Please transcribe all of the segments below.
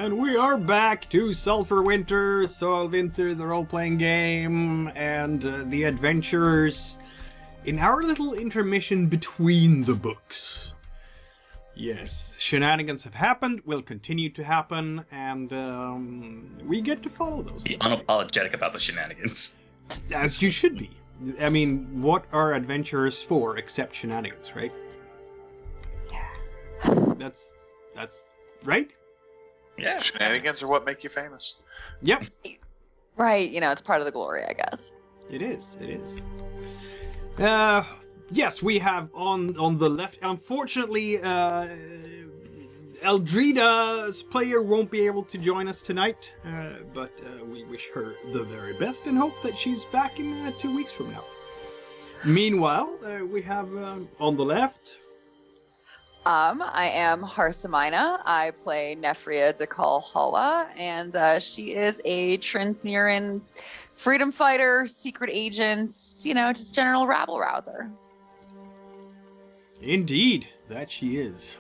And we are back to Sulphur Winter, Soilwinter, the role-playing game, and the adventures in our little intermission between the books. Yes, shenanigans have happened, will continue to happen, and we get to follow those. Be unapologetic about the shenanigans. As you should be. I mean, what are adventurers for except shenanigans, right? That's right? Yeah. Shenanigans are what make you famous. Yep. Right, it's part of the glory, I guess. It is. Yes, we have on the left. Unfortunately, Eldrida's player won't be able to join us tonight, but we wish her the very best and hope that she's back in 2 weeks from now. Meanwhile, we have on the left. I am Harsamina. I play Nefria da Kolhalla, and she is a Trinsmyran freedom fighter, secret agent, just general rabble-rouser. Indeed, that she is.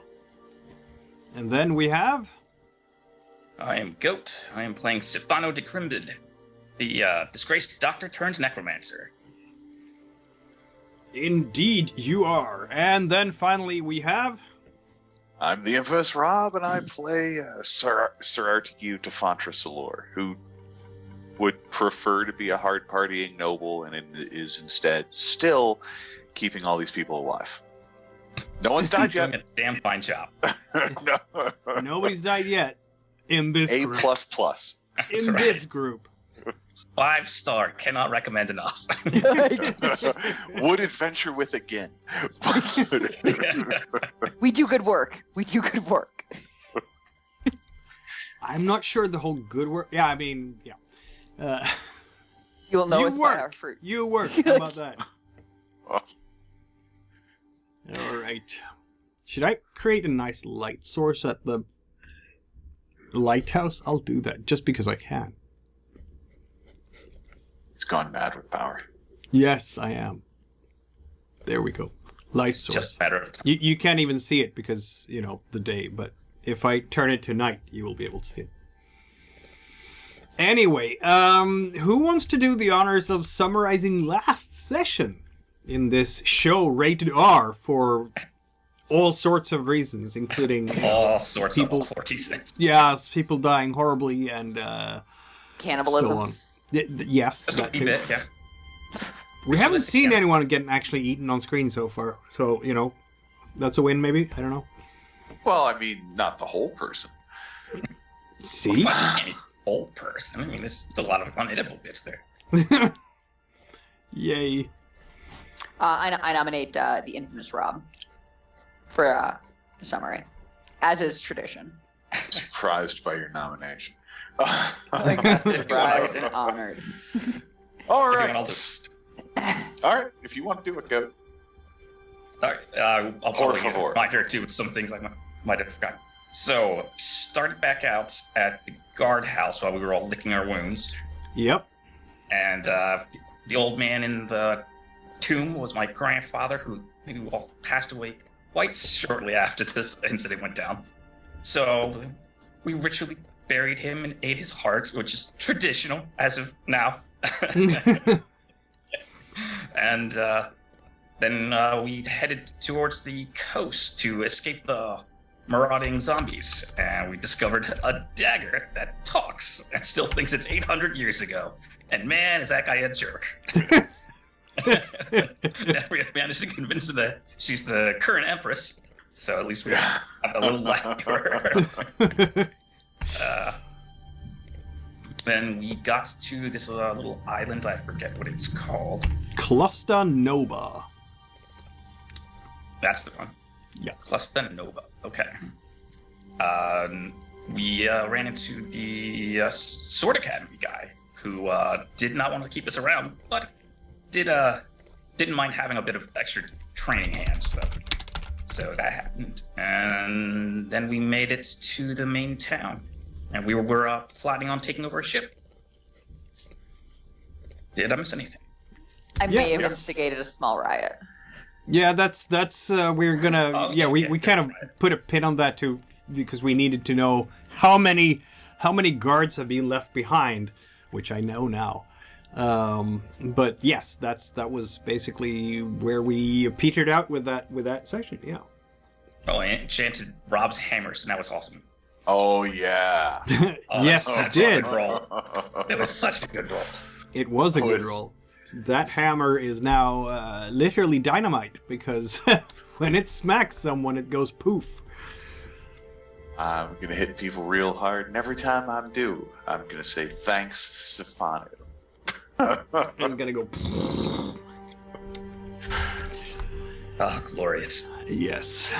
And then we have... I am Goat. I am playing Sifanu da Krimbydh, the disgraced doctor turned necromancer. Indeed, you are. And then finally we have... I'm the infamous Rob, and I play Sir Artegue da Fontra Cilor, who would prefer to be a hard-partying noble and is instead still keeping all these people alive. No one's died yet. Doing a damn fine job. No. Nobody's died yet in this A++. group. In right. this group. 5-star. Cannot recommend enough. Would adventure with again. We do good work. I'm not sure the whole good work... Yeah, I mean, yeah. You'll know us by our work. fruit. You work. How about that? All right. Should I create a nice light source at the lighthouse? I'll do that just because I can. He's gone mad with power. Yes, I am. There we go. Light source. Just better. You can't even see it because, the day, but if I turn it to night, you will be able to see it. Anyway, who wants to do the honors of summarizing last session in this show rated R for all sorts of reasons, including all sorts people, of 46. Yes, people dying horribly and Cannibalism. so on. Yes, Just a that wee too. bit, yeah. We haven't seen anyone getting actually eaten on screen so far, so that's a win. Maybe, I don't know. Well, I mean, not the whole person. See, Any old person. I mean, there's a lot of unedible bits there. yay! I nominate the infamous Rob for a summary, as is tradition. Surprised by your nomination. Surprised and honored. All If you right. want, I'll just... All right. If you want to do it, go. All right, I'll Por probably favor. remind her too with some things I might have forgotten. So, started back out at the guardhouse while we were all licking our wounds. Yep. And the old man in the tomb was my grandfather, who passed away quite shortly after this incident went down. So, we ritually buried him and ate his heart, which is traditional as of now. And then we headed towards the coast to escape the marauding zombies, and we discovered a dagger that talks and still thinks it's 800 years ago. And man, is that guy a jerk. We managed to convince her that she's the current empress, so at least we have a little like her. Then we got to this little island, I forget what it's called. Clusta Noba. That's the one. Yeah. Clusta Noba. Okay. We ran into the Sword Academy guy who did not want to keep us around, but didn't mind having a bit of extra training hands. So that happened, and then we made it to the main town, and we were plotting on taking over a ship. Did I miss anything? I may have Yes. instigated a small riot. Yeah, that's we're gonna Oh, we kind of put a pin on that to because we needed to know how many guards have been left behind, which I know now. But yes, that was basically where we petered out with that session. Yeah. Oh, and enchanted Rob's hammer, so now it's awesome. Oh yeah. Oh, Yes, that's it such a did. good roll. It was such a good roll. It was a Oh, good it's- roll. That hammer is now literally dynamite, because when it smacks someone, it goes poof. I'm gonna hit people real hard, and every time I do, I'm gonna say thanks, Sifanu. And gonna go. Oh, glorious. Yes.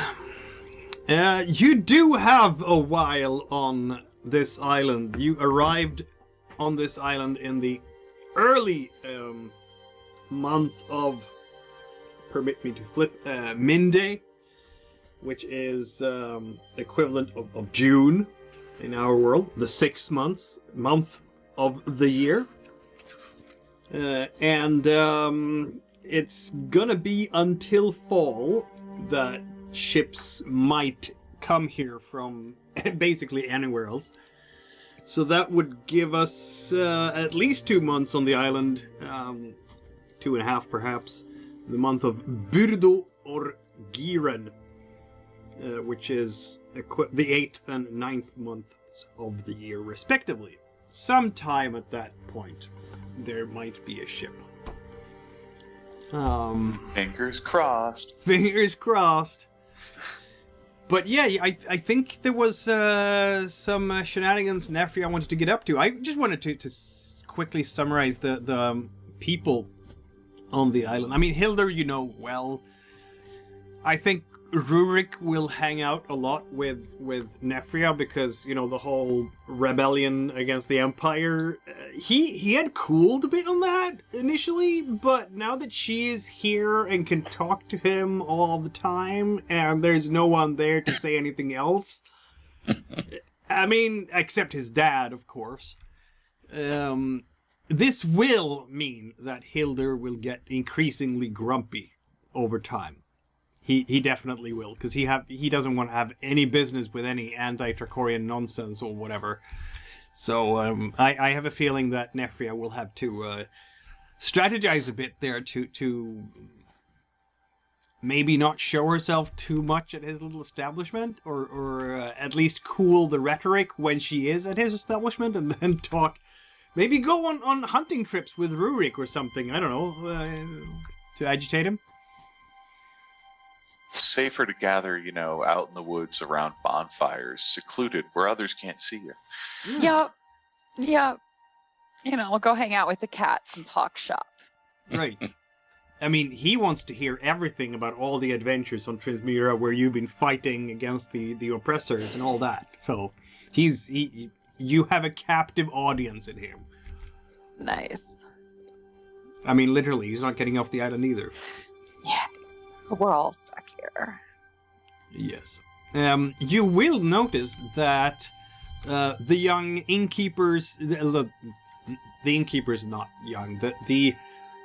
You do have a while on this island. You arrived on this island in the early month of, permit me to flip, Minde, which is equivalent of June in our world, the 6th month of the year. And it's gonna be until fall that ships might come here from basically anywhere else. So that would give us at least 2 months on the island, 2.5 perhaps, the month of Birdo or Giren, which is the 8th and 9th months of the year respectively. Sometime at that point, there might be a ship. Fingers crossed. Fingers crossed. But yeah, I think there was some shenanigans Nefria wanted to get up to. I just wanted to quickly summarize the people on the island. I mean, Hildur, you know well. I think Rurik will hang out a lot with Nefria because, you know, the whole rebellion against the Empire. He had cooled a bit on that initially, but now that she is here and can talk to him all the time, and there's no one there to say anything else, I mean, except his dad, of course. This will mean that Hildur will get increasingly grumpy over time. He definitely will, because he doesn't want to have any business with any anti-Trachorian nonsense or whatever. So I have a feeling that Nefria will have to strategize a bit there to maybe not show herself too much at his little establishment, or at least cool the rhetoric when she is at his establishment, and then talk. Maybe go on hunting trips with Rurik or something. I don't know, to agitate him. Safer to gather, you know, out in the woods around bonfires, secluded where others can't see you. Yep. Yep. You know, we'll go hang out with the cats and talk shop. Right. I mean, he wants to hear everything about all the adventures on Trinsmyran where you've been fighting against the oppressors and all that. So you have a captive audience in him. Nice. I mean, literally, he's not getting off the island either. Yeah. We're all stuck here. Yes. You will notice that the young innkeepers... The innkeeper's not young. The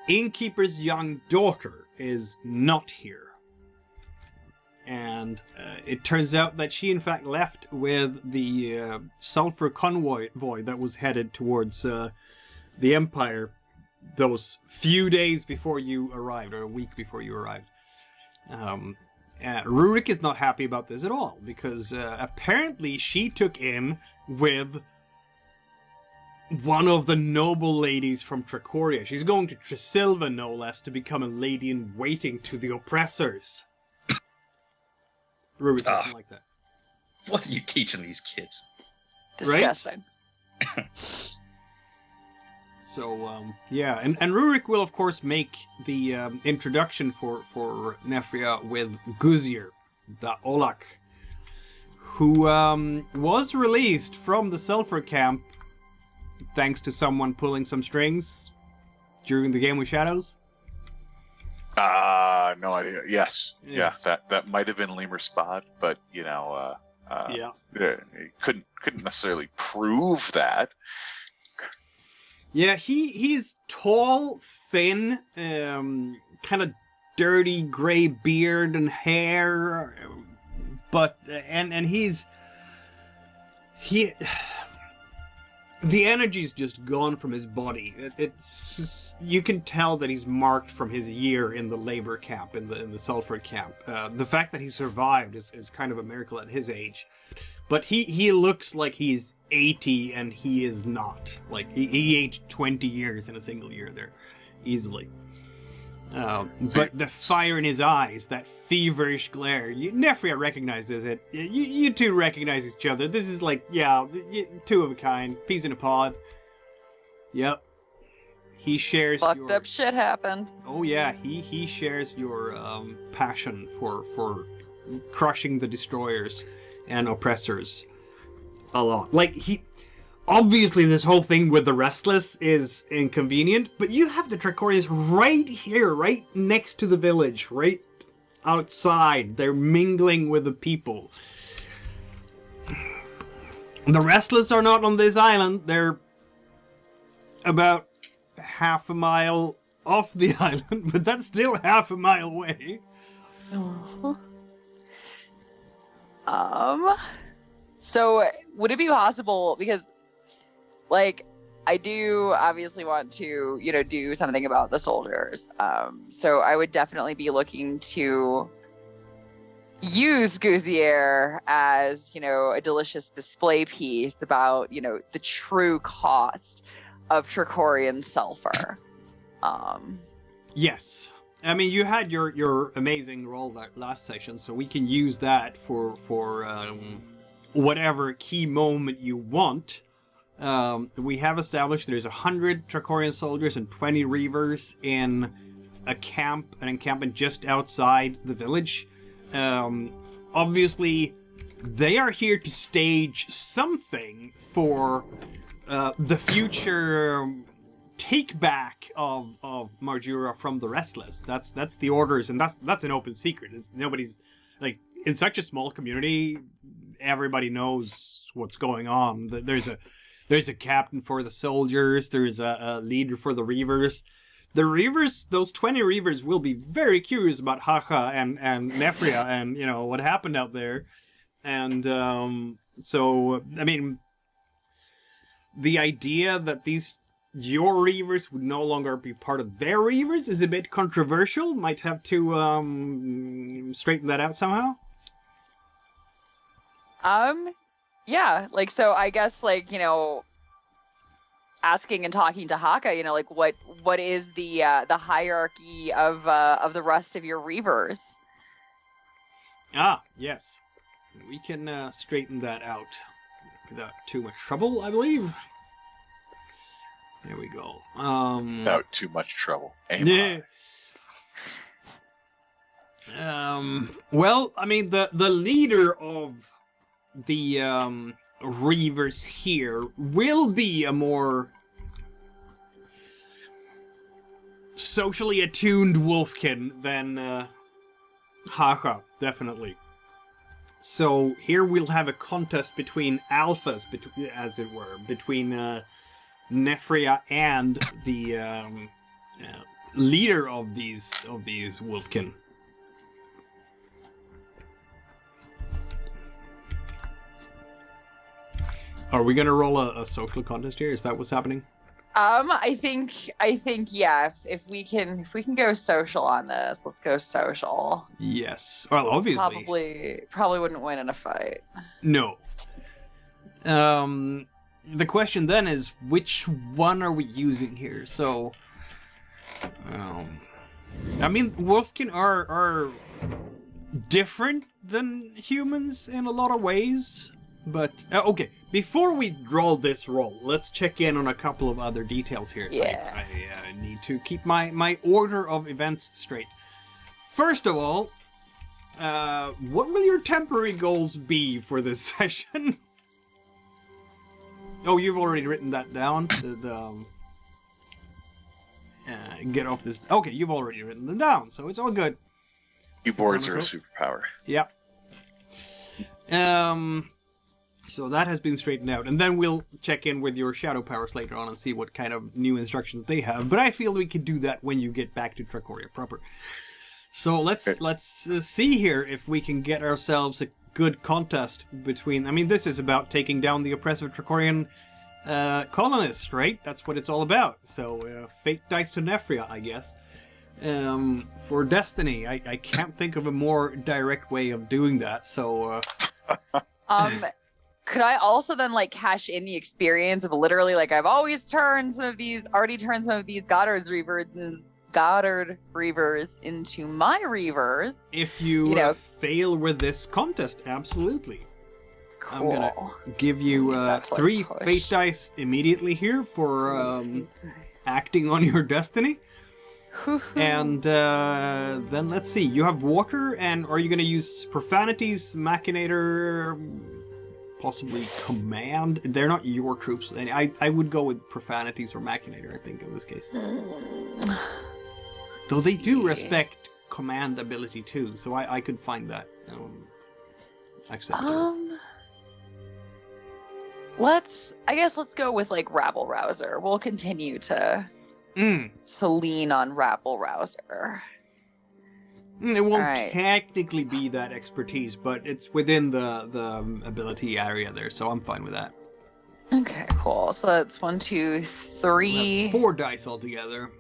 innkeeper's young daughter is not here. And it turns out that she, in fact, left with the sulfur convoy that was headed towards the Empire those few days before you arrived, or a week before you arrived. Rurik is not happy about this at all, because apparently she took in with one of the noble ladies from Trachoria. She's going to Trisilva, no less, to become a lady in waiting to the oppressors. Rurik doesn't like that. What are you teaching these kids? Disgusting. So, yeah, and Rurik will, of course, make the introduction for Nefria with Guzir, the Olak, who was released from the Sulfur Camp thanks to someone pulling some strings during the Game with Shadows. No idea. Yes. Yes. Yeah, that might have been Limer Späde, but, you know, Yeah. couldn't necessarily prove that. Yeah, he's tall, thin, kind of dirty gray beard and hair, but and he's The energy's just gone from his body. You can tell that he's marked from his year in the labor camp, in the sulfur camp. The fact that he survived is kind of a miracle at his age. But he looks like he's 80 and he is not. Like, he aged 20 years in a single year there, easily. But the fire in his eyes, that feverish glare, Nefria recognizes it. You two recognize each other. This is like, yeah, two of a kind, peas in a pod. Yep. He shares Fucked up shit happened. Oh yeah, he shares your passion for crushing the destroyers and oppressors a lot. Like, obviously, this whole thing with the Restless is inconvenient, but you have the Trachorians right here, right next to the village, right outside. They're mingling with the people. The Restless are not on this island. They're about half a mile off the island, but that's still half a mile away. So would it be possible, because, like, I do obviously want to, do something about the soldiers. So I would definitely be looking to use Gousier as, a delicious display piece about, the true cost of Trachorian sulfur. Yes. I mean, you had your amazing roll that last session, so we can use that for whatever key moment you want. We have established there's 100 Trachorian soldiers and 20 Reavers in an encampment just outside the village. Obviously, they are here to stage something for the future take back of Marjura from the Restless. That's the orders, and that's an open secret. Nobody's, like, in such a small community, everybody knows what's going on. There's a captain for the soldiers. There's a leader for the Reavers. The Reavers, those 20 Reavers, will be very curious about Hacha and Nefria and, what happened out there. And so, I mean, the idea that your Reavers would no longer be part of their Reavers is a bit controversial. Might have to straighten that out somehow. Yeah, like, so I guess, like, asking and talking to Haka, like, what is the hierarchy of the rest of your Reavers? Ah, yes. We can straighten that out without too much trouble, I believe. There we go. Without too much trouble. Yeah. Well, I mean, the leader of the Reavers here will be a more socially attuned wolfkin than Hacha, definitely. So here we'll have a contest between alphas, as it were, between Nefria and the leader of these wolfkin. Are we gonna roll a social contest here? Is that what's happening? I think yeah. If we can go social on this, let's go social. Yes. Well, obviously. Probably wouldn't win in a fight. No. The question then is, which one are we using here? So, I mean, wolfkin are different than humans in a lot of ways. But, okay, before we roll this roll, let's check in on a couple of other details here. Yeah. I need to keep my order of events straight. First of all, what will your temporary goals be for this session? Oh, you've already written that down? Get off this... Okay, you've already written them down, so it's all good. Keyboards are a superpower. Yeah. So that has been straightened out, and then we'll check in with your shadow powers later on and see what kind of new instructions they have. But I feel we can do that when you get back to Trachoria proper. So let's see here if we can get ourselves a good contest between... I mean, this is about taking down the oppressive Trachorian colonists, right? That's what it's all about. So, fate dice to Nefria, I guess. For Destiny, I can't think of a more direct way of doing that, so... Could I also then, like, cash in the experience of literally, like, I've already turned some of these Goddard Reavers into my Reavers? If you, fail with this contest, absolutely. Cool. I'm gonna give you 3 fate dice immediately here for acting on your destiny. And then let's see, you have water, and are you gonna use profanities, machinator, possibly command? They're not your troops. And I would go with profanities or machinator, I think, in this case. Though they do respect command ability too, so I could find that acceptable. Let's go with, like, rabble rouser. We'll continue to lean on rabble rouser. It won't technically be that expertise, but it's within the ability area there, so I'm fine with that. Okay, cool. So that's 1, 2, 3. 4 dice altogether.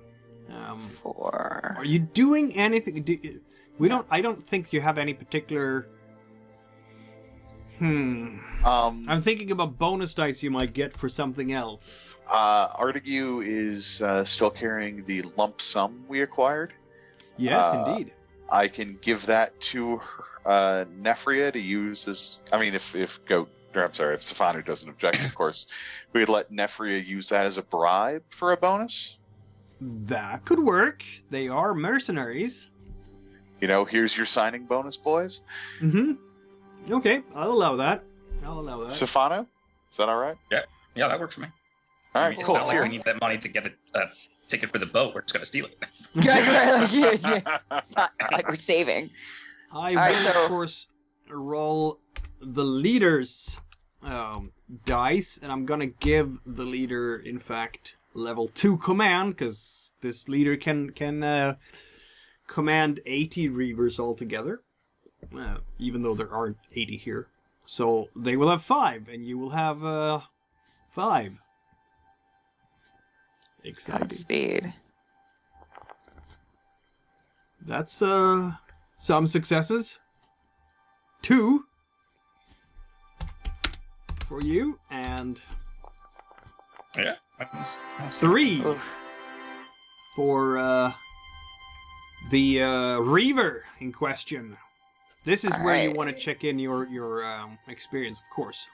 4. Are you doing anything? I don't think you have any particular. I'm thinking about bonus dice you might get for something else. Artegue is still carrying the lump sum we acquired. Yes, indeed. I can give that to Nefria to use as. I mean, if Sifanu doesn't object, of course, we'd let Nefria use that as a bribe for a bonus. That could work. They are mercenaries. Here's your signing bonus, boys. Okay, I'll allow that. Sifanu, is that all right? Yeah, that works for me. All right, It's cool. not like we need that money to get a ticket for the boat. We're just gonna steal it. Like we're saving. I will, of course, roll the leader's dice, and I'm gonna give the leader, in fact, level 2 command, because this leader can command 80 Reavers altogether, even though there aren't 80 here. So they will have 5, and you will have 5. Exciting. Godspeed. That's some successes. 2 for you, and 3 for the Reaver in question. This is where you want to check in your experience, of course.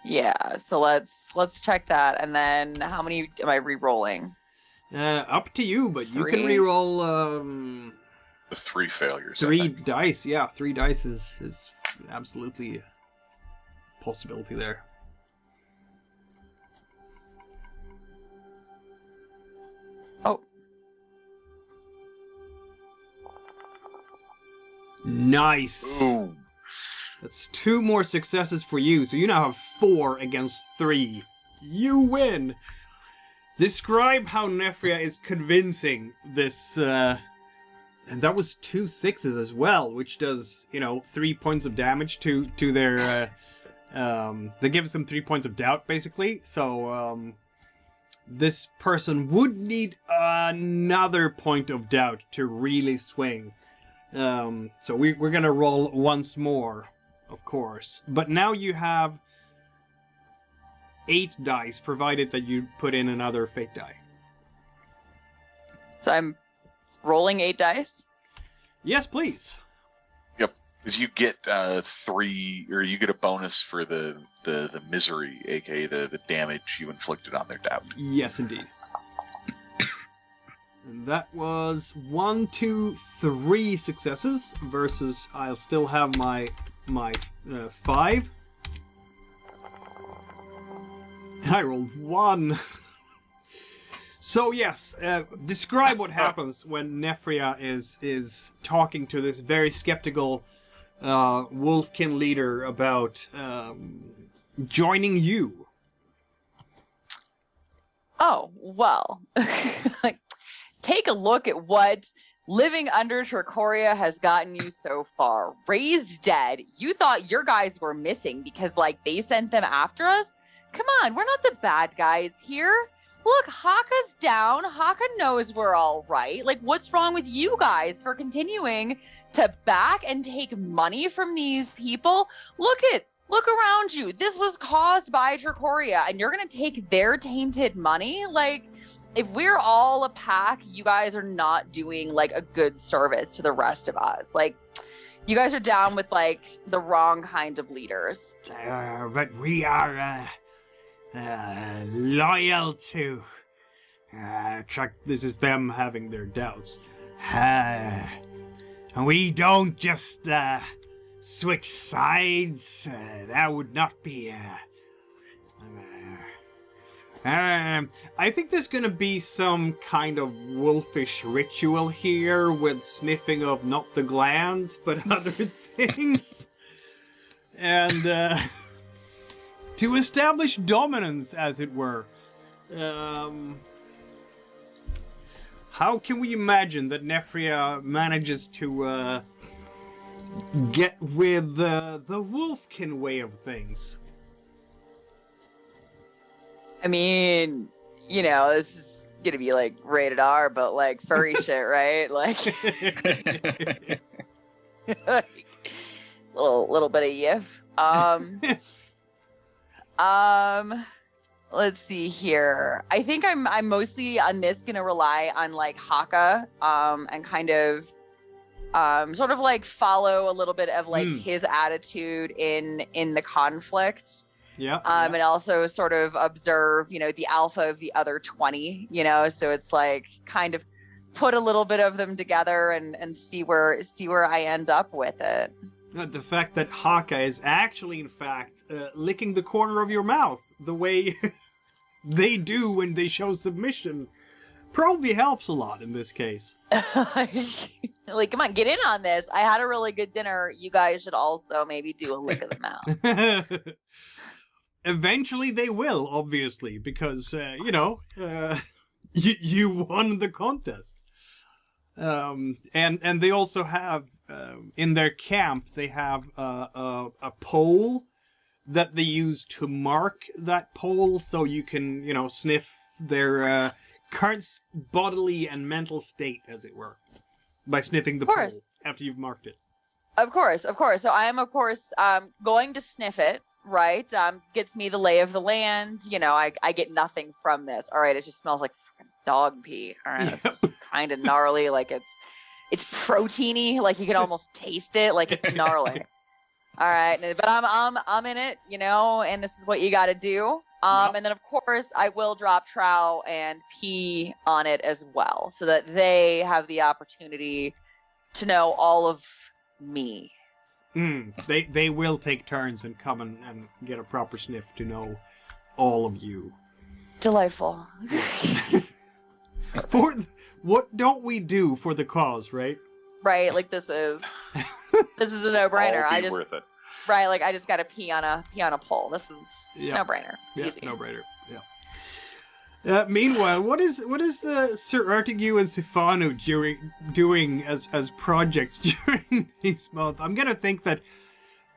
Yeah, so let's check that, and then how many am I re-rolling? Up to you, but 3? you can re-roll The 3 failures. 3 dice. Yeah, 3 dice is absolutely a possibility there. Oh. Nice. Ooh. That's 2 more successes for you, so you now have 4 against 3. You win! Describe how Nefria is convincing this, and that was 2 6s as well, which does, 3 points of damage to their, that gives them 3 points of doubt, basically, so, this person would need another point of doubt to really swing. So we're gonna roll once more, of course. But now you have 8 dice, provided that you put in another fate die. So I'm rolling 8 dice? Yes, please. Yep, because you get 3, or you get a bonus for the misery, aka the damage you inflicted on their doubt. Yes, indeed. And that was 1, 2, 3 successes versus I'll still have my 5. I rolled 1. So yes, describe what happens when Nefria is talking to this very skeptical Wolfkin leader about joining you. Oh, well. Take a look at what living under Trachoria has gotten you so far. Raised dead, you thought your guys were missing because, like, they sent them after us? Come on, we're not the bad guys here. Look, Haka's down. Haka knows we're all right. Like, what's wrong with you guys for continuing to back and take money from these people? Look around you. This was caused by Trachoria, and you're going to take their tainted money? Like, if we're all a pack, you guys are not doing, like, a good service to the rest of us. Like, you guys are down with, like, the wrong kind of leaders. But we are, loyal to... this is them having their doubts. We don't just, switch sides. That would not be, I think there's gonna be some kind of wolfish ritual here with sniffing of not the glands, but other things. And, to establish dominance, as it were. How can we imagine that Nefria manages to, get with the wolfkin way of things? I mean, you know, this is gonna be like rated R, but like furry shit, right? Like, little bit of yiff. Let's see here. I think I'm mostly on this gonna rely on like Haka, and kind of sort of like follow a little bit of like his attitude in the conflict. Yeah. And also sort of observe, you know, the alpha of the other 20, you know, so it's like kind of put a little bit of them together and see where I end up with it. The fact that Haka is actually, in fact, licking the corner of your mouth the way they do when they show submission probably helps a lot in this case. Like, come on, get in on this. I had a really good dinner. You guys should also maybe do a lick of the mouth. Eventually they will, obviously, because, you know, you won the contest. And they also have, in their camp, they have a pole that they use to mark that pole, so you can, you know, sniff their current bodily and mental state, as it were, by sniffing the pole after you've marked it. Of course. So I am, of course, going to sniff it, right? Gets me the lay of the land. You know, I get nothing from this. All right, it just smells like dog pee. All right, it's kind of gnarly. Like it's proteiny. Like you can almost taste it. Like it's gnarly. All right, but I'm in it, you know, and this is what you got to do. And then of course I will drop trow and pee on it as well, so that they have the opportunity to know all of me. They will take turns and come and get a proper sniff to know all of you. Delightful. What don't we do for the cause, right? Right, like this is a no-brainer. All be worth it. Right, like I just got to pee on a pole. This is no-brainer. Yeah, easy. no-brainer. Yeah. Meanwhile, what is Sir Artegue and Sifanu doing as projects during these months? I'm gonna think that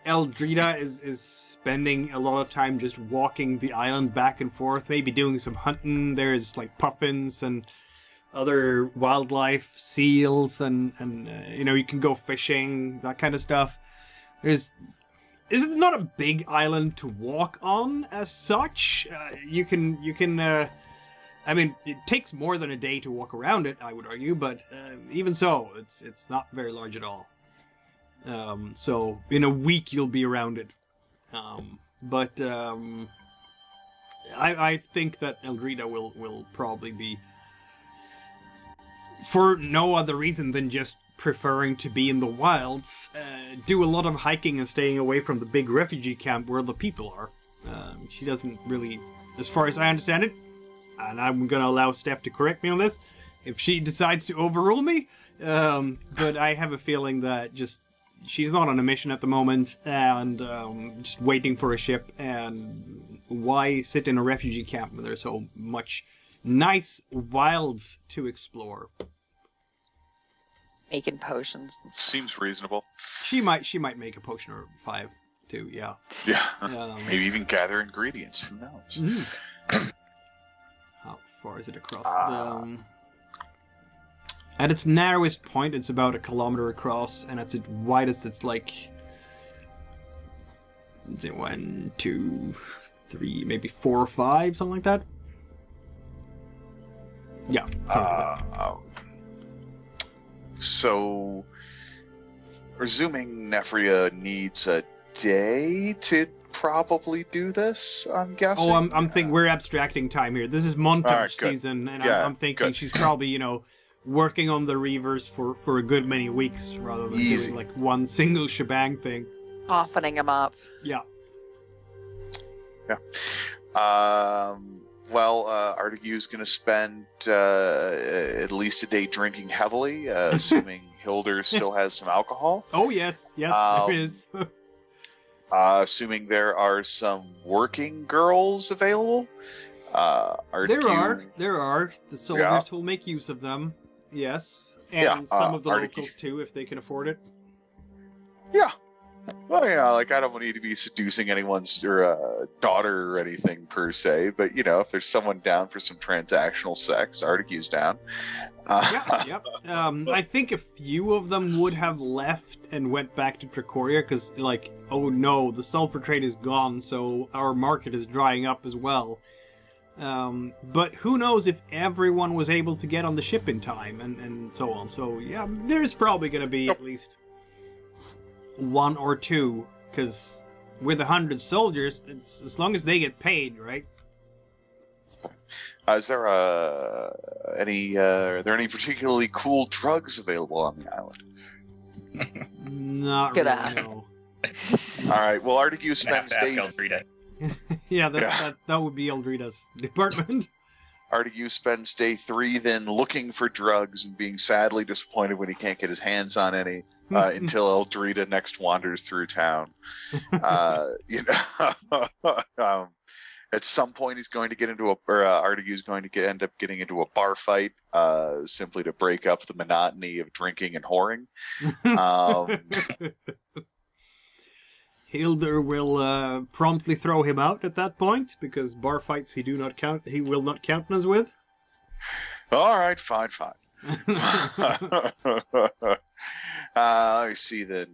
Eldrida is spending a lot of time just walking the island back and forth, maybe doing some hunting. There's like puffins and other wildlife, seals, and you know, you can go fishing, that kind of stuff. Is it not a big island to walk on as such? You can. I mean, it takes more than a day to walk around it, I would argue, but even so, it's not very large at all. So in a week you'll be around it. But I think that Eldrida will probably be, for no other reason than just preferring to be in the wilds, do a lot of hiking and staying away from the big refugee camp where the people are. She doesn't really, as far as I understand it, and I'm going to allow Steph to correct me on this if she decides to overrule me, but I have a feeling that she's not on a mission at the moment, and just waiting for a ship, and why sit in a refugee camp when there's so much nice wilds to explore? making potions. And stuff. Seems reasonable. She might make a potion or 5 too. Yeah. Yeah. Maybe Maybe even gather ingredients. Who knows? How far is it across? At its narrowest point, it's about 1 kilometer across, and at its widest, it's like 1, 2, 3, maybe 4 or 5, something like that. Yeah. So, presuming Nefria needs a day to probably do this, I'm guessing. Oh, I'm thinking we're abstracting time here. This is montage Alright, good. season, and Yeah, I'm thinking good. she's probably, working on the Reavers for a good many weeks rather than Easy. doing like one single shebang thing. Softening him up. Yeah. Well, Artegue's going to spend at least a day drinking heavily, assuming Hildur still has some alcohol. Oh yes, there is. Assuming there are some working girls available. Artegue, There are. The soldiers will make use of them. Yes, and some of the Artegue. locals too, if they can afford it. Yeah. Well, I don't need to be seducing anyone's daughter or anything per se, but if there's someone down for some transactional sex, Artegue's down. Yep. I think a few of them would have left and went back to Trachoria because, oh no, the sulfur trade is gone, so our market is drying up as well. But who knows if everyone was able to get on the ship in time and so on. So yeah, there's probably going to be at least 1 or 2, because with 100 soldiers, it's as long as they get paid, right? Is there are there any particularly cool drugs available on the island? Not Good really, ask. no. All right. Well, Artegue Gonna have spends to ask day. Eldrida. Yeah, that would be Eldrida's department. Artegue spends day 3 then looking for drugs and being sadly disappointed when he can't get his hands on any until Eldrida next wanders through town. At some point, he's going to get into Artegue's going to end up getting into a bar fight, simply to break up the monotony of drinking and whoring. Hildur will promptly throw him out at that point because bar fights he will not countenance with. All right, fine. Let me see then.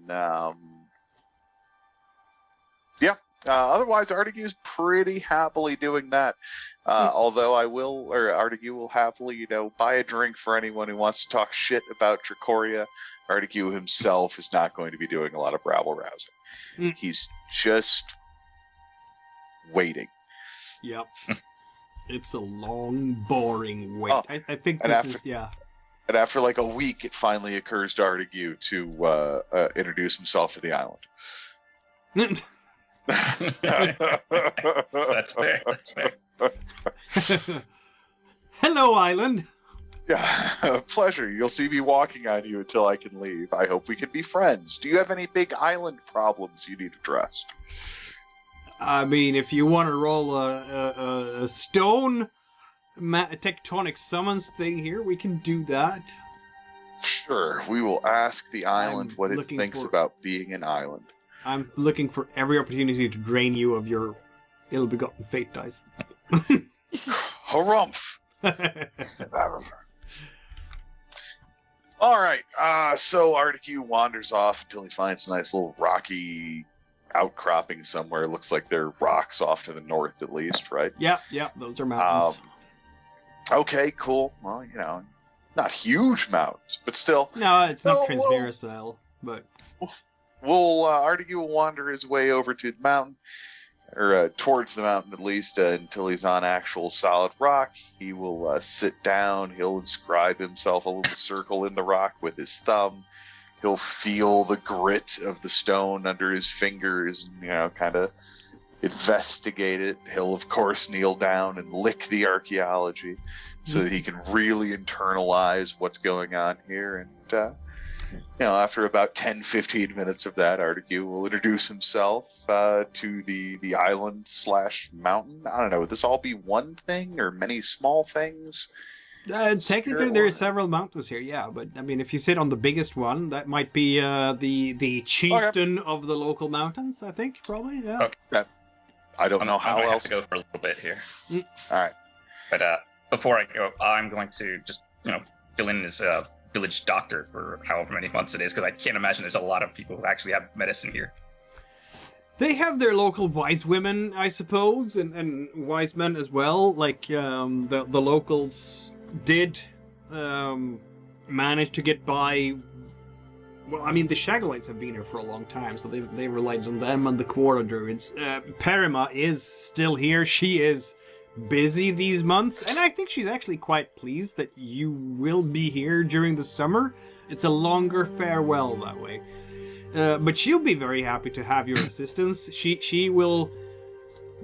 Otherwise, Artegue is pretty happily doing that. Although Artegue will happily, buy a drink for anyone who wants to talk shit about Trachoria. Artegue himself is not going to be doing a lot of rabble rousing. He's just waiting. Yep. It's a long, boring wait. Oh, I think and this is. And after like a week, it finally occurs to Artegue to introduce himself to the island. That's fair. Hello, island. Yeah, pleasure. You'll see me walking on you until I can leave. I hope we can be friends. Do you have any big island problems you need addressed? I mean, if you want to roll a stone tectonic summons thing here, we can do that. Sure. We will ask the island I'm what it looking thinks for- about being an island. I'm looking for every opportunity to drain you of your ill-begotten fate dice. Harumph! All right. So Artegue wanders off until he finds a nice little rocky outcropping somewhere. It looks like there are rocks off to the north, at least, right? Yeah, those are mountains. Okay, cool. Well, not huge mountains, but still. No, it's not Oh, Trinsmyran style, but Artegue will wander his way over to the mountain, or towards the mountain at least, until he's on actual solid rock. He will sit down. He'll inscribe himself a little circle in the rock with his thumb. He'll feel the grit of the stone under his fingers, and, kind of investigate it. He'll, of course, kneel down and lick the archaeology so that he can really internalize what's going on here. And, after about 10-15 minutes of that, Artegue will introduce himself to the island / mountain. I don't know, would this all be one thing or many small things? Technically, there are several mountains here, yeah. But I mean, if you sit on the biggest one, that might be the chieftain of the local mountains. I think probably, yeah. Okay. I don't know how I might have else to go for a little bit here. All right. But before I go, I'm going to just fill in as a village doctor for however many months it is, because I can't imagine there's a lot of people who actually have medicine here. They have their local wise women, I suppose, and wise men as well. Like the locals did manage to get by. Well, I mean, the Shagalites have been here for a long time, so they relied on them and the Quarter Druids. Perima is still here. She is busy these months, and I think she's actually quite pleased that you will be here during the summer. It's a longer farewell that way. But she'll be very happy to have your assistance. She will,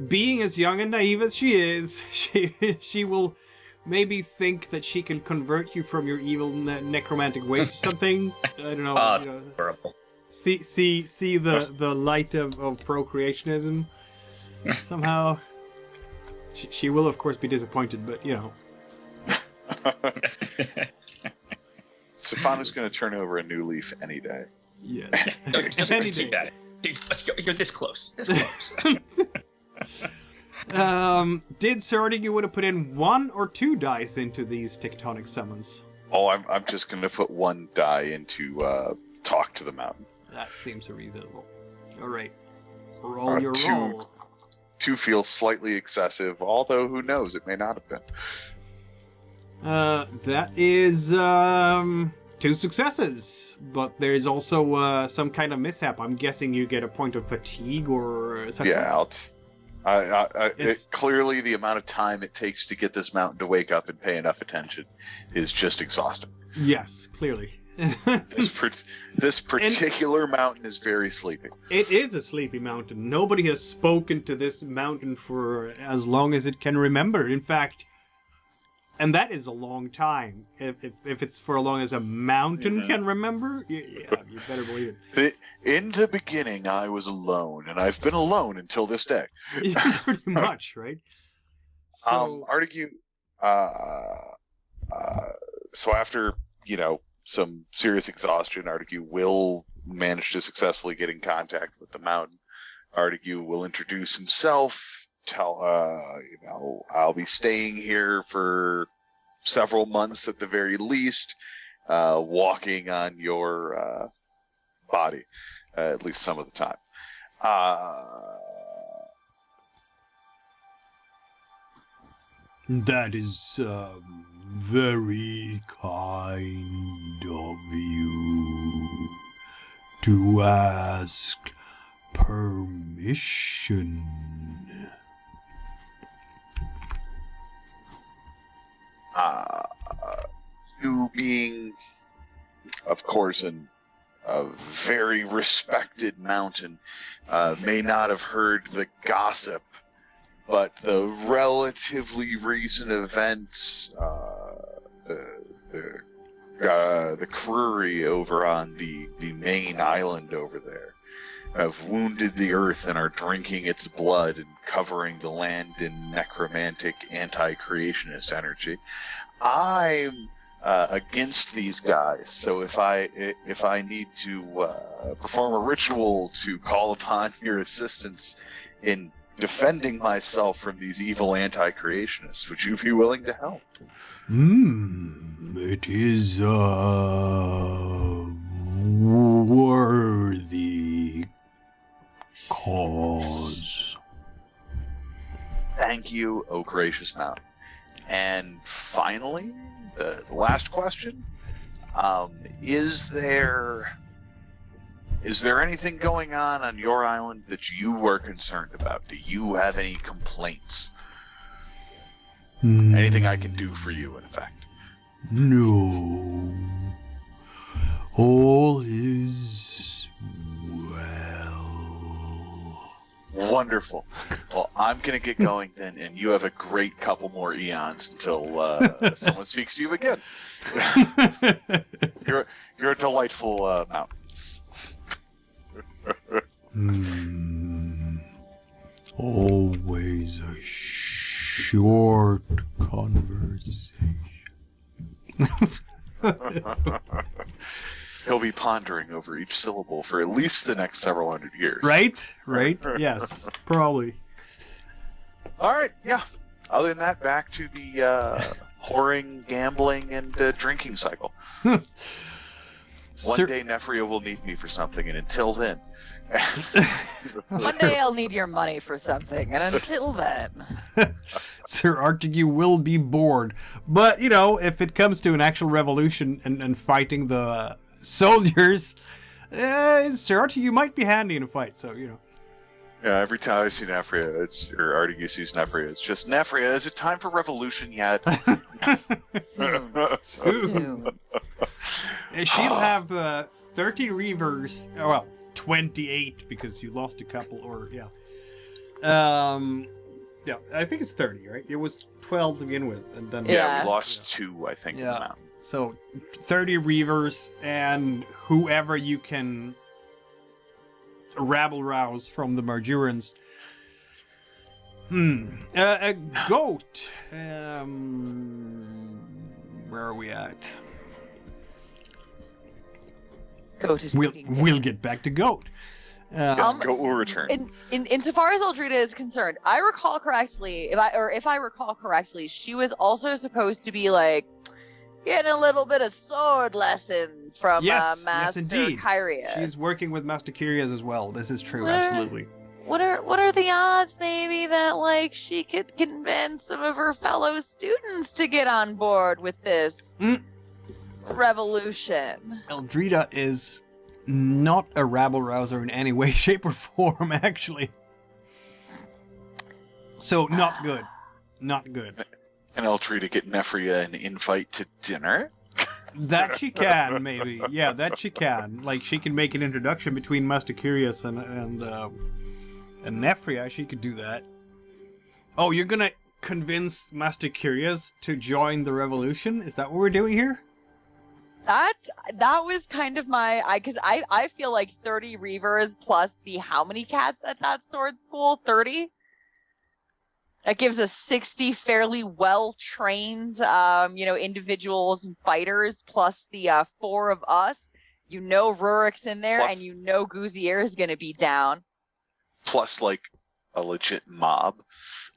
being as young and naive as she is, she will maybe think that she can convert you from your evil necromantic ways or something. I don't know. Horrible. See the light of procreationism. Somehow, she will of course be disappointed, but Sifanu's going to turn over a new leaf any day. Yeah. Just keep at it. Dude, you're this close. This close. Did Sir Artegue would have put in 1 or 2 dice into these tectonic summons? Oh, I'm just going to put 1 die into talk to the mountain. That seems reasonable. All right. Roll your roll. 2 feels slightly excessive, although who knows, it may not have been. That is 2 successes, but there's also some kind of mishap. I'm guessing you get a point of fatigue or something. Yeah, clearly the amount of time it takes to get this mountain to wake up and pay enough attention is just exhausting. Yes, clearly. This particular mountain is very sleepy. It is a sleepy mountain. Nobody has spoken to this mountain for as long as it can remember. In fact, and that is a long time. If it's for as long as a mountain can remember, yeah, you better believe it. In the beginning, I was alone, and I've been alone until this day. Yeah, pretty much, right? So, Artegue, so after, some serious exhaustion, Artegue will manage to successfully get in contact with the mountain. Artegue will introduce himself, tell, I'll be staying here for several months at the very least, walking on your body, at least some of the time. That is very kind of you to ask permission. You being, of course, a very respected mountain, may not have heard the gossip, but the relatively recent events, the Kruri over on the main island over there have wounded the earth and are drinking its blood and covering the land in necromantic anti-creationist energy. I'm against these guys, so if I need to perform a ritual to call upon your assistance in defending myself from these evil anti-creationists, would you be willing to help? It is a worthy cause. Thank you, O gracious mountain. And finally, the last question, is there anything going on your island that you were concerned about? Do you have any complaints? Anything I can do for you, in effect? No. All is well. Wonderful. Well, I'm going to get going then, and you have a great couple more eons until someone speaks to you again. You're a delightful mountain. Always a short conversation. He'll be pondering over each syllable for at least the next several hundred years. Right? Yes, probably. All right, yeah. Other than that, back to the whoring, gambling, and drinking cycle. One day Nefria will need me for something, and until then... One day I'll need your money for something, and until then... Sir Artegue will be bored. But, you know, if it comes to an actual revolution and fighting the soldiers, Sir Artegue might be handy in a fight, so, you know. Yeah, every time I see Nefria, or Artegue sees Nefria, it's just, Nefria, is it time for revolution yet? Soon. She'll have 30 reavers, well, 28 because you lost a couple, or, yeah. Yeah, I think it's 30, right? It was 12 to begin with, and then... Yeah, we lost 2, I think, in the mountain. So, 30 reavers, and whoever you can rabble-rouse from the Marjurans. A goat. Where are we at? Goat is We'll get back to goat. Yes, goat will return. Insofar as Eldrida is concerned, I recall correctly, if I recall correctly, she was also supposed to be like getting a little bit of sword lesson from Master Kyria. She's working with Master Kyrias as well. This is true, absolutely. What are the odds, maybe, that like she could convince some of her fellow students to get on board with this revolution? Eldrida is not a rabble-rouser in any way, shape, or form, actually. So, not good. Not good. And Eldrida get Nefria an invite to dinner? That she can, maybe. Yeah, that she can. Like, she can make an introduction between Master Kyrias and Nefria. She could do that. Oh, you're gonna convince Master Kyrias to join the revolution? Is that what we're doing here? That was kind of my... Because I feel like 30 reavers plus the how many cats at that sword school? 30? That gives us 60 fairly well-trained, individuals and fighters, plus the 4 of us. You know Rurik's in there, and you know Gouzier is going to be down. Plus, like, a legit mob.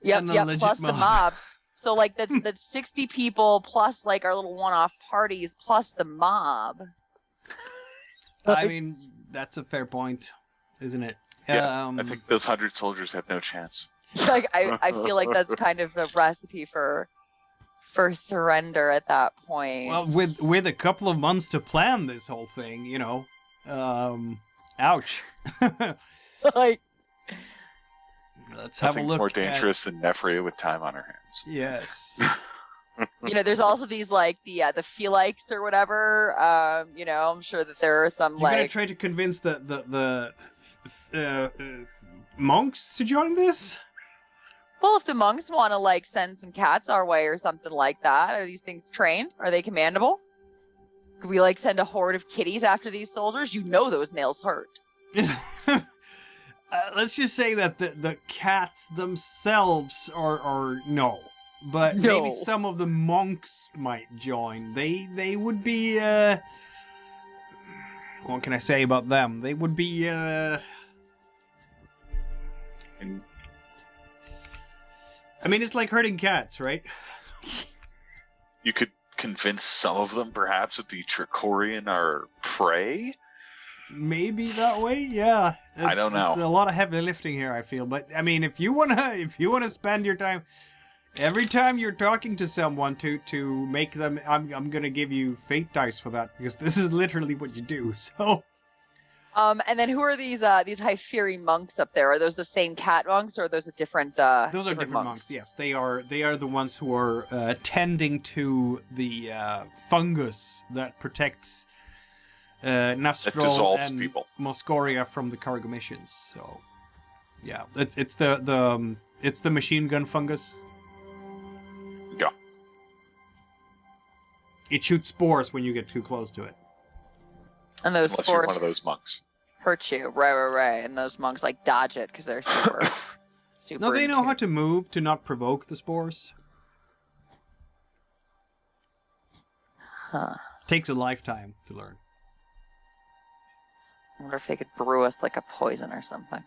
Yep, plus the mob. So, like, that's 60 people, plus, like, our little one-off parties, plus the mob. I mean, that's a fair point, isn't it? Yeah, I think those 100 soldiers have no chance. Like, I feel like that's kind of the recipe for surrender at that point. Well, with a couple of months to plan this whole thing, you know, ouch. Like, let's have a look. Nothing's more dangerous than Nefria with time on her hands. Yes. There's also these, like, the Felikes or whatever. I'm sure that there are some, You're gonna try to convince the monks to join this? Well, if the monks want to, like, send some cats our way or something like that, are these things trained? Are they commandable? Could we, like, send a horde of kitties after these soldiers? You know those nails hurt. Let's just say that the cats themselves are no. But maybe some of the monks might join. They would be, what can I say about them? They would be, I mean, it's like herding cats, right? You could convince some of them, perhaps, that the Trachorian are prey? Maybe that way, yeah. I don't know. It's a lot of heavy lifting here, I feel. But I mean, if you wanna spend your time, every time you're talking to someone to make them, I'm gonna give you fate dice for that, because this is literally what you do. So. And then who are these Hyphiri monks up there? Are those the same cat monks, or are those a different? Those are different monks. Yes, they are the ones who are tending to the fungus that protects Nastrol and people. Moscoria from the Cargomissions. So, yeah, it's the machine gun fungus. Yeah. It shoots spores when you get too close to it. And those Unless spores you're one of those monks. Hurt you, right. And those monks like dodge it because they're super. No, they know how to move to not provoke the spores. Huh. Takes a lifetime to learn. I wonder if they could brew us like a poison or something.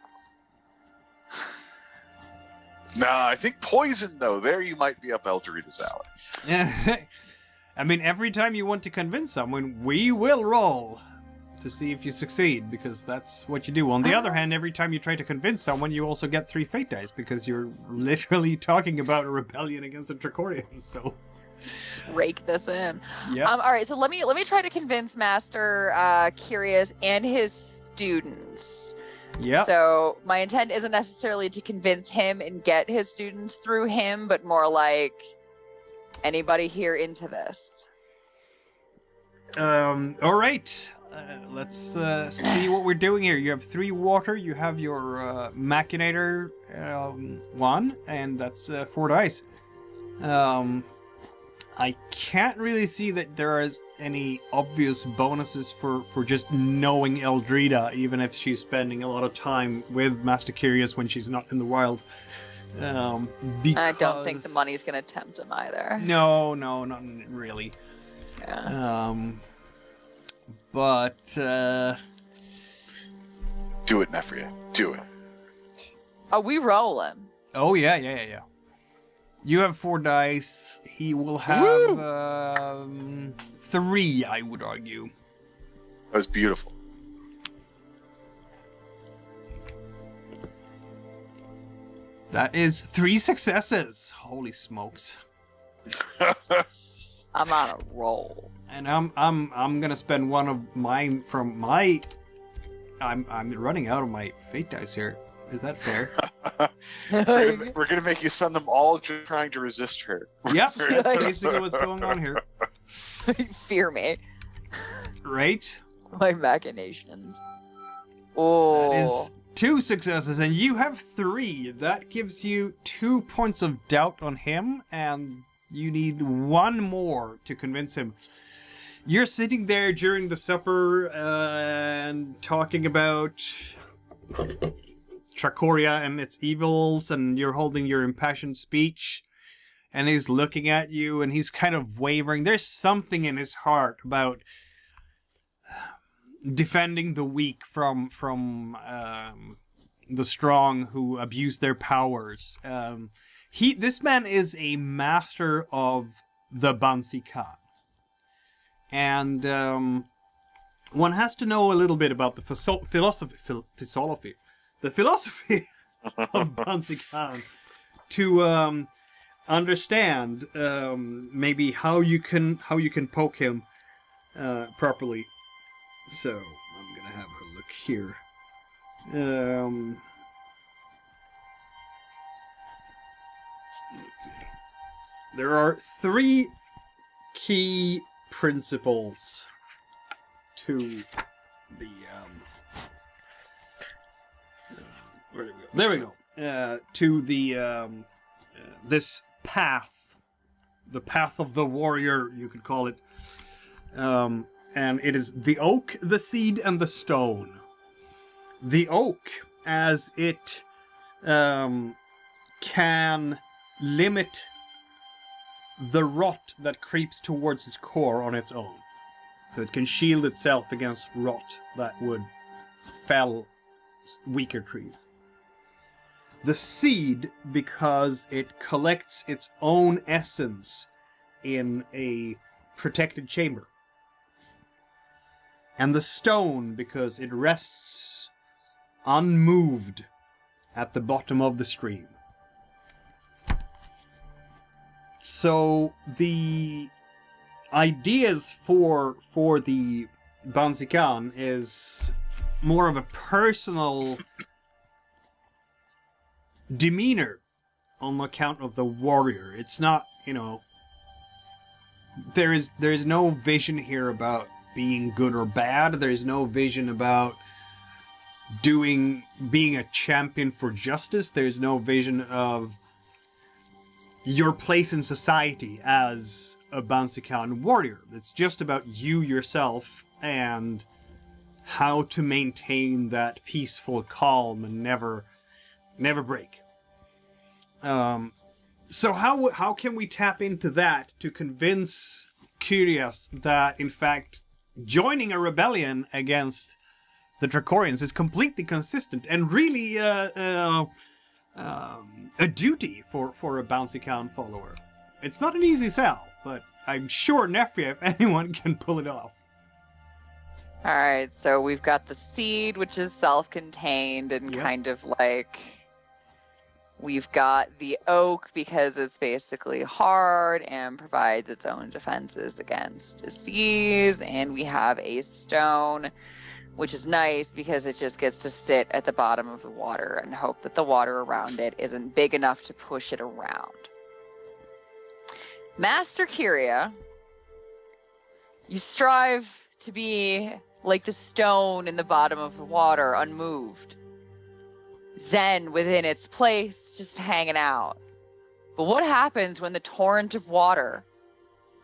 Nah, I think poison, though. There you might be up Eldrida's alley. I mean, every time you want to convince someone, we will roll to see if you succeed, because that's what you do. On the other hand, every time you try to convince someone, you also get 3 fate dice, because you're literally talking about a rebellion against the Trachorians, so... Rake this in. Yeah. All right, so let me try to convince Master Curious and his students. Yeah. So my intent isn't necessarily to convince him and get his students through him, but more like anybody here into this. All right. Let's see what we're doing here. You have 3 water. You have your Machinator 1, and that's 4 dice. I can't really see that there is any obvious bonuses for just knowing Eldrida, even if she's spending a lot of time with Master Curious when she's not in the wild. Because... I don't think the money's going to tempt him either. No, not really. Yeah. But... Do it, Nefria. Do it. Are we rolling? Oh, yeah. You have 4 dice. He will have 3, I would argue. That was beautiful. That is 3 successes. Holy smokes. I'm on a roll. And I'm gonna spend one of mine from my... I'm running out of my fate dice here. Is that fair? We're gonna make you spend them all just trying to resist her. Yep, that's basically what's going on here. Fear me. Right? My machinations. Oh. That is 2 successes, and you have 3. That gives you 2 points of doubt on him, and you need 1 more to convince him. You're sitting there during the supper and talking about Trachoria and its evils, and you're holding your impassioned speech, and he's looking at you, and he's kind of wavering. There's something in his heart about defending the weak from the strong who abuse their powers. This man is a master of the Bansi Khan. And one has to know a little bit about the philosophy of Bansi Khan to understand maybe how you can poke him properly. So I'm gonna have a look here. Let's see. There are 3 key principles to the where do we go? There we go. To the this path, the path of the warrior, you could call it. And it is the oak, the seed, and the stone. The oak, as it can limit the rot that creeps towards its core on its own. So it can shield itself against rot that would fell weaker trees. The seed, because it collects its own essence in a protected chamber. And the stone, because it rests unmoved at the bottom of the stream. So the ideas for the Bansi Khan is more of a personal demeanor on account of the warrior. It's not, there is no vision here about being good or bad. There's no vision about being a champion for justice. There's no vision of your place in society as a Bansi Khan warrior. It's just about you yourself and how to maintain that peaceful calm and never break. So how can we tap into that to convince curious that, in fact, joining a rebellion against the Trachorians is completely consistent and really a duty for a Bouncy Count follower. It's not an easy sell, but I'm sure Nefria, if anyone, can pull it off. All right, so we've got the seed, which is self-contained and kind of like... We've got the oak because it's basically hard and provides its own defenses against disease. And we have a stone, which is nice because it just gets to sit at the bottom of the water and hope that the water around it isn't big enough to push it around. Master Kyria, you strive to be like the stone in the bottom of the water, unmoved. Zen within its place, just hanging out. But what happens when the torrent of water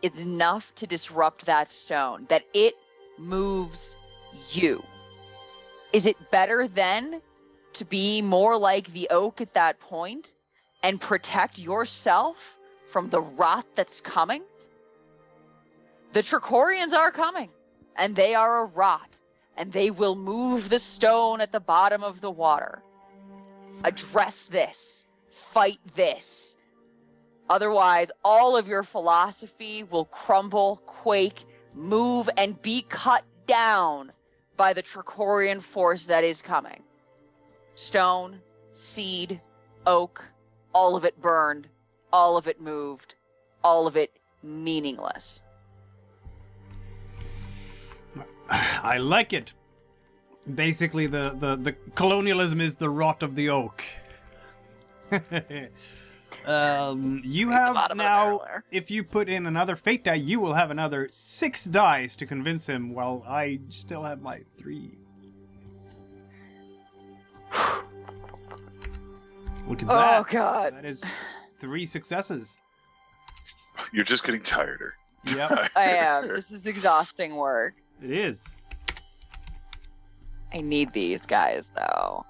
is enough to disrupt that stone, that it moves you? Is it better then to be more like the oak at that point and protect yourself from the rot that's coming? The Trachorians are coming, and they are a rot, and they will move the stone at the bottom of the water. Address this. Fight this. Otherwise, all of your philosophy will crumble, quake, move, and be cut down by the Trachorian force that is coming. Stone, seed, oak, all of it burned, all of it moved, all of it meaningless. I like it. Basically, the colonialism is the rot of the oak. You have now, if you put in another fate die, you will have another 6 dice to convince him, while I still have my 3. Look at that. Oh, God. That is 3 successes. You're just getting tireder. Yep. I am. This is exhausting work. It is. I need these guys, though.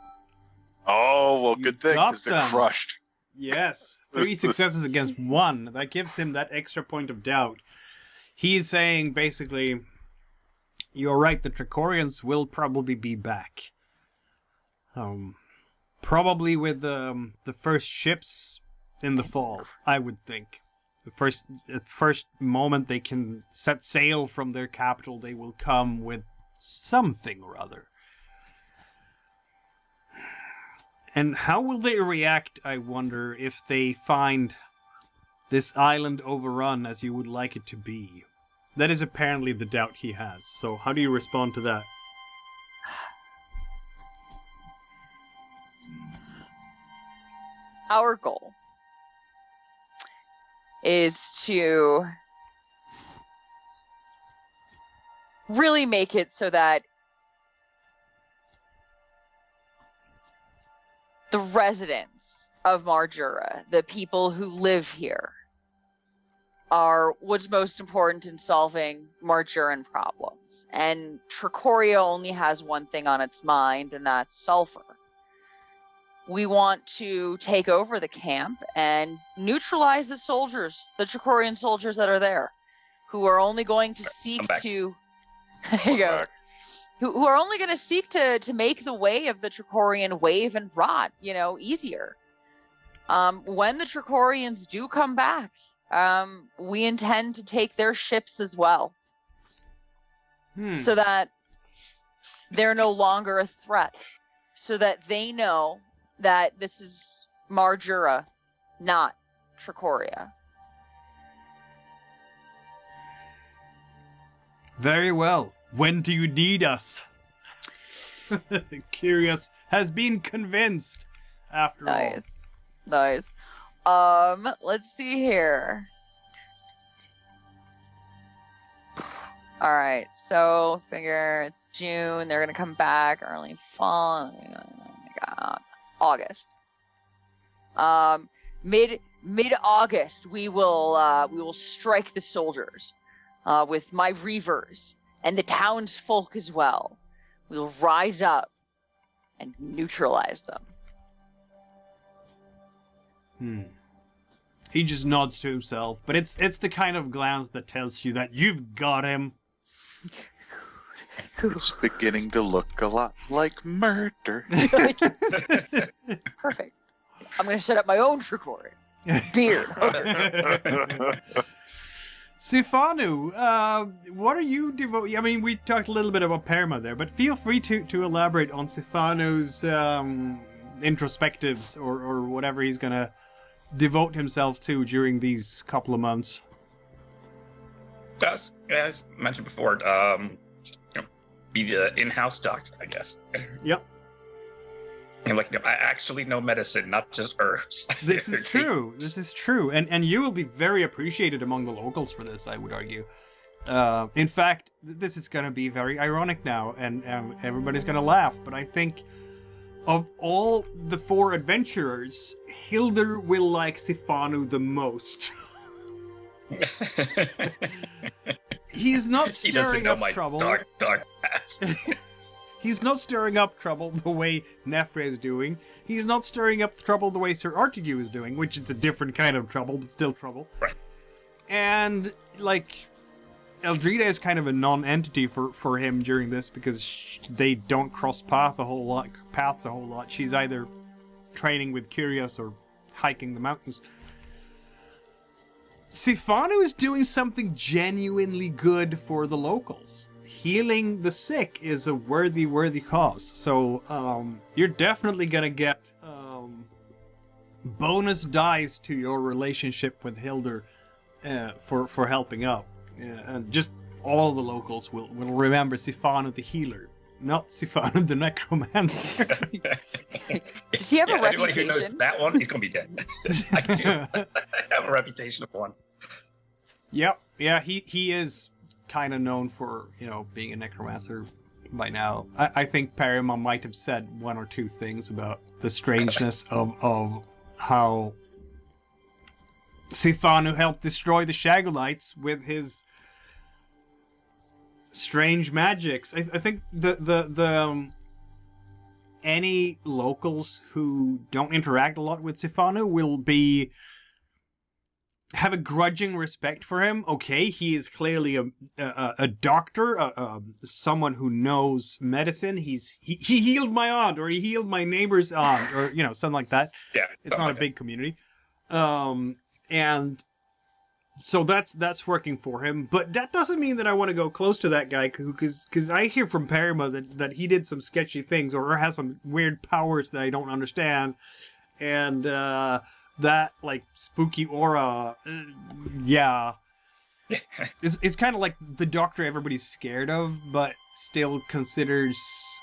Oh, well, good thing, because they're crushed. Yes. 3 successes against 1. That gives him that extra point of doubt. He's saying, basically, you're right, the Trachorians will probably be back. Probably with the first ships in the fall, I would think. The first moment they can set sail from their capital, they will come with something or other. And how will they react, I wonder, if they find this island overrun as you would like it to be? That is apparently the doubt he has. So how do you respond to that? Our goal is to really make it so that the residents of Marjura, the people who live here, are what's most important in solving Marjuran problems. And Trachoria only has one thing on its mind, and that's sulfur. We want to take over the camp and neutralize the soldiers, the Trachorian soldiers that are there, who are only going to seek to... There you go. Who are only going to seek to make the way of the Trachorian wave and rot, easier. When the Trachorians do come back, we intend to take their ships as well. So that they're no longer a threat. So that they know that this is Marjura, not Trachoria. Very well. When do you need us? Curious has been convinced after all. Nice. Let's see here. All right, so figure it's June. They're gonna come back early fall. August. Mid-August, we will strike the soldiers with my reavers and the townsfolk as well. We'll rise up and neutralize them. He just nods to himself, but it's the kind of glance that tells you that you've got him. It's beginning to look a lot like murder. Perfect. I'm going to set up my own Trachorian. Beard. Sifanu, what are you devoting? I mean, we talked a little bit about Perma there, but feel free to elaborate on Sifanu's introspectives or whatever he's going to devote himself to during these couple of months. As mentioned before, be the in-house doctor, I guess. Yep. And I actually know medicine, not just herbs. This is true. This is true. And you will be very appreciated among the locals for this, I would argue. In fact, this is going to be very ironic now, and everybody's going to laugh, but I think of all the 4 adventurers, Hildur will like Sifanu the most. He's not stirring up trouble. Dark past. He's not stirring up trouble the way Nefria is doing. He's not stirring up trouble the way Sir Artegue is doing, which is a different kind of trouble, but still trouble. Right. And, Eldrida is kind of a non-entity for him during this because they don't cross paths a whole lot. She's either training with Curious or hiking the mountains. Sifanu is doing something genuinely good for the locals. Healing the sick is a worthy cause. So you're definitely gonna get bonus dice to your relationship with Hildur for helping out. And just all the locals will remember Sifanu the healer, not Sifanu the necromancer. Does he have a reputation? Anybody who knows that one, he's gonna be dead. I do. I have a reputation of one. Yep. Yeah, he is kind of known for, being a necromancer by now. I think Parima might have said 1 or 2 things about the strangeness of how Sifanu helped destroy the Shagolites with his strange magics. I think the any locals who don't interact a lot with Sifanu will have a grudging respect for him. Okay, he is clearly a doctor, someone who knows medicine. He healed my aunt, or he healed my neighbor's aunt, or something like that. Yeah, it's not a big community, and so that's working for him. But that doesn't mean that I want to go close to that guy, because I hear from Parima that he did some sketchy things or has some weird powers that I don't understand, and that spooky aura, it's kind of like the doctor everybody's scared of, but still considers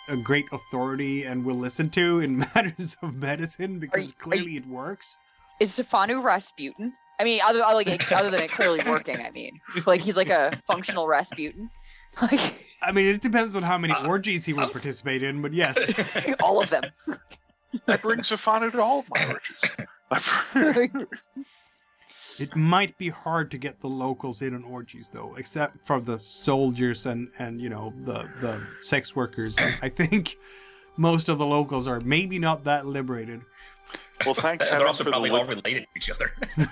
a great authority and will listen to in matters of medicine because clearly it works. Is Sifanu Rasputin? I mean, other than it clearly working, I mean, he's like a functional Rasputin. I mean, it depends on how many orgies he will participate in, but yes, all of them. I bring Sifanu to all of my orgies. It might be hard to get the locals in on orgies, though, except for the soldiers and the sex workers. I think most of the locals are maybe not that liberated. Well, thank They're heaven also for probably all related to each other. An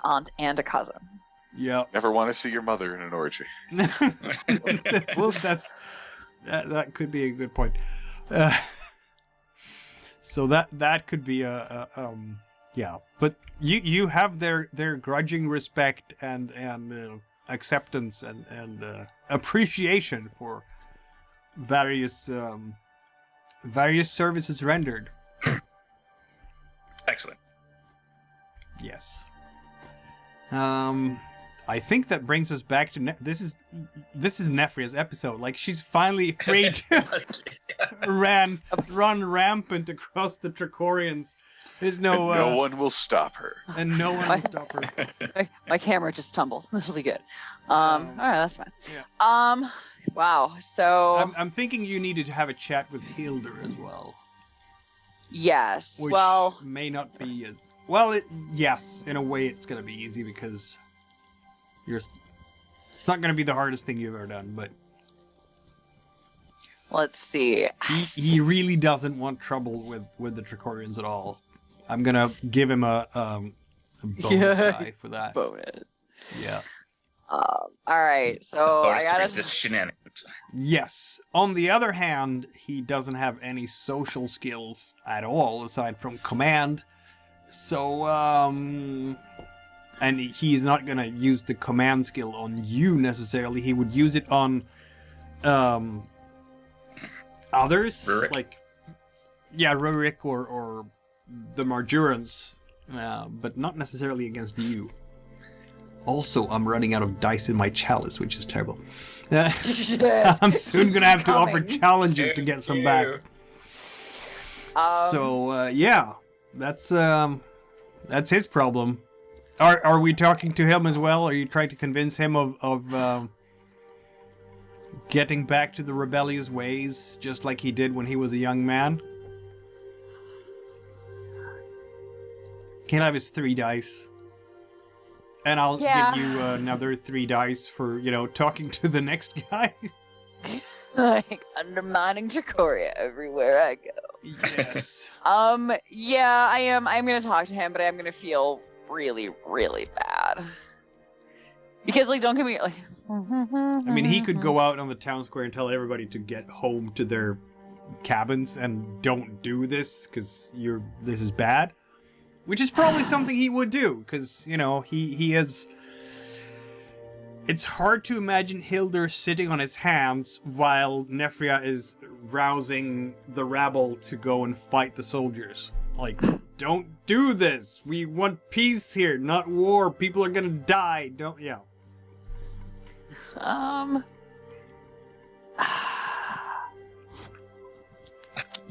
aunt and a cousin. Yeah. Never want to see your mother in an orgy. That could be a good point. So that could be yeah. But you have their grudging respect and acceptance and appreciation for various services rendered. Excellent. Yes. I think that brings us back to this is Nefria's episode. She's finally free to run rampant across the Trachorians. There's no no one will stop her. And no one will stop her. My camera just tumbled. This'll be good. All right, that's fine. Yeah. Wow. So I'm thinking you needed to have a chat with Hildur as well. Yes. Which may not be as well. Yes, in a way, it's gonna be easy because it's not going to be the hardest thing you've ever done, but let's see. He really doesn't want trouble with the Trachorians at all. I'm gonna give him a bonus die for that. Bonus. Yeah. All right, so I gotta. Just shenanigans. Yes. On the other hand, he doesn't have any social skills at all aside from command. So, and he's not gonna use the command skill on you necessarily. He would use it on, others. Rurik. Like, yeah, Rurik or the Marjorans, but not necessarily against you. Also, I'm running out of dice in my chalice, which is terrible. Yes, I'm soon gonna have to offer coming. challenges to get some back. So yeah, that's his problem. Are we talking to him as well? Are you trying to convince him of getting back to the rebellious ways, just like he did when he was a young man? He'll have his 3 dice. And I'll give you another 3 dice for, talking to the next guy. Like undermining Trachoria everywhere I go. Yes. Yeah, I am. I'm gonna talk to him, but I'm gonna feel really, really bad. Because, like, don't get me like. I mean, he could go out on the town square and tell everybody to get home to their cabins and don't do this because this is bad. Which is probably something he would do, because, he is... It's hard to imagine Hildur sitting on his hands while Nefria is rousing the rabble to go and fight the soldiers. Like, don't do this! We want peace here, not war! People are gonna die! Yeah.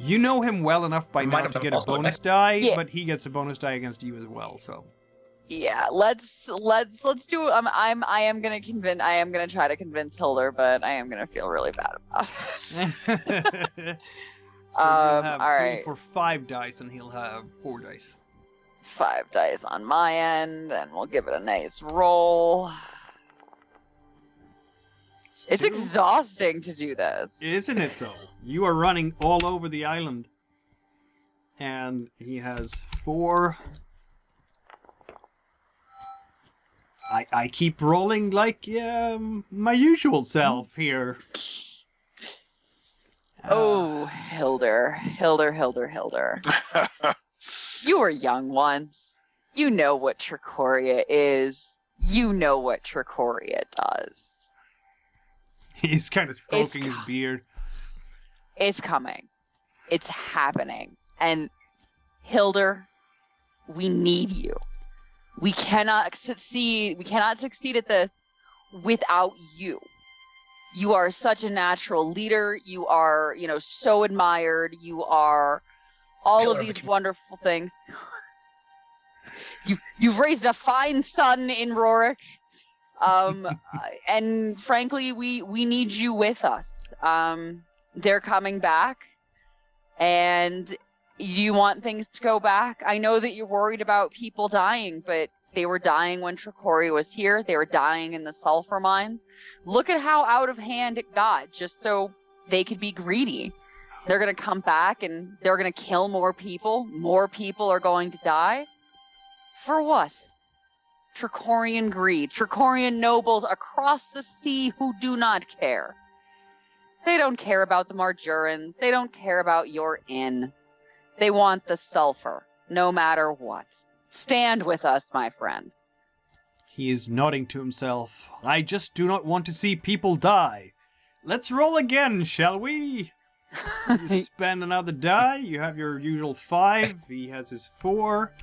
You know him well enough by now to get a bonus die, but he gets a bonus die against you as well. So, yeah, let's do. I am gonna try to convince Hildur, but I am gonna feel really bad about it. so you'll have all right. 3 for 5 dice, and he'll have 4 dice. 5 dice on my end, and we'll give it a nice roll. It's exhausting to do this. Isn't it, though? You are running all over the island. And he has 4. I keep rolling like my usual self here. Oh, Hildur. You were young once. You know what Trachoria is. You know what Trachoria does. He's kind of stroking his beard. It's coming. It's happening. And Hildur, we need you. We cannot succeed at this without you. You are such a natural leader. You are, so admired. You are all of these wonderful things. You've raised a fine son in Rorik. And frankly, we need you with us. They're coming back, and you want things to go back. I know that you're worried about people dying, but they were dying when Trachoria was here. They were dying in the sulfur mines. Look at how out of hand it got, just so they could be greedy. They're going to come back, and they're going to kill more people. More people are going to die. For what? Trachorian greed. Trachorian nobles across the sea who do not care. They don't care about the Marjorans. They don't care about your inn. They want the sulfur, no matter what. Stand with us, my friend. He is nodding to himself. I just do not want to see people die. Let's roll again, shall we? You spend another die. You have your usual 5. He has his 4.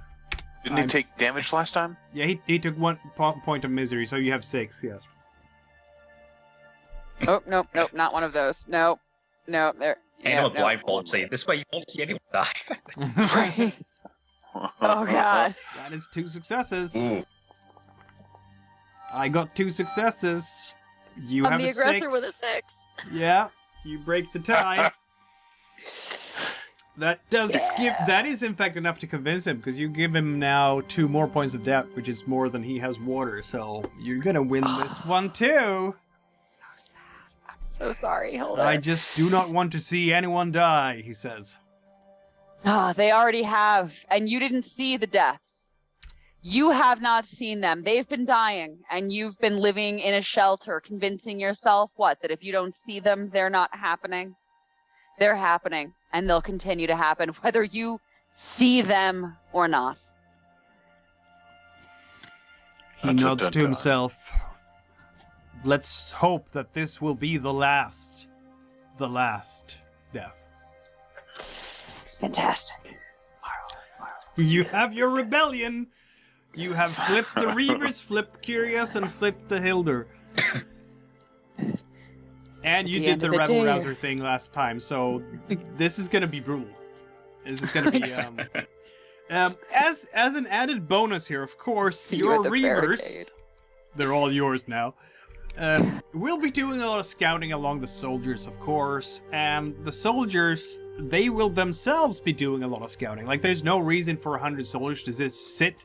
Didn't he take damage last time? Yeah, he took 1 point of misery, so you have 6, yes. Oh, nope, not one of those. Nope, there. And a blindfold and say, this way you won't see anyone die. Right. Oh, God. That is 2 successes. Ooh. I got 2 successes. You I'm have the a aggressor 6. with a 6. Yeah, you break the tie. That is in fact enough to convince him, because you give him now 2 more points of doubt, which is more than he has water, so you're gonna win this one too. So sad. I'm so sorry, Hildur. I just do not want to see anyone die, he says. They already have, and you didn't see the deaths. You have not seen them. They've been dying, and you've been living in a shelter, convincing yourself, what, that if you don't see them, they're not happening? They're happening, and they'll continue to happen, whether you see them or not. He nods to himself. Let's hope that this will be the last death. Fantastic. You have your rebellion. You have flipped the Reavers, flipped Curious, and flipped the Hilder. And you did the Rebel Rouser thing last time, so this is gonna be brutal. This is gonna be as an added bonus here, of course, your Reavers, they're all yours now. We'll be doing a lot of scouting along the soldiers, of course, and the soldiers, they will themselves be doing a lot of scouting. Like, there's no reason for 100 soldiers to just sit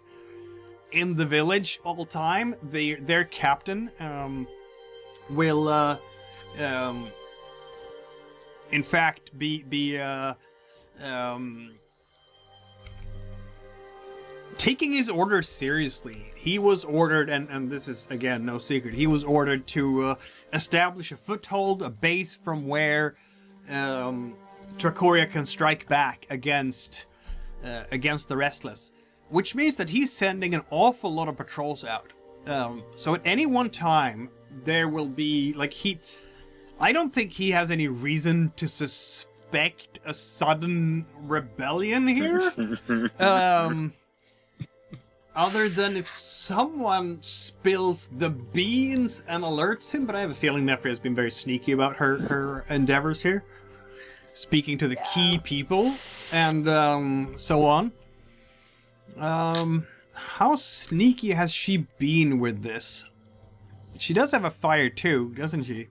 in the village all the time. Their captain will, in fact, be taking his orders seriously. He was ordered, and this is, again, no secret, he was ordered to establish a foothold, a base from where Trachoria can strike back against the Restless. Which means that he's sending an awful lot of patrols out. So at any one time, there will be, like, I don't think he has any reason to suspect a sudden rebellion here. Other than if someone spills the beans and alerts him, but I have a feeling Nefria has been very sneaky about her endeavors here. Speaking to the key people, and so on. How sneaky has she been with this? She does have a fire too, doesn't she?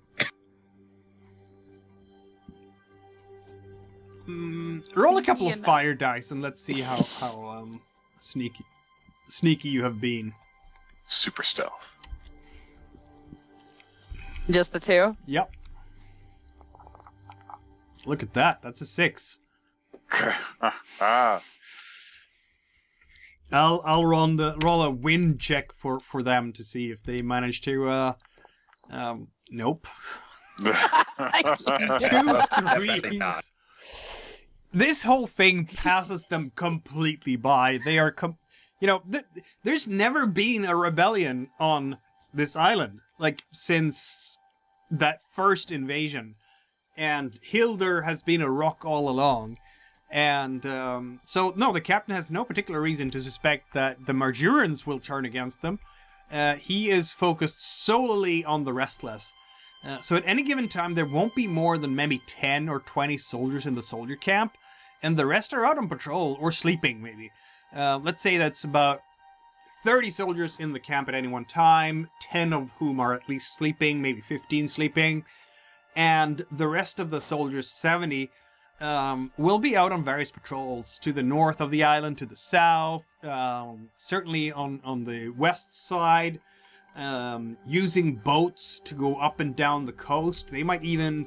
Roll a couple of fire dice and let's see how sneaky you have been. Super stealth. Just the two? Yep. Look at that. That's a 6. I'll roll a win check for them to see if they manage to. Nope. 2 3s. This whole thing passes them completely by. They are, there's never been a rebellion on this island, like, since that first invasion. And Hilder has been a rock all along. And, so, no, the captain has no particular reason to suspect that the Marjurians will turn against them. He is focused solely on the Restless. So at any given time, there won't be more than maybe 10 or 20 soldiers in the soldier camp, and the rest are out on patrol, or sleeping, maybe. Let's say that's about 30 soldiers in the camp at any one time, 10 of whom are at least sleeping, maybe 15 sleeping, and the rest of the soldiers, 70, will be out on various patrols to the north of the island, to the south, certainly on the west side, using boats to go up and down the coast. They might even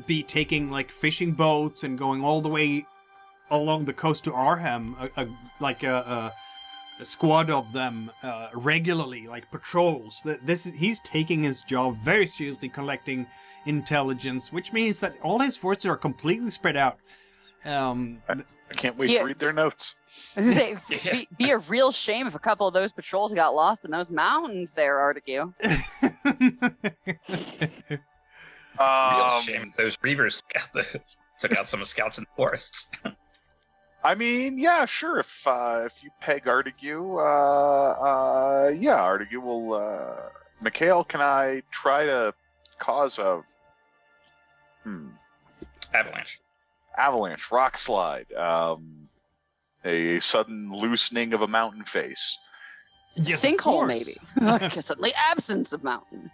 be taking, like, fishing boats and going all the way along the coast to Arnhem, a squad of them regularly, like patrols. He's taking his job very seriously, collecting intelligence, which means that all his forces are completely spread out. I can't wait to read their notes. I was gonna say, it'd be a real shame if a couple of those patrols got lost in those mountains there, Artegue. Real shame if those Reavers took out some of the scouts in the forests. I mean, yeah, sure. If you peg Artegue, yeah, Artegue will. Mikhail, can I try to cause a avalanche, rock slide, a sudden loosening of a mountain face? Yes, sinkhole, maybe. Suddenly absence of mountain.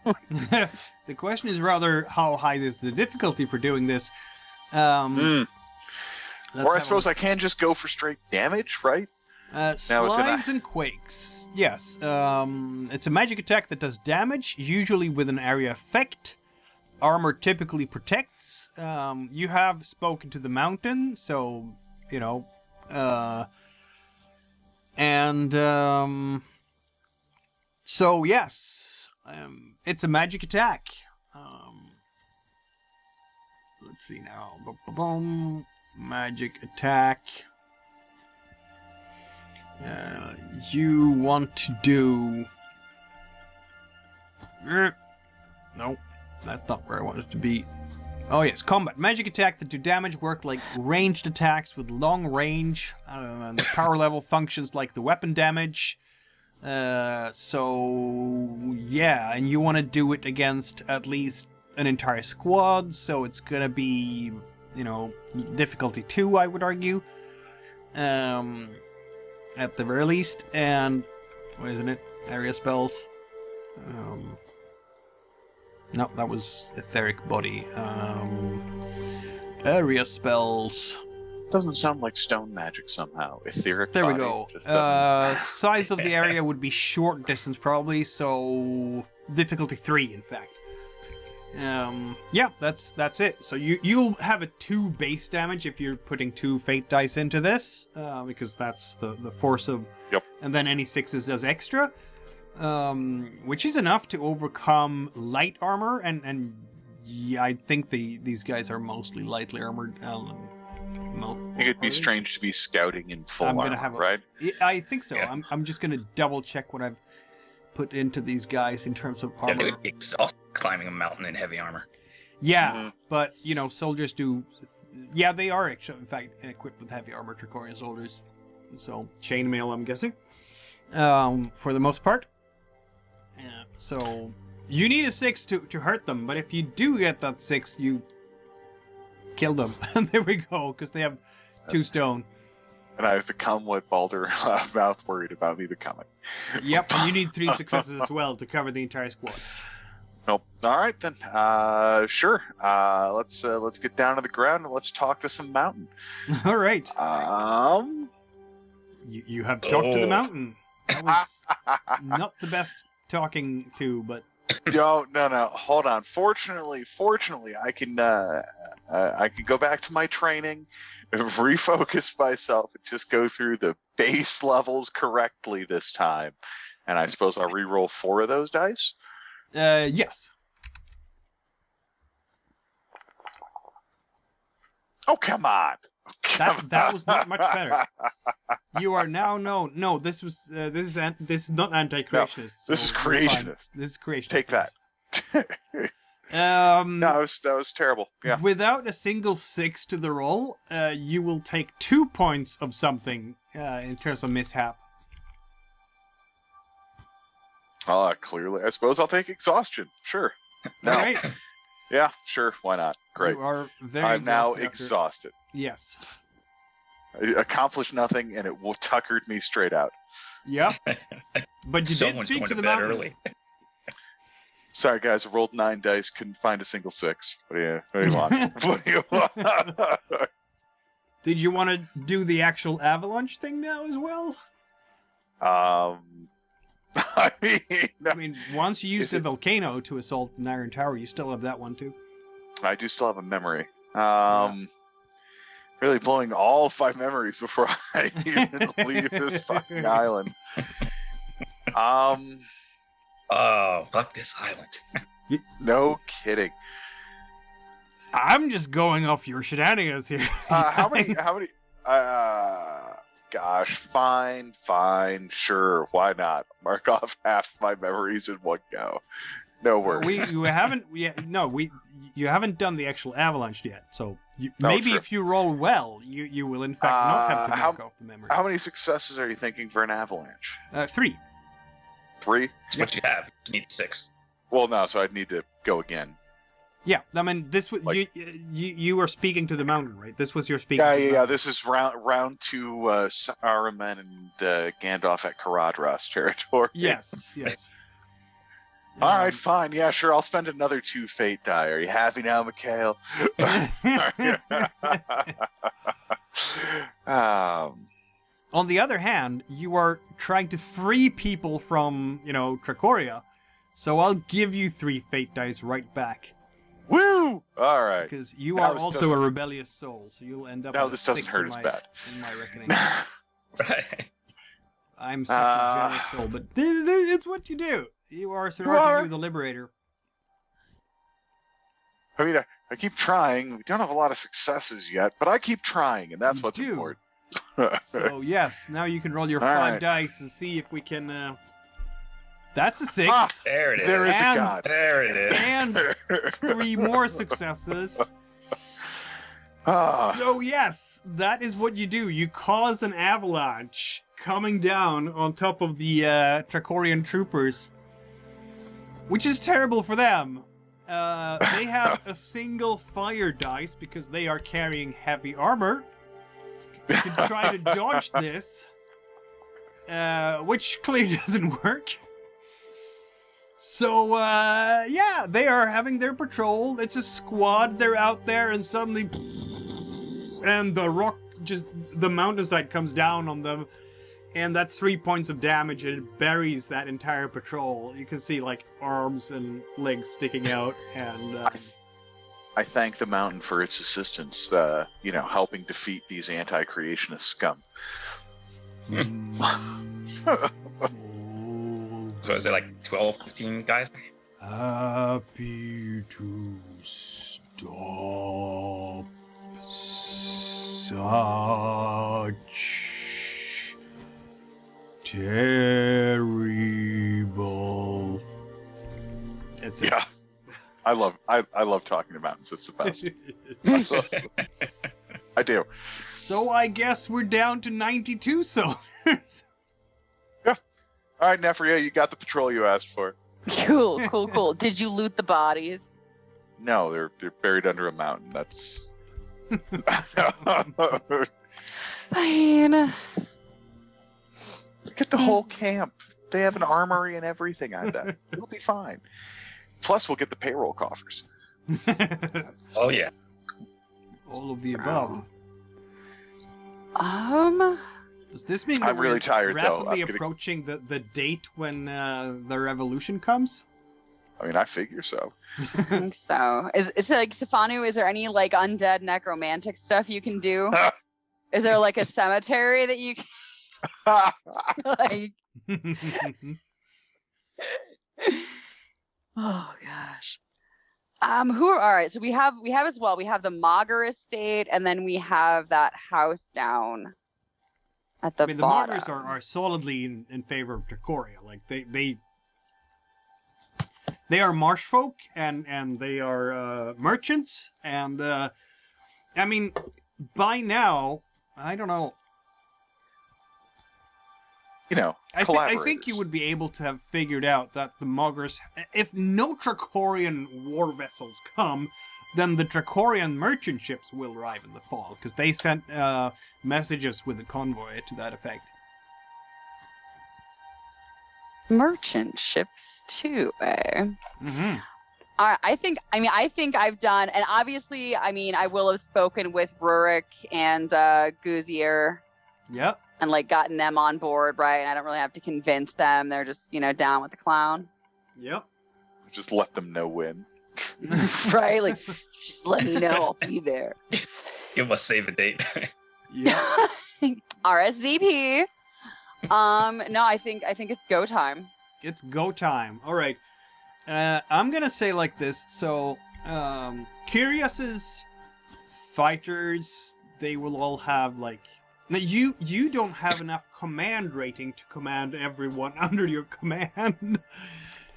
The question is rather how high is the difficulty for doing this. Or I suppose I can just go for straight damage, right? Slides and quakes. Yes. It's a magic attack that does damage, usually with an area effect. Armor typically protects. You have spoken to the mountain, so you know. So yes, it's a magic attack. Let's see now. Boom, magic attack. You want to do... No, that's not where I want it to be. Oh yes, combat. Magic attack that do damage work like ranged attacks with long range. And the power level functions like the weapon damage. So yeah, and you want to do it against at least an entire squad, so it's gonna be, you know, difficulty 2, I would argue. At the very least, and what isn't it? Area spells. No, that was etheric body. Area spells. Doesn't sound like stone magic somehow. Etheric. There we body go. just doesn't- Size of the area would be short distance probably, so difficulty 3 in fact. Yeah, that's it. So you'll have a 2 base damage if you're putting 2 fate dice into this, because that's the force of. Yep. And then any 6s does extra, which is enough to overcome light armor, and yeah, I think these guys are mostly lightly armored. I think it'd be strange to be scouting in full armor, right? I think so. Yeah. I'm just gonna double check what I've put into these guys in terms of Yeah, armor. they would be exhausted climbing a mountain in heavy armor. Yeah, Mhm. but, you know, soldiers do... Yeah, they are, actually, in fact, equipped with heavy armor, Trachorian soldiers. So, chainmail, I'm guessing. For the most part. So, you need a 6 to hurt them, but if you do get that 6, you kill them. And there we go, because they have 2 stone. And I've become what Baldur Loudmouth worried about me becoming. Yep, and you need 3 successes as well to cover the entire squad. Nope. All right then. Sure. Let's get down to the ground and let's talk to some mountain. All right. You have talked to the Oh. mountain. That was not the best talking to, but No. Hold on. Fortunately, I can go back to my training, and refocus myself, and just go through the base levels correctly this time. And I suppose I'll re-roll 4 of those dice. yes. Oh, come on. That was not much better. You are now known. No, this is not anti-creationist. this is so we're fine. creationist. This is creationist. Take that. No, No, that was terrible. Yeah. Without a single 6 to the roll, you will take 2 points of something in terms of mishap. Clearly. I suppose I'll take exhaustion. Sure. No. All right. Yeah, sure. Why not? Great. You are very I'm now exhausted after- exhausted. Yes. I accomplished nothing, and it tuckered me straight out. Yep. But you did Someone's speak going to the bed mountain. early. Sorry, guys. I rolled 9 dice. Couldn't find a single 6. What do you want? What do you want? Did you want to do the actual avalanche thing now as well? I mean, I mean, once you use Is the it- volcano to assault an iron tower, you still have that one too. I do still have a memory. Really blowing all 5 memories before I even leave this fucking island. Oh, fuck this island. No kidding. I'm just going off your shenanigans here. How many? Gosh, fine, sure, why not? Mark off half my memories in one go. No worries. You haven't done the actual avalanche yet. So No, maybe true. if you roll well, you will in fact not have to mark off the memory. How many successes are you thinking for an avalanche? 3. 3? It's what you have. You need 6. Well, no, so I'd need to go again. Yeah, I mean, this was Like- you were speaking to the mountain, right? This was your speaking. Yeah, to the yeah. mountain. This is round 2. Saruman and Gandalf at Karadras territory. Yes. All right, fine. Yeah, sure. I'll spend another 2 fate die. Are you happy now, Mikhail? On the other hand, you are trying to free people from, Trachoria, so I'll give you 3 fate dice right back. Woo! All right. Because you Now are this also a rebellious soul, so you'll end up. Now with a this doesn't 6 hurt in as my, bad. in my reckoning. Right. I'm such a generous soul, but it's what you do. You are Sir Artegue the Liberator. I mean, I keep trying. We don't have a lot of successes yet, but I keep trying, and that's You what's do. important. So yes, now you can roll your All 5 right. dice and see if we can. That's a 6. Ah, There it is. there is a And- god. There it is. And 3 more successes. Ah, So yes, that is what you do. You cause an avalanche coming down on top of the Trachorian troopers, which is terrible for them. They have a single fire dice because they are carrying heavy armor. You can try to dodge this, which clearly doesn't work. So, yeah, they are having their patrol. It's a squad. They're out there, and suddenly, and the rock, just the mountainside comes down on them, and that's 3 points of damage, and it buries that entire patrol. You can see, like, arms and legs sticking out, and... I thank the mountain for its assistance, helping defeat these anti-creationist scum. So is it like 12, 15 guys? Happy to stop such terrible. That's it. Yeah, I love talking to mountains. It's the best. I do. So I guess we're down to 92 soldiers. All right, Nefria, you got the patrol you asked for. Cool. Did you loot the bodies? No, they're buried under a mountain. That's. Fine. Get the whole camp. They have an armory and everything. I bet it'll be fine. Plus, we'll get the payroll coffers. Oh yeah. All of the above. Does this mean that I'm really we're tired, though. rapidly I'm gonna- approaching the date when the revolution comes? I mean, I figure so. I think so. Is like Sifanu, is there any like undead necromantic stuff you can do? Is there like a cemetery that you can like oh gosh. Who are all right, so we have as well. We have the Mager estate, and then we have that house down at the I mean, the bottom. Martyrs are solidly in favor of Trachoria. Like they are marsh folk and they are merchants, and I mean, by now, I don't know. I think you would be able to have figured out that the Muggers, if no Trachorian war vessels come, then the Trachorian merchant ships will arrive in the fall, because they sent messages with the convoy to that effect. Merchant ships too, eh? Mm-hmm. I think I've done, and obviously, I mean, I will have spoken with Rurik and Guzier Yep. and like gotten them on board, right? And I don't really have to convince them; they're just, down with the clown, Yep. Just let them know when. right? Like, just let me know, I'll be there. Give us save a date. Yeah. RSVP. No, I think it's go time. It's go time. All right. I'm gonna say like this. So, Curios's fighters, they will all have like. Now you don't have enough command rating to command everyone under your command.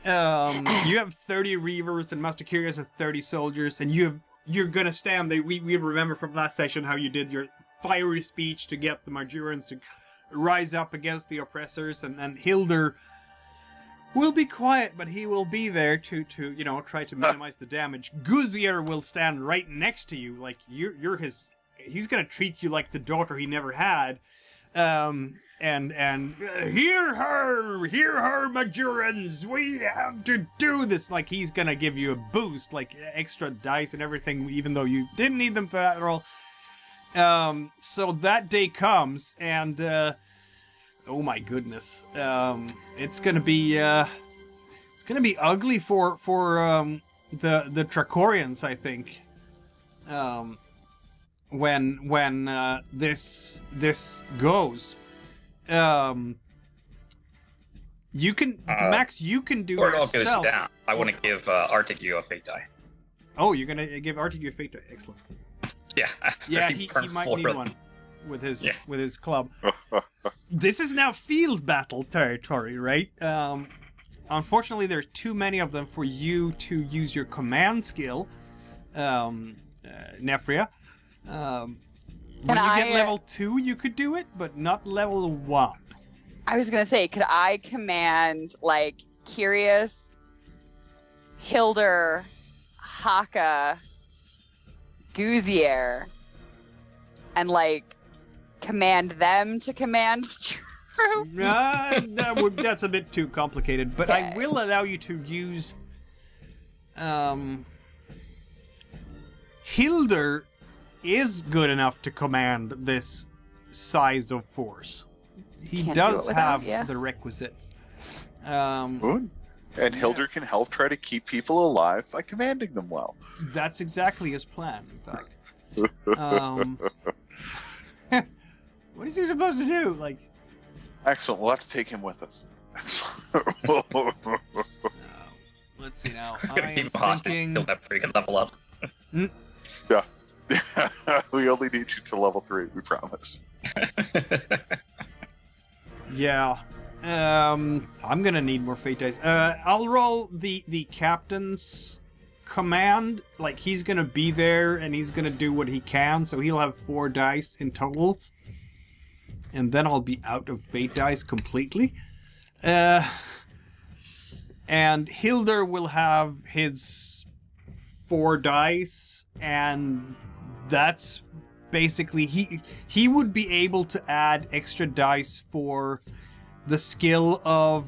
You have 30 reavers and Master Curious has 30 soldiers, and you're gonna stand there. We remember from last session how you did your fiery speech to get the Marjurians to rise up against the oppressors, and Hilder will be quiet, but he will be there to try to minimize the damage. Guzier will stand right next to you, like you're his. He's gonna treat you like the daughter he never had. And hear her, Majorans, we have to do this. Like, he's gonna give you a boost, like extra dice and everything, even though you didn't need them for that roll. So that day comes, and oh my goodness, it's gonna be ugly for the Trachorians, I think. When this goes, you can Max. You can do Or it all goes yourself. down. I want to give Artegue a fate die. Oh, you're gonna give Artegue a fate die. Excellent. Yeah. Yeah, he might need one with his club. This is now field battle territory, right? Unfortunately, there's too many of them for you to use your command skill, Nefria. When you get level 2, you could do it, but not level 1. I was gonna say, could I command like Curious, Hilder, Haka, Gouzier, and like command them to command the troops? That's a bit too complicated, but I will allow you to use Hilder is good enough to command this size of force. He does have the requisites. Good. And Hilder can help try to keep people alive by commanding them well. That's exactly his plan, in fact. What is he supposed to do? Like, excellent. We'll have to take him with us. let's see now. I'm gonna I keep am him hostage thinking. until that pretty good level up. Yeah. We only need you to level 3, we promise. Yeah. I'm gonna need more fate dice. I'll roll the captain's command. Like, he's gonna be there and he's gonna do what he can, so he'll have 4 dice in total. And then I'll be out of fate dice completely. And Hilder will have his 4 dice, and that's basically he would be able to add extra dice for the skill of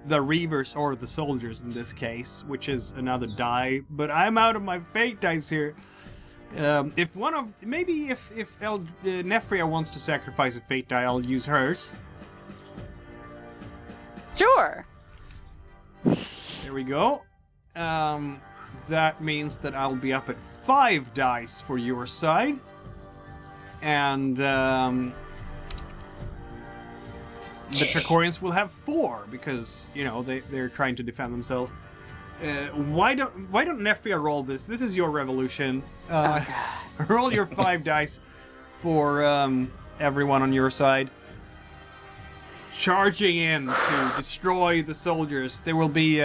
the Reavers, or the soldiers in this case, which is another die, but I'm out of my fate dice here. If Nefria wants to sacrifice a fate die, I'll use hers. Sure. There we go. That means that I'll be up at 5 dice for your side. And the Trachorians will have 4 because, you know, they're trying to defend themselves. Why don't Nefria roll this? This is your revolution. Roll your 5 dice for everyone on your side. Charging in to destroy the soldiers. There will be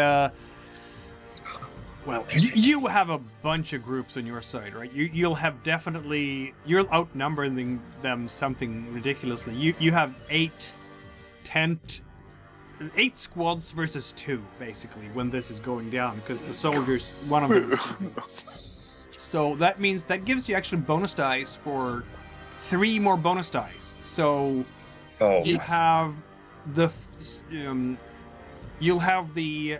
well, you have a bunch of groups on your side, right? You'll outnumber them something ridiculously. You have 8 squads versus 2, basically, when this is going down, because the soldiers, one of them is sleeping. So that means that gives you actually bonus dice for 3 more bonus dice. So you have you'll have the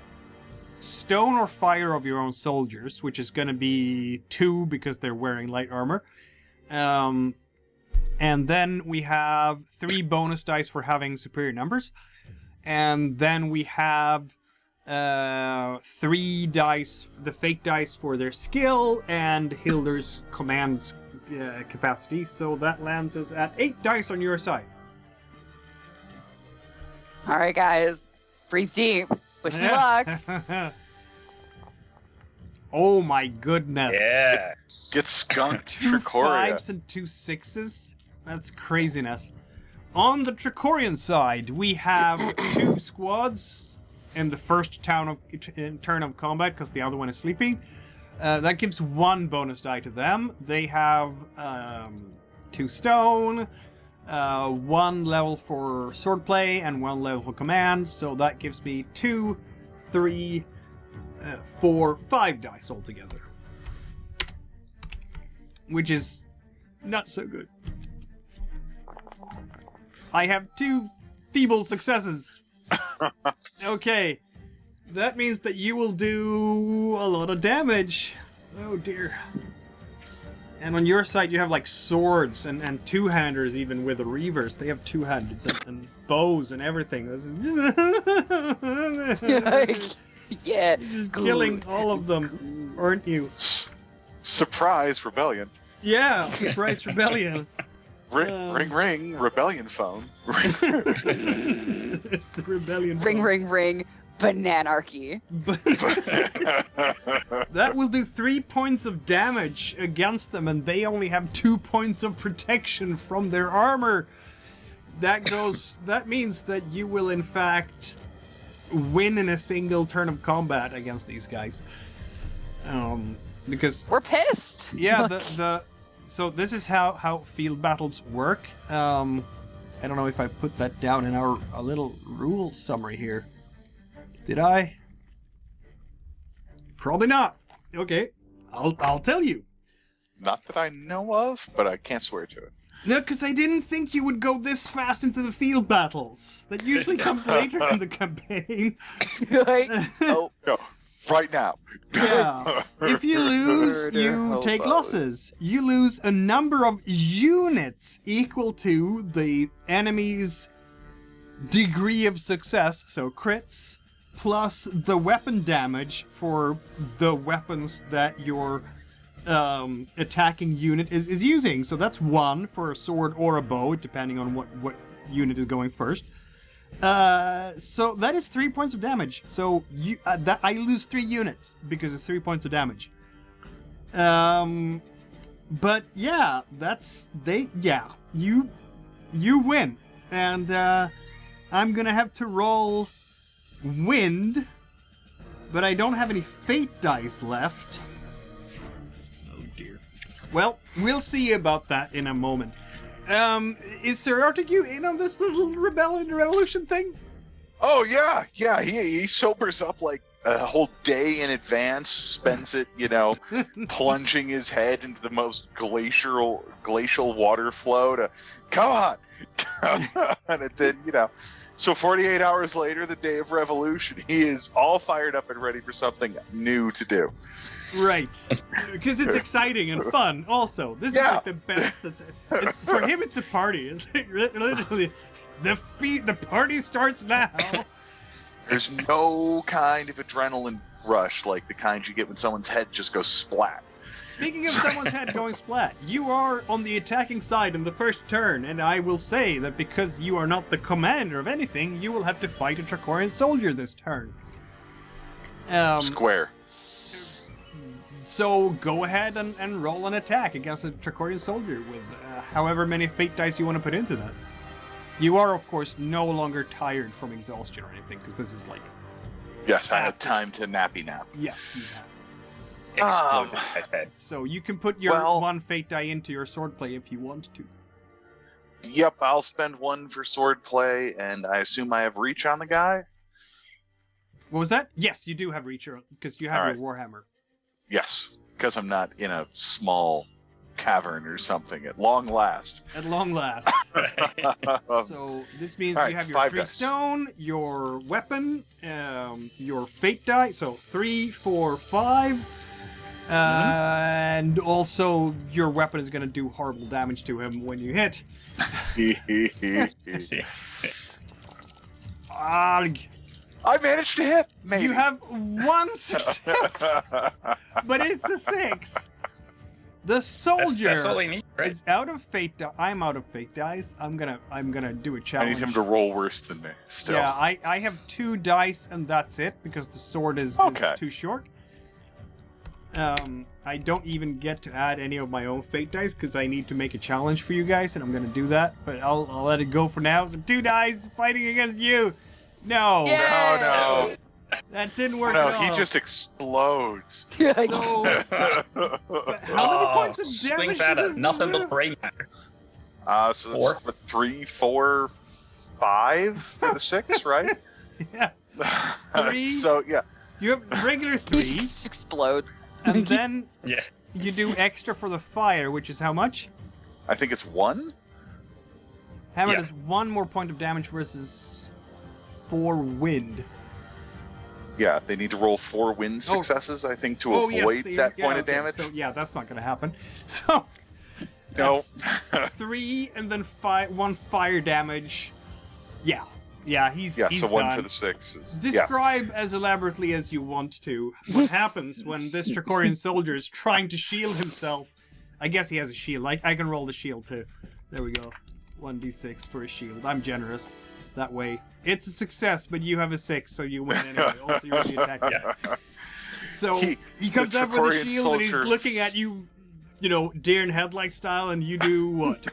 stone or fire of your own soldiers, which is going to be 2 because they're wearing light armor. And then we have 3 bonus dice for having superior numbers. And then we have 3 dice, the fate dice for their skill, and Hilder's command capacity. So that lands us at 8 dice on your side. All right, guys. Breathe deep. Wish me luck. Oh my goodness. Yeah. Get skunked, 2 Trichoria. 5s and 2 6s? That's craziness. On the Trachorian side, we have 2 squads in the first turn of combat, because the other one is sleeping. That gives 1 bonus die to them. They have 2 stone, 1 level for swordplay, and 1 level for command. So that gives me 2, 3, 4, 5 dice altogether. Which is not so good. I have 2 feeble successes. Okay. That means that you will do a lot of damage. Oh dear. And on your side you have like swords and two-handers, even with the Reavers. They have two-handers and bows and everything. This is Yeah. Just killing all of them, aren't you? Surprise rebellion. Yeah, surprise rebellion. Ring, ring, rebellion phone. The rebellion. Ring, ring, ring. Bananarchy. But that will do 3 points of damage against them, and they only have 2 points of protection from their armor. That means that you will in fact win in a single turn of combat against these guys. Because we're pissed. Yeah, so this is how field battles work. I don't know if I put that down in our little rule summary here. Did I? Probably not. Okay, I'll tell you. Not that I know of, but I can't swear to it. No, because I didn't think you would go this fast into the field battles. That usually comes later in the campaign. Like, No, right now. Yeah. If you lose, Murder you take hobos. losses. You lose a number of units equal to the enemy's degree of success, so crits, plus the weapon damage for the weapons that your attacking unit is using. So that's 1 for a sword or a bow, depending on what unit is going first. So that is 3 points of damage. So I lose 3 units because it's 3 points of damage. But yeah, you win, and I'm gonna have to roll wind, but I don't have any fate dice left. Oh dear. Well, we'll see about that in a moment. Is Sir Artegue in on this little revolution thing? Oh yeah. He sobers up like a whole day in advance, spends it, plunging his head into the most glacial water flow to come on, and then So 48 hours later, the day of revolution, he is all fired up and ready for something new to do. Right, because it's exciting and fun. Also, this is like the best. For him, it's a party. It's like literally the party starts now. There's no kind of adrenaline rush like the kind you get when someone's head just goes splat. Speaking of someone's head going splat, you are on the attacking side in the first turn, and I will say that because you are not the commander of anything, you will have to fight a Trachorian soldier this turn. Square. So go ahead and roll an attack against a Trachorian soldier with however many fate dice you want to put into that. You are, of course, no longer tired from exhaustion or anything, because this is like... Yes, I had time to nappy nap. Yes, you have. Explode this guy's head. So you can put your one fate die into your swordplay if you want to. Yep, I'll spend 1 for swordplay, and I assume I have reach on the guy? What was that? Yes, you do have reach, because you have your Warhammer. Yes, because I'm not in a small cavern or something, at long last. At long last. So this means you have your 5 3 dice. stone, your weapon, your fate die, so 3, 4, 5. And also your weapon is going to do horrible damage to him when you hit. Arg. I managed to hit, maybe. You have 1 success, but it's a 6. The soldier That's all he needs, right? is out of fate. I'm out of fate dice. I'm gonna do a I challenge. need him to roll worse than me, still. Yeah, I have 2 dice and that's it because the sword is too short. I don't even get to add any of my own fate dice because I need to make a challenge for you guys, and I'm gonna do that. But I'll let it go for now. So 2 dice fighting against you. No, No. that didn't work No, at all. he just explodes. So, but how many points of Swing damage that does at this nothing do? but brain matter. So 4? it's 3, 4, 5 for the 6, right? Yeah. 3. So, yeah. You have regular He 3, just explodes. and then Yeah. you do extra for the fire, which is how much? I think it's 1? Hammer Yeah. does 1 more point of damage versus 4 wind. Yeah, they need to roll 4 wind successes, I think, to Oh, yes, avoid that point of okay, damage. So yeah, that's not going to happen. So No. that's 3 and then 1 fire damage. Yeah, Yeah, he's so one done. for the 6s. Describe as elaborately as you want to what happens when this Trachorian soldier is trying to shield himself. I guess he has a shield. I can roll the shield too. There we go. 1d6 for a shield. I'm generous. That way. It's a success, but you have a 6, so you win anyway. Also, you win the attack. Yeah. So he comes up with a shield and he's looking at you, deer in headlight style, and you do what?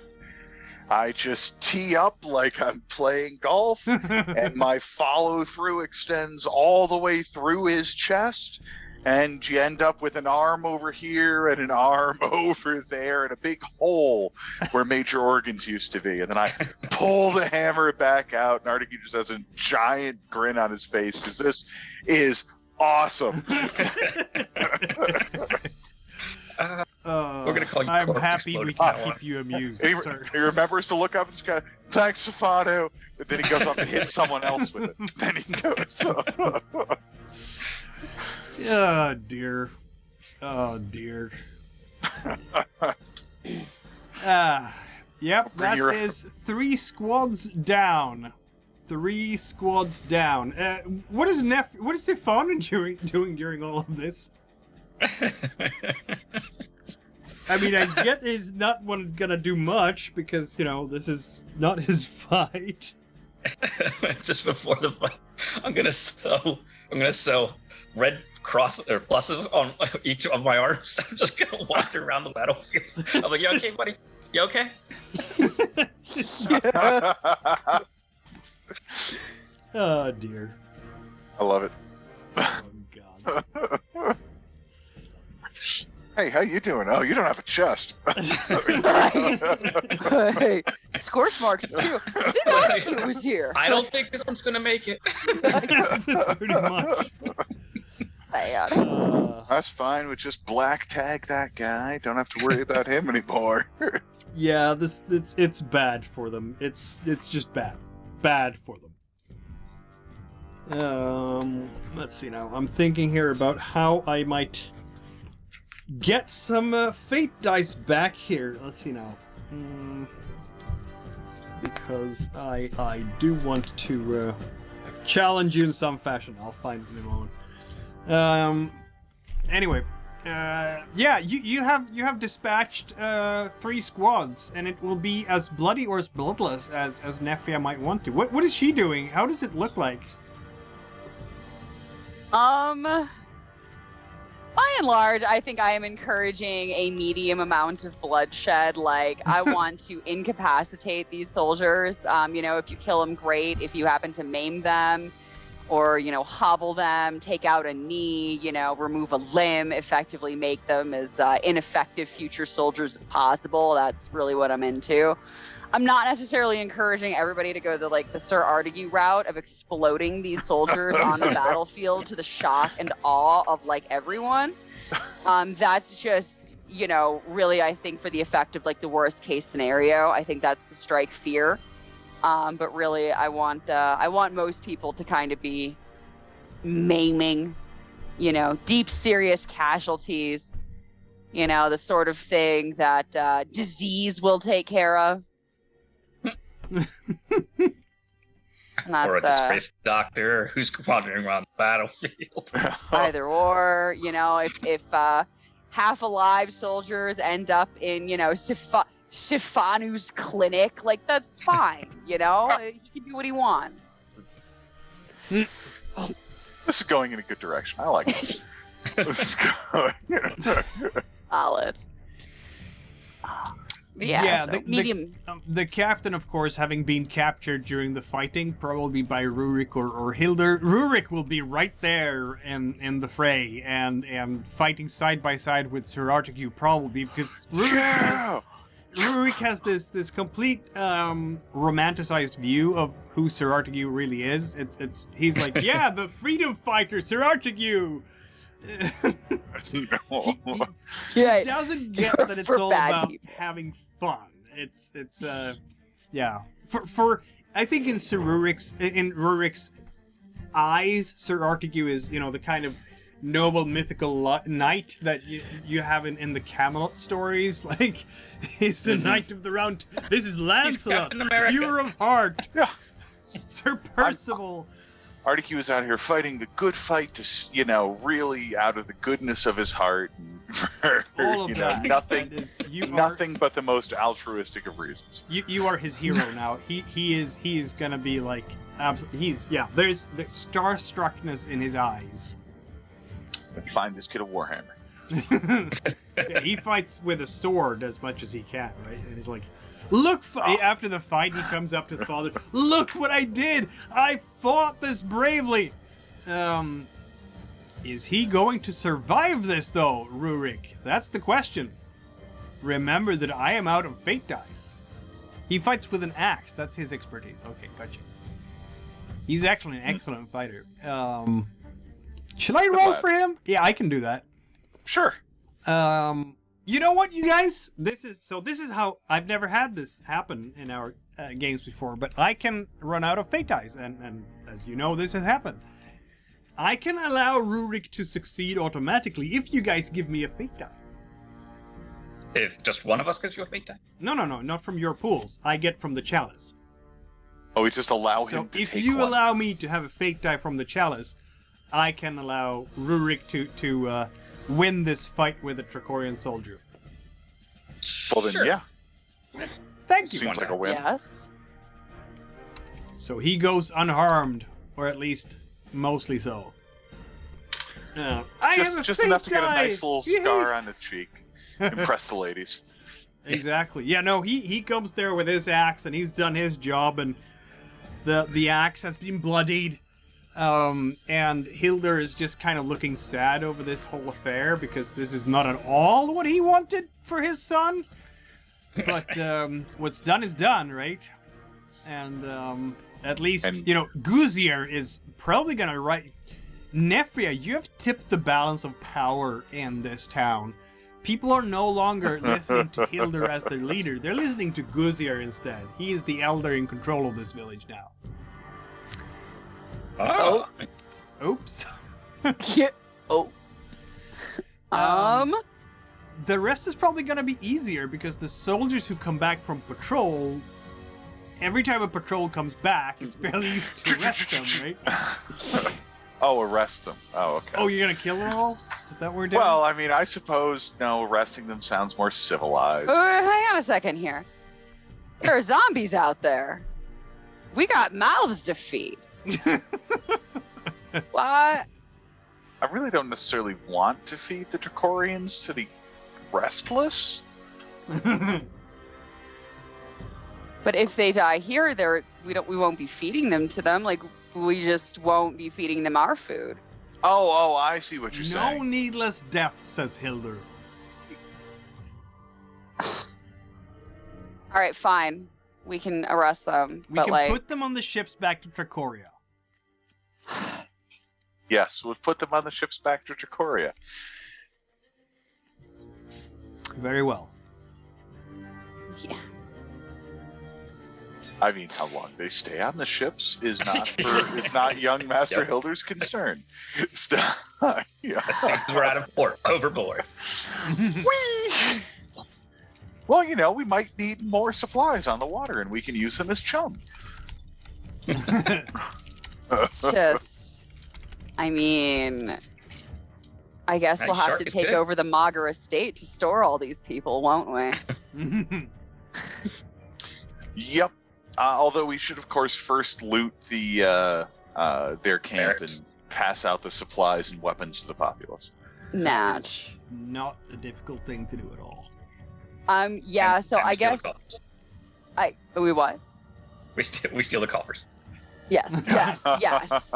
I just tee up like I'm playing golf, and my follow-through extends all the way through his chest, and you end up with an arm over here and an arm over there and a big hole where major organs used to be. And then I pull the hammer back out, and Artegue just has a giant grin on his face because this is awesome. We're gonna call you. I'm Corpse happy we Exploding can now keep you amused, He sir. remembers to look up at this guy. Thanks, Sifanu. But then he goes off and hits someone else with it. Then he goes. Oh dear. Oh dear. Yep, that is 3 squads down. 3 squads down. What is Sifanu doing during all of this? I mean, I get he's not gonna do much because, this is not his fight. Just before the fight, I'm gonna sew red cross or pluses on each of my arms. I'm just gonna wander around the battlefield. I'm like, you okay, buddy? You okay? Oh dear. I love it. Oh god. Hey, how you doing? Oh, you don't have a chest. Hey, scorch marks too. I didn't know he was here. I don't think this one's gonna make it. Pretty much. Bad. That's fine. We just black tag that guy. Don't have to worry about him anymore. Yeah, it's bad for them. It's just bad for them. Let's see now. I'm thinking here about how I might get some fate dice back here. Let's see now. Because I do want to challenge you in some fashion. I'll find it in a moment. Anyway. Yeah, you have dispatched 3 squads, and it will be as bloody or as bloodless as Nefria might want to. What is she doing? How does it look like? By and large, I think I am encouraging a medium amount of bloodshed. Like, I want to incapacitate these soldiers. If you kill them, great. If you happen to maim them, or, hobble them, take out a knee, remove a limb, effectively make them as ineffective future soldiers as possible. That's really what I'm into. I'm not necessarily encouraging everybody to go the Sir Artegue route of exploding these soldiers on the battlefield to the shock and awe of, everyone. That's just, really, I think, for the effect of, the worst case scenario. I think that's to strike fear. But really, I want most people to kind of be maiming, deep, serious casualties, the sort of thing that disease will take care of. Or a disgraced doctor who's wandering around the battlefield. Either or, if half alive soldiers end up in, Sifanu's clinic, that's fine, he can do what he wants. This is going in a good direction. I like it. This is going. Solid. Yeah, so medium. The captain, of course, having been captured during the fighting, probably by Rurik or Hildur. Rurik will be right there in the fray and fighting side by side with Sir Artegue, probably because Rurik has this complete romanticized view of who Sir Artegue really is. He's like, yeah, the freedom fighter, Sir Artegue. He doesn't get that it's all about having fun. It's yeah. For I think in Rurik's eyes, Sir Artegue is, the kind of noble mythical knight that you have in the Camelot stories. Like, he's the knight of the round. This is Lancelot, pure of heart. Sir Percival. Artegue was out here fighting the good fight to, really out of the goodness of his heart, and for All of that. nothing, That is, you nothing but the most altruistic of reasons. You are his hero now. He's gonna be like there's starstruckness in his eyes. Find this kid a warhammer. Yeah, he fights with a sword as much as he can, right? And he's like, look, after the fight, he comes up to his father. Look what I did! I fought this bravely. Is he going to survive this, though, Rurik? That's the question. Remember that I am out of fate dice. He fights with an axe. That's his expertise. Okay, gotcha. He's actually an excellent fighter. Should I roll for him? Yeah, I can do that. Sure. You know what, you guys? This is how I've never had this happen in our games before, but I can run out of fate dice, and as you know, this has happened. I can allow Rurik to succeed automatically if you guys give me a fate die. If just one of us gives you a fate die? No, not from your pools. I get from the chalice. Oh, we just allow him to So if take you one. allow me to have a fate die from the chalice, I can allow Rurik to win this fight with a Trachorian soldier. Well, then, Sure. yeah. Thank you. Seems like a win. Yes. So he goes unharmed, or at least mostly so. I have a Just fate enough to get a die! nice little Yay! scar on his cheek. Impress the ladies. Exactly. Yeah, no, he comes there with his axe, and he's done his job, and the axe has been bloodied. And Hildur is just kind of looking sad over this whole affair, because this is not at all what he wanted for his son. But what's done is done, right? And at least, Guzier is probably gonna write... Nefria, you have tipped the balance of power in this town. People are no longer listening to Hildur as their leader. They're listening to Guzier instead. He is the elder in control of this village now. Oh. Oops. Yeah. Oh. The rest is probably going to be easier because the soldiers who come back from patrol, every time a patrol comes back, it's fairly easy to arrest them, right? Oh, arrest them. Oh, okay. Oh, you're going to kill them all? Is that what we're doing? Well, I mean, I suppose, arresting them sounds more civilized. Hang on a second here. There are zombies out there. We got mouths to feed. What? I really don't necessarily want to feed the Trachorians to the restless. But if they die here, we won't be feeding them to them. Like, we just won't be feeding them our food. Oh, I see what you're saying. No needless deaths, says Hildur. All right, fine. We can arrest them. We but can put them on the ships back to Trachoria. Yes, we'll put them on the ships back to Trachoria. Very well. Yeah. I mean, how long they stay on the ships is not young Master Yep. Hildur's concern. Stop. Yeah. As soon as we're out of port, overboard. Whee! Well, we might need more supplies on the water, and we can use them as chum. It's just, I mean, I guess Right, we'll have shark to is take good. over the Magar estate to store all these people, won't we? Yep. Although we should, of course, first loot their camp Barracks. and pass out the supplies and weapons to the populace. Nah. It's not a difficult thing to do at all. Yeah. And- So and I we steal guess the coffers. we what? We steal the coffers. Yes. Yes.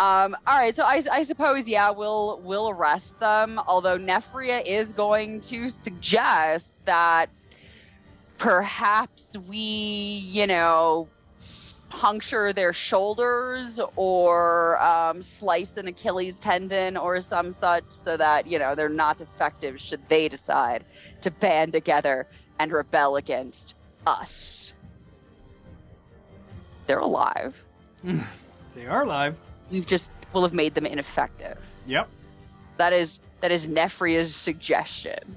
All right. So I suppose we'll arrest them. Although Nefria is going to suggest that perhaps we, puncture their shoulders or slice an Achilles tendon or some such, so that they're not effective should they decide to band together and rebel against us. They're alive. They are alive. We'll have made them ineffective. Yep. That is Nefria's suggestion.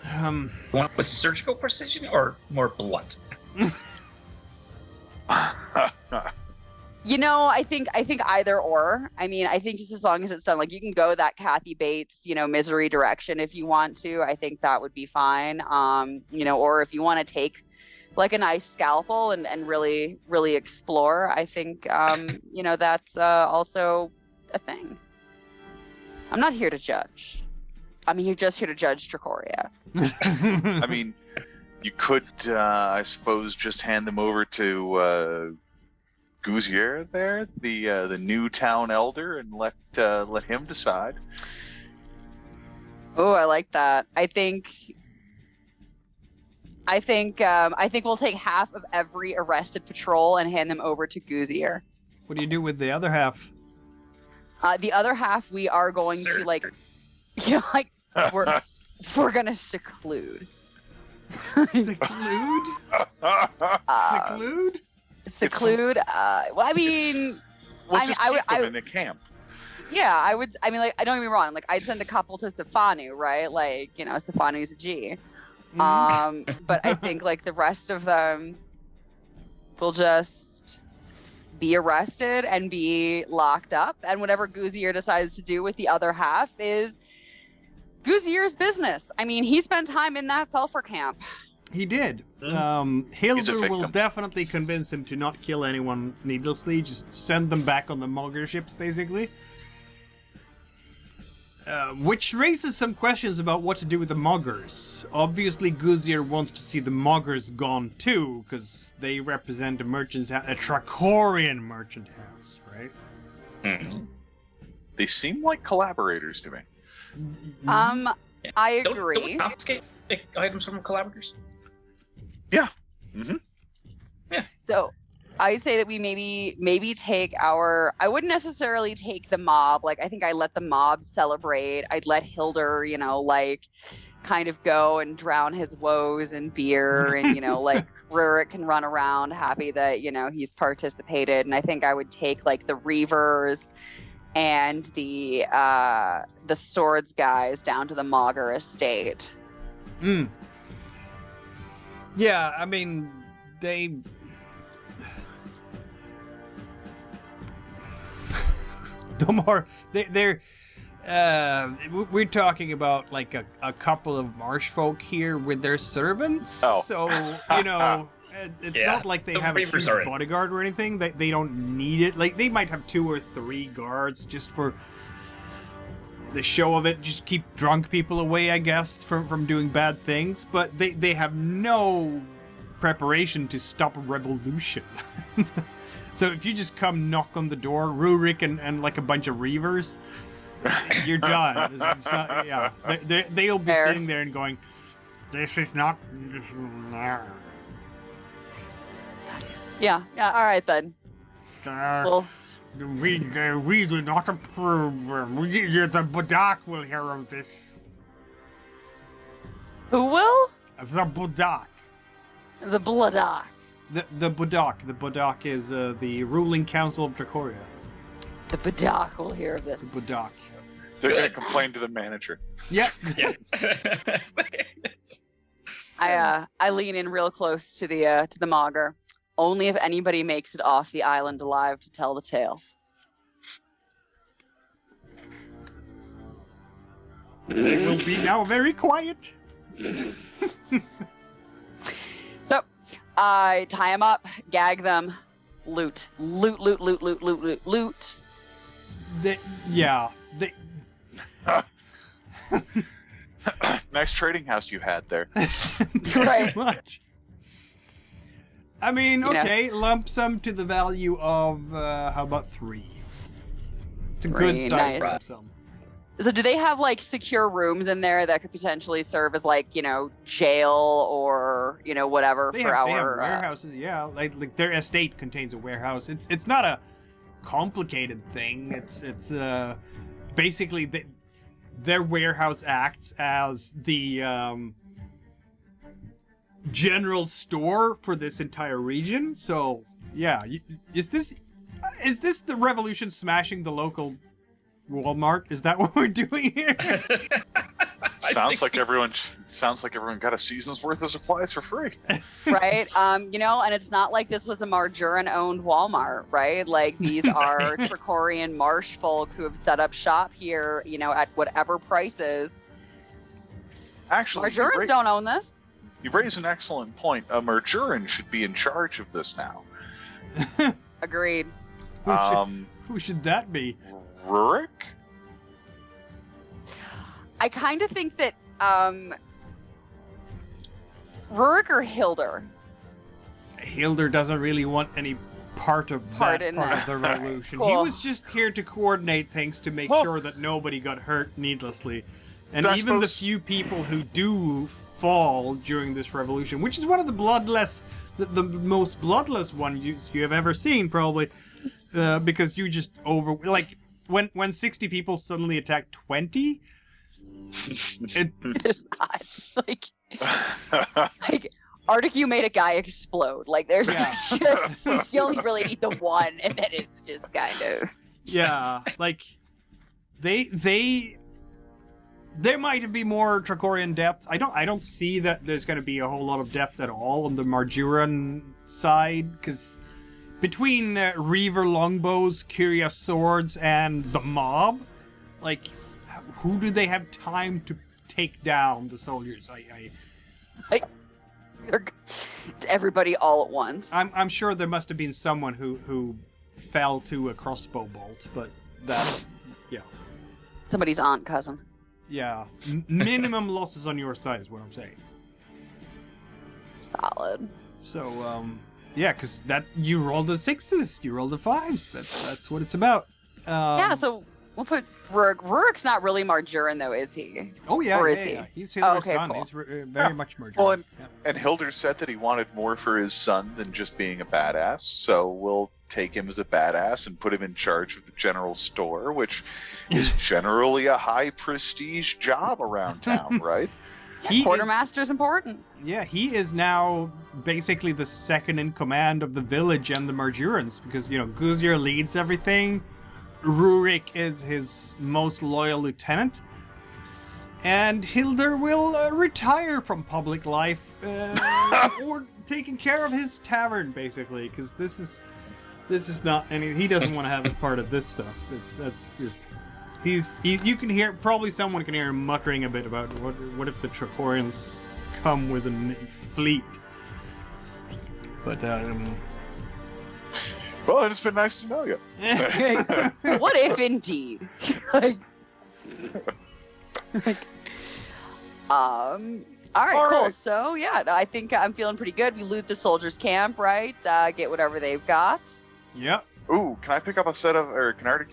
You want with surgical precision or more blunt? You know, I think either or. I mean, I think just as long as it's done, like you can go that Kathy Bates, misery direction if you want to. I think that would be fine. Or if you want to take like a nice scalpel and really, really explore, I think, that's also a thing. I'm not here to judge. I'm just here to judge Trachoria. I mean, you could, I suppose, just hand them over to Gouzier there, the new town elder, and let him decide. Oh, I like that. I think we'll take half of every arrested patrol and hand them over to Gouzier. What do you do with the other half? The other half we are going to we're gonna seclude. Seclude? Seclude? Seclude. Well, I mean, We'll just keep them in a camp. Yeah, I would. I mean, like, I don't get me wrong. Like, I'd send a couple to Sifanu, right? Like, Sifanu's a G. But I think like the rest of them will just be arrested and be locked up, and whatever Gouzier decides to do with the other half is Gouzier's business. I mean, he spent time in that sulfur camp. He did. Hildur will definitely convince him to not kill anyone needlessly, just send them back on the Mogger ships, basically. Which raises some questions about what to do with the Moggers. Obviously, Gouzier wants to see the Moggers gone too, because they represent a Trachorian merchant house, right? Mm-hmm. They seem like collaborators to me. I agree. Don't we confiscate items from collaborators? Yeah. Mm-hmm. Yeah. So I say that we maybe take I wouldn't necessarily take the mob. Like, I think I let the mob celebrate. I'd let Hildur, kind of go and drown his woes in beer, and Rurik can run around happy that he's participated. And I think I would take like the Reavers and the swords guys down to the Mogger estate. Yeah, I mean, they're we're talking about like a couple of marsh folk here with their servants. Oh. So, it's not like they have a huge bodyguard or anything. They don't need it. Like, they might have 2 or 3 guards just for the show of it. Just keep drunk people away, I guess, from doing bad things. But they have no preparation to stop a revolution. So if you just come knock on the door, Rurik and like a bunch of Reavers, you're done. It's not, yeah, they'll be sitting there and going, "This is not." Yeah. All right then. Well, we do not approve. The Budak will hear of this. who will? The Budak. The Bloodak. The Budak. The Budak is the ruling council of Trachoria. The Budak will hear of this. The Budak. They're going to complain to the manager. Yep. Yeah. I lean in real close to the Mogger. Only if anybody makes it off the island alive to tell the tale. They will be now very quiet. So, I tie them up, gag them, loot. Nice trading house you had there. Right. Much. I mean, okay, lump sum to the value of, how about 3? It's a good size lump sum. So do they have, like, secure rooms in there that could potentially serve as, like, jail or, whatever They for have warehouses, yeah. Like their estate contains a warehouse. It's not a complicated thing. It's basically their warehouse acts as the general store for this entire region. So yeah, is this the revolution smashing the local Walmart? Is that what we're doing here? Sounds like everyone got a season's worth of supplies for free. Right? And it's not like this was a Marjuran-owned Walmart, right? Like, these are Trachorian marsh folk who have set up shop here, at whatever prices. Actually, Marjurans don't own this. You raise an excellent point. A Marjuran should be in charge of this now. Agreed. Who should that be? Rurik? I kind of think that Rurik or Hildur. Hildur doesn't really want any part of Part that in part that. of the revolution. He Cool. was just here to coordinate things to make sure that nobody got hurt needlessly. And I even the suppose- few people who do fall during this revolution, which is one of the the most bloodless one you have ever seen, probably, because you just when 60 people suddenly attack 20, There's not like Artegue made a guy explode. Like, there's just you only really need the one, and then it's just kind of like there might be more Trachorian deaths. I don't see that there's going to be a whole lot of deaths at all on the Marjuran side, because between Reaver longbows, curious swords, and the mob, like, who do they have time to take down the soldiers? everybody all at once. I'm sure there must have been someone who fell to a crossbow bolt, but that, yeah. Somebody's aunt cousin. Yeah, minimum losses on your side is what I'm saying. Solid. So, yeah, because you roll the 6s, you roll the 5s. That's what it's about. So we'll put Rurik. Rurik's not really Marjuran, though, is he? Oh yeah, Or is yeah, he? yeah. He's Hilder's Okay, son. cool. He's very much Marjuran. Well, and Hildur said that he wanted more for his son than just being a badass, so we'll take him as a badass and put him in charge of the general store, which is generally a high prestige job around town, right? Quartermaster's important. Yeah, he is now basically the second in command of the village and the Marjurans, because, Guzier leads everything. Rurik is his most loyal lieutenant. And Hildur will retire from public life, or taking care of his tavern, basically, because this is not any. He doesn't want to have a part of this stuff. That's just. You can hear, probably someone can hear him muttering a bit about what if the Trachorians come with a fleet. But Well, it's been nice to know you. What if indeed? All right, cool. right. So yeah, I think I'm feeling pretty good. We loot the soldiers' camp, right? Get whatever they've got. Yep. Ooh, can can Artegue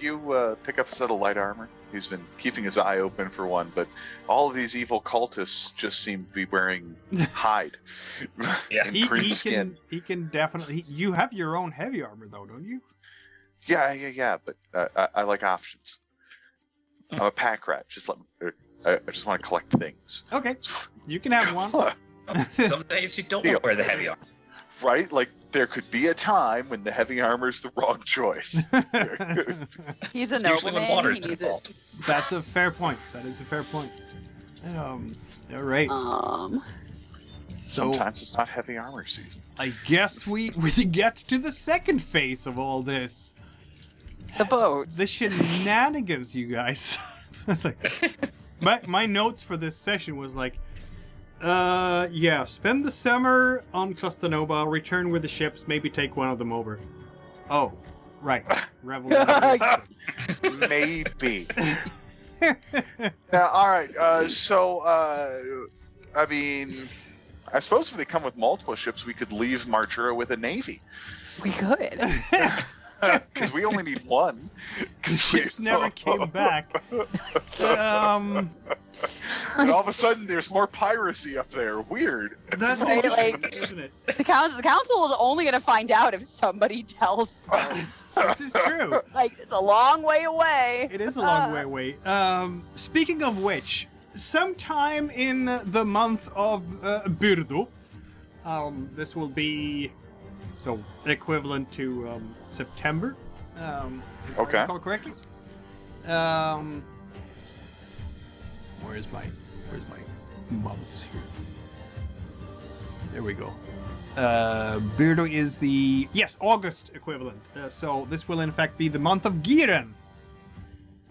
pick up a set of light armor? He's been keeping his eye open for one, but all of these evil cultists just seem to be wearing hide. Yeah. And cream skin. He can definitely. You have your own heavy armor, though, don't you? Yeah, but I like options. I'm a pack rat. I just want to collect things. Okay, you can have one. Some days you don't want to wear the heavy armor. Right? Like, there could be a time when the heavy armor's the wrong choice. He's a It's usually when nobleman. water's He needs it. involved. That's a fair point. That is a fair point. All right. So Sometimes it's not heavy armor season. I guess we get to the second phase of all this. The boat. The shenanigans, you guys. It's like, my notes for this session was like, spend the summer on Clusta Noba, return with the ships, maybe take one of them over. Oh, right. Revolution. Maybe. All right. I mean, I suppose if they come with multiple ships, we could leave Marjura with a navy. We could. Because we only need one. The ships never came back. And all of a sudden, there's more piracy up there. Weird. That's Right, like- isn't it? The council is only going to find out if somebody tells them. This is true. Like, it's a long way away. It is a long way away. Speaking of which, sometime in the month of Birdu, this will be equivalent to September. If I recall correctly. Where's my Where's my months here? There we go. Birdo is the August equivalent. So this will in fact be the month of Giran.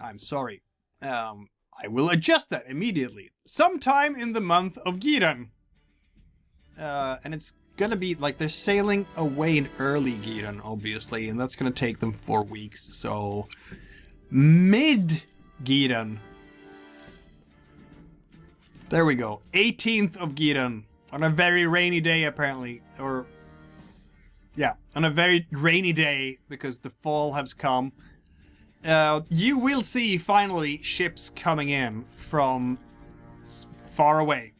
I'm sorry. I will adjust that immediately. Sometime in the month of Giran. And it's gonna be like they're sailing away in early Giran, obviously, and that's gonna take them 4 weeks. So mid Giran. There we go. 18th of Giran. On a very rainy day, apparently. On a very rainy day, because the fall has come. You will see, finally, ships coming in from far away.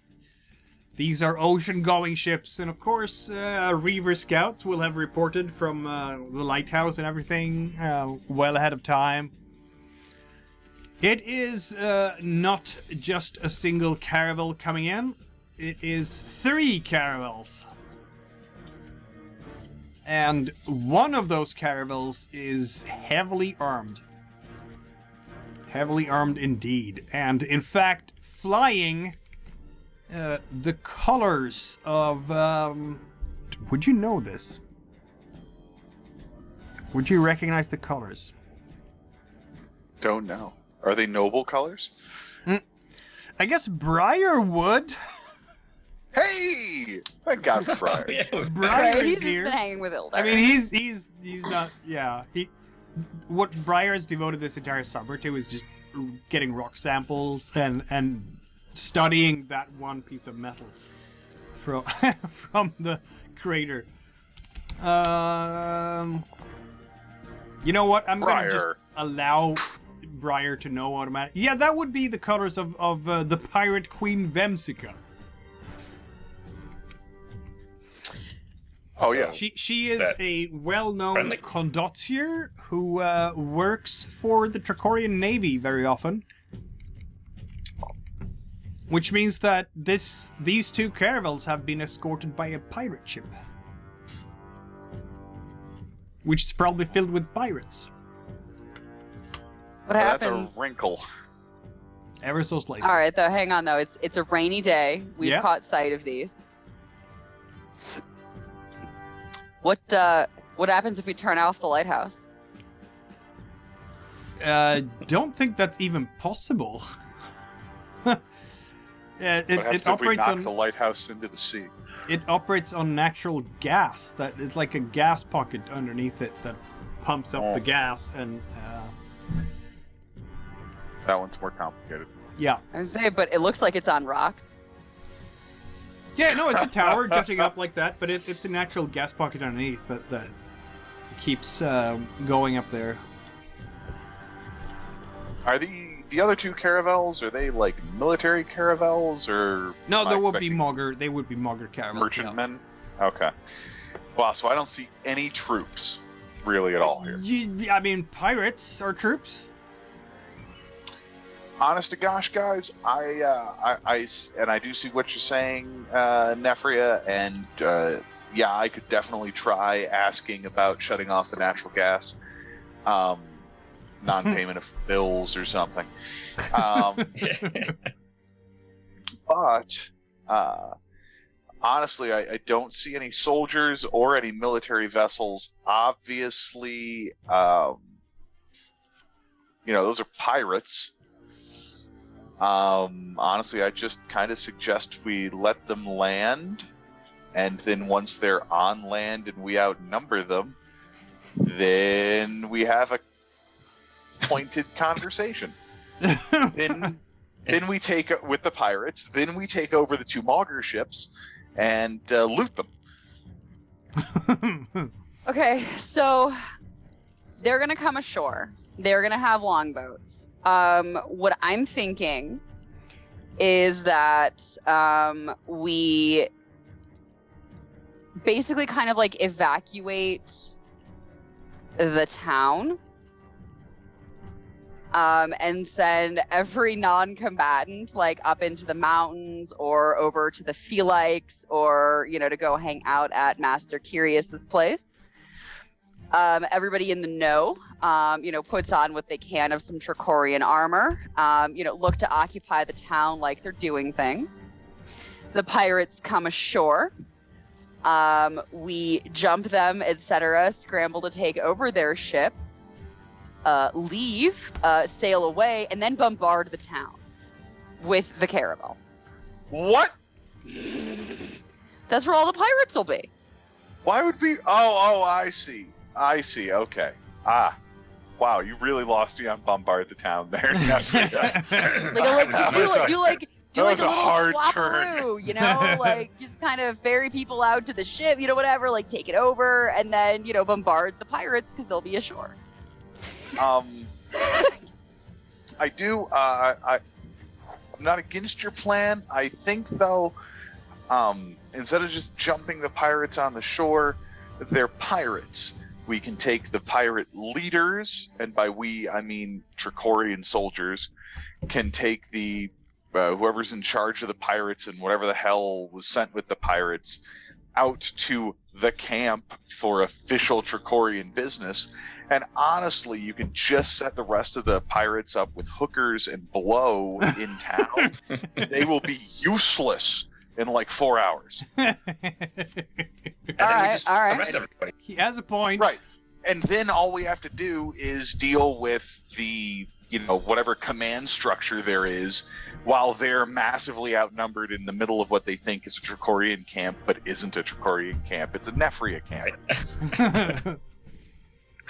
These are ocean-going ships, and of course, Reaver Scouts will have reported from the lighthouse and everything well ahead of time. It is not just a single caravel coming in. It is 3 caravels. And one of those caravels is heavily armed. Heavily armed indeed. And in fact, flying the colors of... would you know this? Would you recognize the colors? Don't know. Are they noble colors? I guess Briar would. Hey! Thank God for Briar. Briar Right, is he's here. been hanging with Ilder. I mean, he's not. Yeah, what Briar has devoted this entire summer to is just getting rock samples and studying that one piece of metal from from the crater. You know what? I'm gonna just allow Briar to know automatically. Yeah, that would be the colors of the pirate Queen Vemsica. Oh yeah. She is a well-known friendly. condottier who works for the Trachorian Navy very often. Which means that these 2 caravels have been escorted by a pirate ship. Which is probably filled with pirates. What happens? That's a wrinkle. Ever so slightly. All right, though. Hang on, though. It's a rainy day. We've caught sight of these. What happens if we turn off the lighthouse? Don't think that's even possible. What It happens if we operates knock on the lighthouse into the sea? it operates on natural gas. That it's like a gas pocket underneath it that pumps up the gas, and That one's more complicated. yeah. I was gonna say, but it looks like it's on rocks. Yeah, no, it's a tower jutting up like that, but it's a natural gas pocket underneath that keeps going up there. Are the other 2 caravels, are they like military caravels, or... No, am I they would be expecting Mogger caravels. merchantmen? Okay. Well, so I don't see any troops, really, at all here. I mean, pirates are troops. Honest to gosh, guys, I do see what you're saying, Nefria, and yeah, I could definitely try asking about shutting off the natural gas, non-payment of bills or something. But honestly, I don't see any soldiers or any military vessels. Obviously, those are pirates. Honestly, I just kind of suggest we let them land, and then once they're on land and we outnumber them, then we have a pointed conversation. then we take with the pirates. Then we take over the 2 Mogger ships and loot them. Okay, so they're gonna come ashore. They're gonna have longboats. What I'm thinking is that we basically kind of like evacuate the town and send every non-combatant like up into the mountains or over to the Felix or, to go hang out at Master Curious's place. Everybody in the know, puts on what they can of some Trachorian armor, look to occupy the town like they're doing things. The pirates come ashore. We jump them, etc., scramble to take over their ship, leave, sail away, and then bombard the town with the caravel. What? That's where all the pirates will be. Why would we? Oh, I see. Okay. Wow, you really lost me on bombard the town there. Do like a little hard swap-a-roo, like just kind of ferry people out to the ship, whatever, like take it over, and then, bombard the pirates because they'll be ashore. I do, I'm not against your plan. I think, though, instead of just jumping the pirates on the shore, they're pirates. We can take the pirate leaders, and by we, I mean Trachorian soldiers, can take the whoever's in charge of the pirates and whatever the hell was sent with the pirates out to the camp for official Trachorian business. And honestly, you can just set the rest of the pirates up with hookers and blow in town. They will be useless in like 4 hours. And then we just arrest everybody. He has a point. Right. And then all we have to do is deal with the, whatever command structure there is, while they're massively outnumbered in the middle of what they think is a Trachorian camp, but isn't a Trachorian camp. It's a Nefria camp.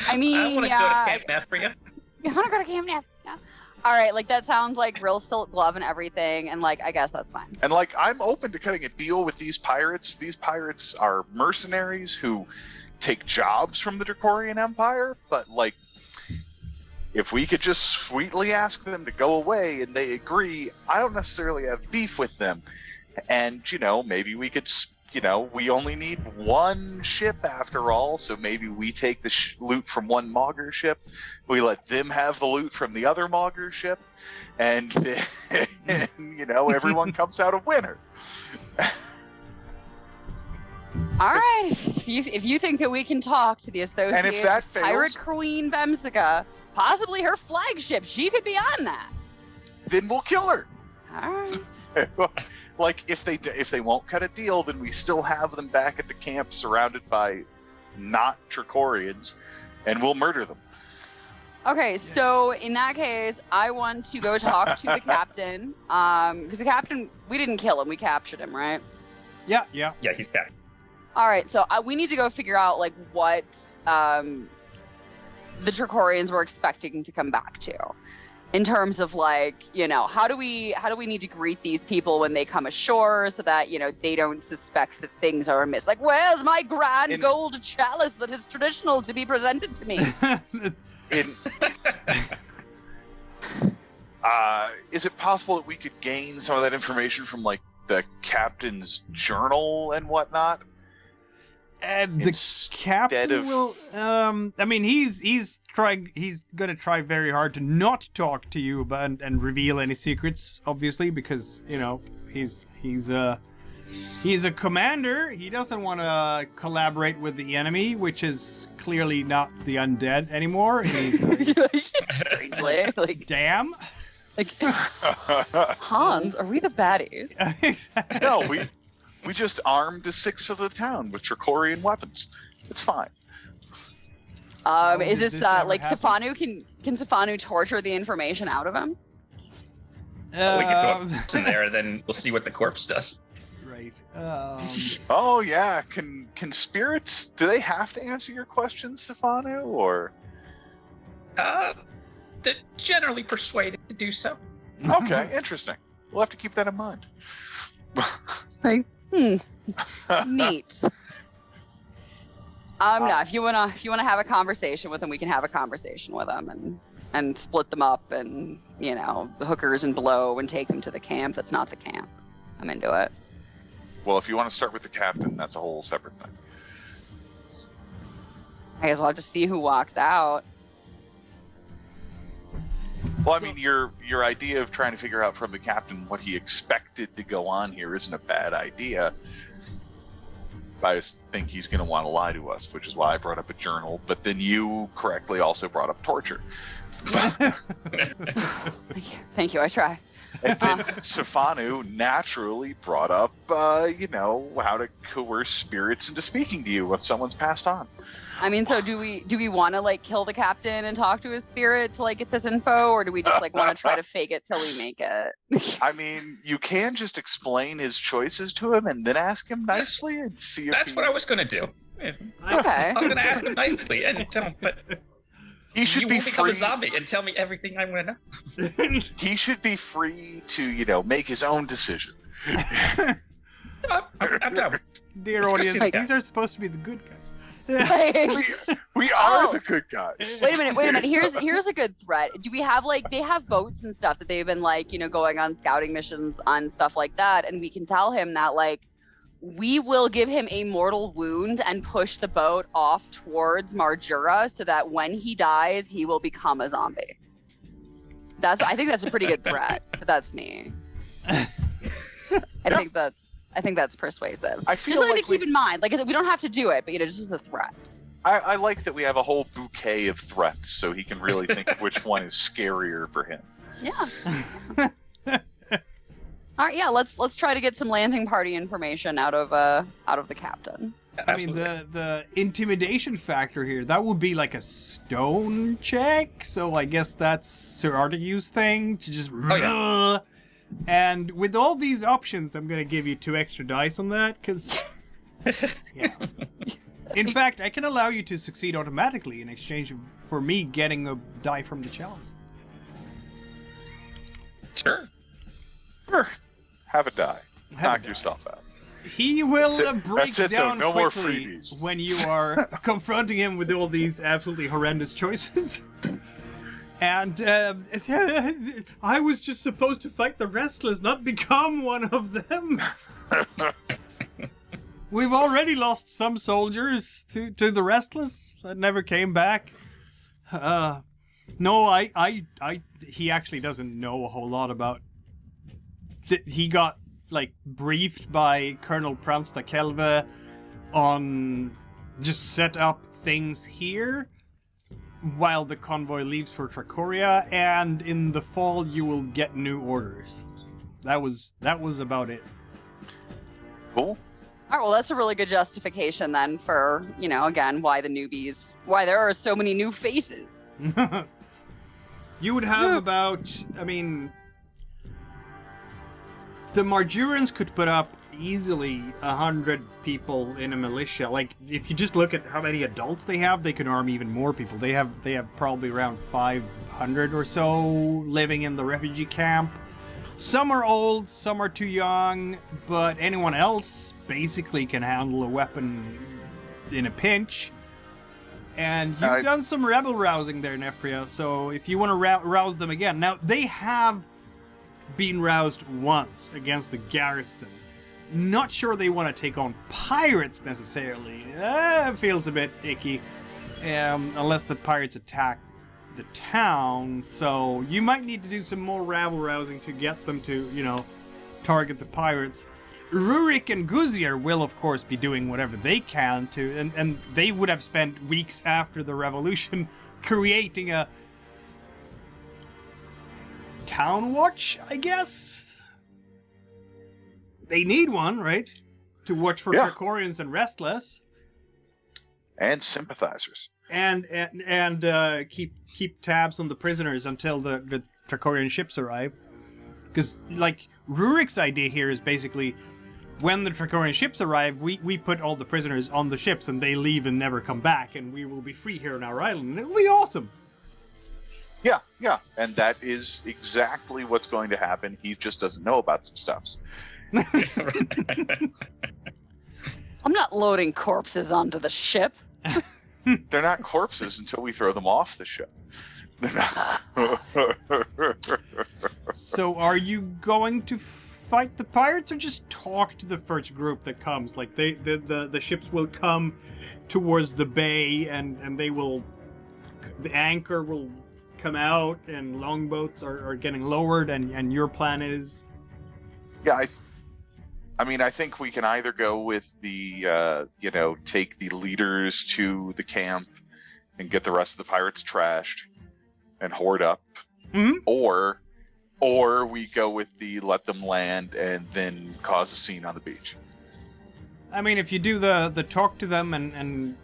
I mean, I want to go to Camp Nefria. You want to go to Camp Nefria? All right, that sounds like real silk glove and everything, and I guess that's fine. And I'm open to cutting a deal with these pirates. These pirates are mercenaries who take jobs from the Trachorian Empire, but if we could just sweetly ask them to go away and they agree, I don't necessarily have beef with them. And, maybe we could, we only need one ship after all, so maybe we take the loot from one Mogger ship, we let them have the loot from the other Mogger ship, and then, everyone comes out a winner. All right, if you think that we can talk to the associated and if that fails, Pirate Queen Bemsica, possibly her flagship, she could be on that. Then we'll kill her. All right. If they won't cut a deal, then we still have them back at the camp surrounded by not Trachorians, and we'll murder them. Okay, so in that case, I want to go talk to the captain. Because the captain, we didn't kill him, we captured him, right? Yeah. Yeah, he's back. All right, so we need to go figure out what the Trachorians were expecting to come back to, in terms of how do we need to greet these people when they come ashore so that they don't suspect that things are amiss. Where's my grand gold chalice that is traditional to be presented to me? Is it possible that we could gain some of that information from the captain's journal and whatnot? The captain will. I mean, he's gonna try very hard to not talk to you about and reveal any secrets, obviously, because he's a commander. He doesn't want to collaborate with the enemy, which is clearly not the undead anymore. Damn. Hans, are we the baddies? Exactly. No, we just armed the 6th of the town with Trachorian weapons. It's fine. Is this Sifanu? Can Sifanu torture the information out of him? We can throw it in there, then we'll see what the corpse does. Right. Oh yeah. Can spirits? Do they have to answer your questions, Sifanu, or? They're generally persuaded to do so. Okay, interesting. We'll have to keep that in mind. Neat. No, if you wanna have a conversation with them, we can have a conversation with them and split them up and hookers and blow and take them to the camp. That's not the camp. I'm into it. Well, if you want to start with the captain, that's a whole separate thing. I guess we'll have to see who walks out. Well, I mean, your idea of trying to figure out from the captain what he expected to go on here isn't a bad idea. I just think he's going to want to lie to us, which is why I brought up a journal. But then you correctly also brought up torture. Thank you. I try. And then Sifanu naturally brought up, how to coerce spirits into speaking to you when someone's passed on. I mean, so do we want to like kill the captain and talk to his spirit to like get this info, or do we just like want to try to fake it till we make it? I mean, you can just explain his choices to him and then ask him nicely and see if That's what I was going to do. Okay. I was going to ask him nicely and tell him, but he should be become free. a zombie and tell me everything I want to know. He should be free to, make his own decision. I'm down. Dear Let's go audience, see the guy. these are supposed to be the good guys. We are the good guys. Wait a minute. Here's a good threat. Do we have they have boats and stuff that they've been going on scouting missions on stuff like that, and we can tell him that we will give him a mortal wound and push the boat off towards Marjura so that when he dies, he will become a zombie. I think that's a pretty good threat, but that's me. I think that's persuasive. I feel just something like to keep in mind. Like I said, we don't have to do it, but just as a threat. I like that we have a whole bouquet of threats, so he can really think of which one is scarier for him. Yeah. All right. Yeah. Let's try to get some landing party information out of the captain. I mean, the intimidation factor here, that would be like a stone check, so I guess that's Sir Artegu's thing, to just... Oh, yeah. And with all these options, I'm going to give you 2 extra dice on that, because... Yeah. In fact, I can allow you to succeed automatically in exchange for me getting a die from the chalice. Sure. Have a die. Have Knock a die. yourself out. He will break That's it, down though. No more quickly freebies. when you are confronting him with all these absolutely horrendous choices. And I was just supposed to fight the Restless, not become one of them. We've already lost some soldiers to the Restless that never came back. No, he actually doesn't know a whole lot about. He got briefed by Colonel Pransta Kelve on just set up things here while the convoy leaves for Trachoria, and in the fall you will get new orders. That was about it. Cool. All right. Well, that's a really good justification then for again why there are so many new faces. You would have about, the Marjurans could put up easily 100 people in a militia. If you just look at how many adults they could arm even more people. They have probably around 500 or so living in the refugee camp. Some are old, some are too young, but anyone else basically can handle a weapon in a pinch. And you've done some rebel rousing there, Nefria, so if you want to rouse them again. Now, they have been roused once against the garrison. Not sure they want to take on pirates necessarily. It feels a bit icky. Unless the pirates attack the town, so you might need to do some more rabble rousing to get them to, target the pirates. Rurik and Guzier will, of course, be doing whatever they can to, and they would have spent weeks after the revolution creating a town watch, I guess? They need one, right? To watch for Trachorians and Restless. And sympathizers. And keep tabs on the prisoners until the Trachorian ships arrive. Because, Rurik's idea here is basically, when the Trachorian ships arrive, we put all the prisoners on the ships and they leave and never come back, and we will be free here on our island, and it'll be awesome. Yeah, and that is exactly what's going to happen. He just doesn't know about some stuffs. I'm not loading corpses onto the ship. They're not corpses until we throw them off the ship. So are you going to fight the pirates or just talk to the first group that comes? The ships will come towards the bay and they will... The anchor will come out and longboats are getting lowered and your plan is... Yeah, I mean, I think we can either go with the, take the leaders to the camp and get the rest of the pirates trashed and hoard up, or we go with the let them land and then cause a scene on the beach. I mean, if you do the talk to them and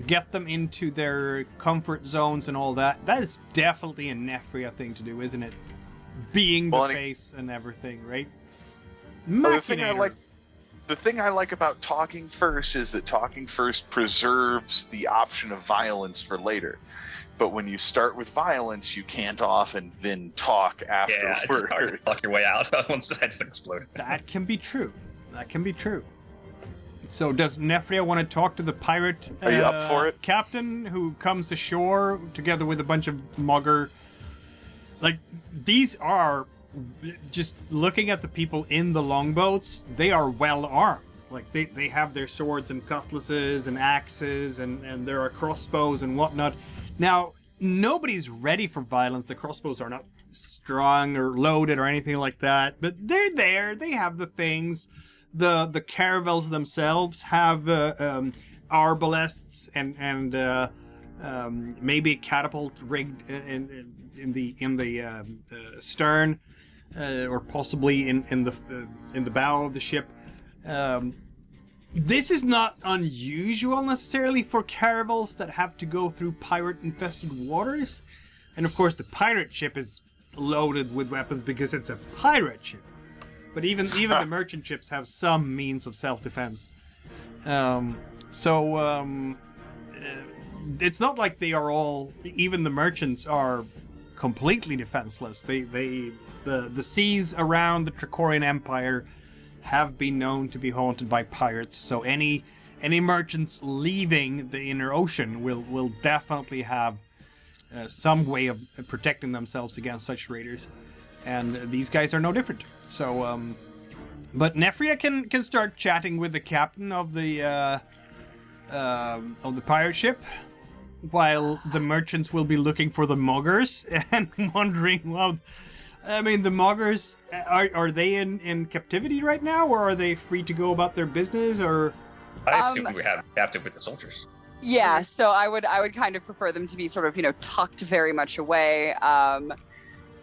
get them into their comfort zones and all that, that is definitely a Nefria thing to do, isn't it? Being the face and everything, right? Well, the thing I like about talking first is that talking first preserves the option of violence for later. But when you start with violence, you can't often then talk afterwards. Yeah, it's hard to talk your way out once that's exploded. That can be true. So does Nefria want to talk to the pirate Are you up for it? captain who comes ashore together with a bunch of mugger? Like, these are, just looking at the people in the longboats, they are well armed. Like, they have their swords and cutlasses and axes and there are crossbows and whatnot. Now, nobody's ready for violence. The crossbows are not strung or loaded or anything like that, but they're there. They have the things. The caravels themselves have arbalests and maybe a catapult rigged in the stern, or possibly in the bow of the ship. This is not unusual necessarily for caravels that have to go through pirate-infested waters, and of course the pirate ship is loaded with weapons because it's a pirate ship. But even the merchant ships have some means of self-defense. It's not like they are all. Even the merchants are completely defenseless. The seas around the Trachorian Empire have been known to be haunted by pirates. So any merchants leaving the inner ocean will definitely have some way of protecting themselves against such raiders. And these guys are no different. So, but Nefria can start chatting with the captain of the pirate ship, while the merchants will be looking for the muggers and wondering, well, I mean, the muggers, are they in captivity right now, or are they free to go about their business, or? I assume we have captive with the soldiers. Yeah, so I would kind of prefer them to be sort of, tucked very much away.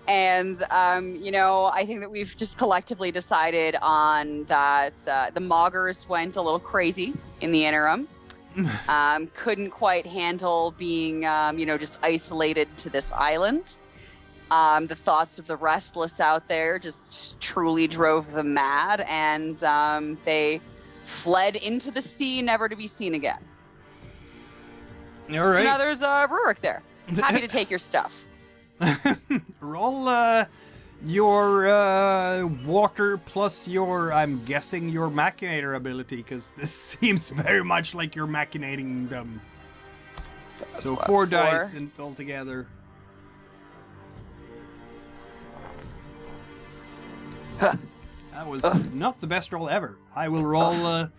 And I think that we've just collectively decided on that the Moggers went a little crazy in the interim. Couldn't quite handle being, just isolated to this island. The thoughts of the restless out there just truly drove them mad, and they fled into the sea, never to be seen again. All right. So now there's Rurik there. Happy to take your stuff. Roll your water plus your, I'm guessing, your machinator ability, because this seems very much like you're machinating them. So what, 4 dice altogether. Huh. That was not the best roll ever. I will roll, a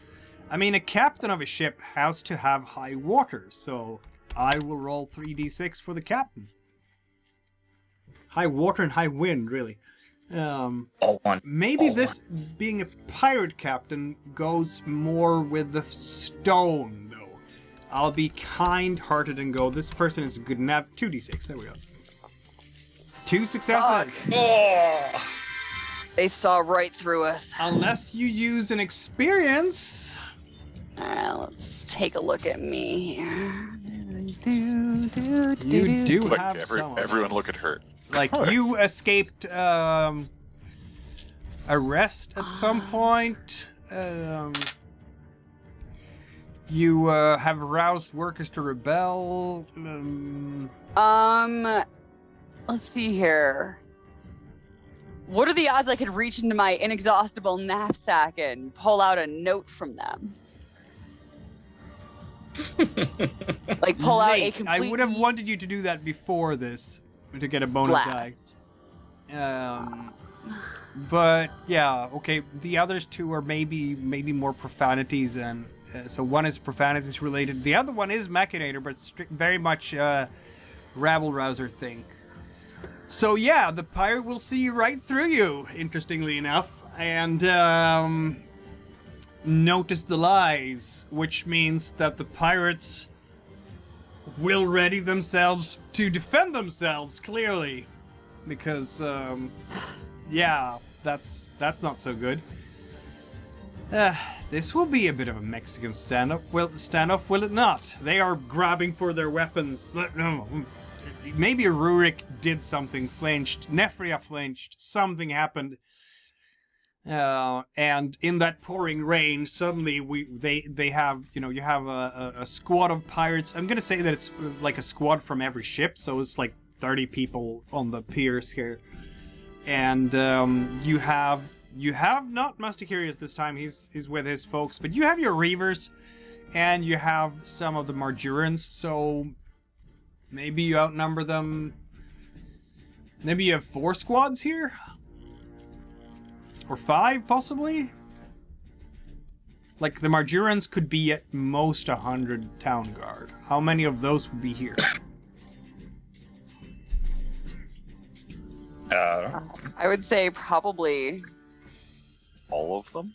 captain of a ship has to have high water, so I will roll 3d6 for the captain. High water and high wind, really. All one. Maybe all this, one. Being a pirate captain, goes more with the stone, though. I'll be kind-hearted and go, this person is good enough. 2d6, there we go. 2 successes. Oh! They saw right through us. Unless you use an experience. Let's take a look at me. You do Look, have some. everyone look at her. Like, you escaped arrest at some point. You have roused workers to rebel. Let's see here. What are the odds I could reach into my inexhaustible knapsack and pull out a note from them? Like pull out a complete. I would have wanted you to do that before this to get a bonus blast. die. But yeah, okay. The others 2 are maybe more profanities, and so one is profanities related. The other one is machinator, but very much rabble rouser thing. So yeah, the pirate will see right through you, interestingly enough, and notice the lies, which means that the pirates will ready themselves to defend themselves, clearly. Because, yeah, that's not so good. This will be a bit of a Mexican standoff, will it not? They are grabbing for their weapons. Maybe Rurik did something, flinched. Nefria flinched. Something happened. And in that pouring rain, suddenly they have, you have a squad of pirates. I'm gonna say that it's like a squad from every ship, so it's like 30 people on the piers here. And you have not Masticarius this time, he's with his folks, but you have your Reavers, and you have some of the Marjurans, so maybe you outnumber them. Maybe you have 4 squads here? Or 5, possibly? Like, the Marjurans could be at most 100 town guard. How many of those would be here? I would say probably... All of them?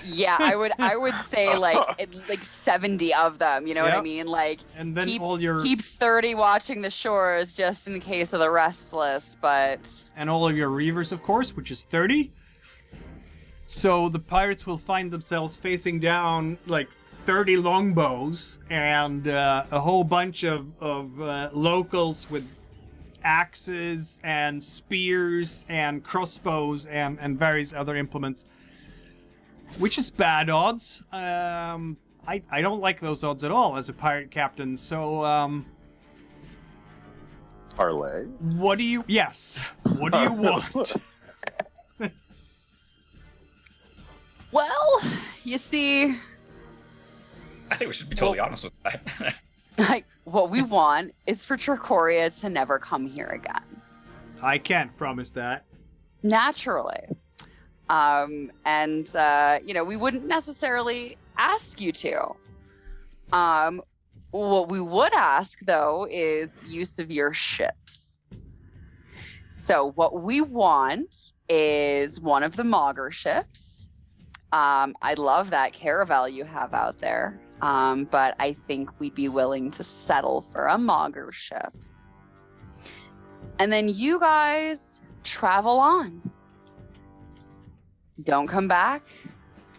Yeah, I would say like 70 of them, you know what I mean? Like, and then keep 30 watching the shores just in case of the restless, but... And all of your Reavers, of course, which is 30. So the pirates will find themselves facing down like 30 longbows and a whole bunch of locals with axes and spears and crossbows and various other implements, which is bad odds. I don't like those odds at all as a pirate captain. So Parlay. What do you want? Well, you see, I think we should be totally honest with that. like, what we want is for Trachoria to never come here again. I can't promise that. Naturally. We wouldn't necessarily ask you to. What we would ask, though, is use of your ships. So what we want is one of the Mogger ships. I love that caravel you have out there, but I think we'd be willing to settle for a Mogger ship. And then you guys travel on. Don't come back.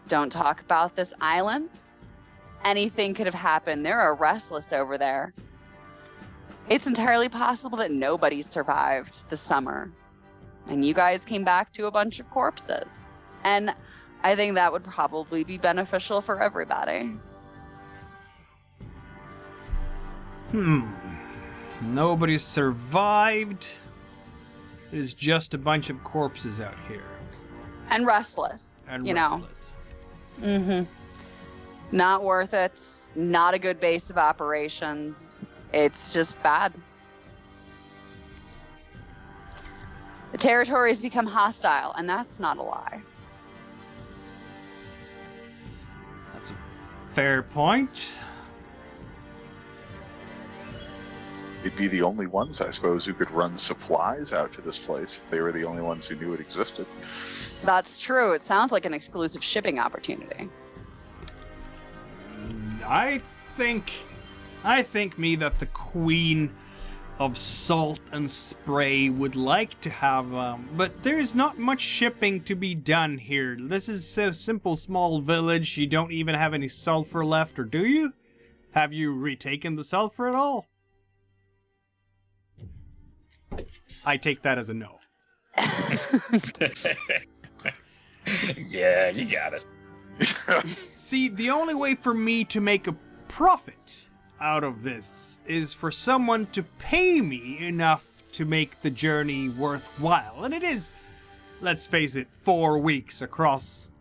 Don't talk about this island. Anything could have happened. There are restless over there. It's entirely possible that nobody survived the summer. And you guys came back to a bunch of corpses. And I think that would probably be beneficial for everybody. Nobody survived. There's just a bunch of corpses out here. And restless. And you restless. know. Not worth it. Not a good base of operations. It's just bad. The territory has become hostile, and that's not a lie. That's a fair point. They'd be the only ones, I suppose, who could run supplies out to this place if they were the only ones who knew it existed. That's true. It sounds like an exclusive shipping opportunity. I think that the Queen of Salt and Spray would like to have, but there's not much shipping to be done here. This is a simple small village. You don't even have any sulfur left, or do you? Have you retaken the sulfur at all? I take that as a no. Yeah, you got it. See, the only way for me to make a profit out of this is for someone to pay me enough to make the journey worthwhile. And it is, let's face it, 4 weeks across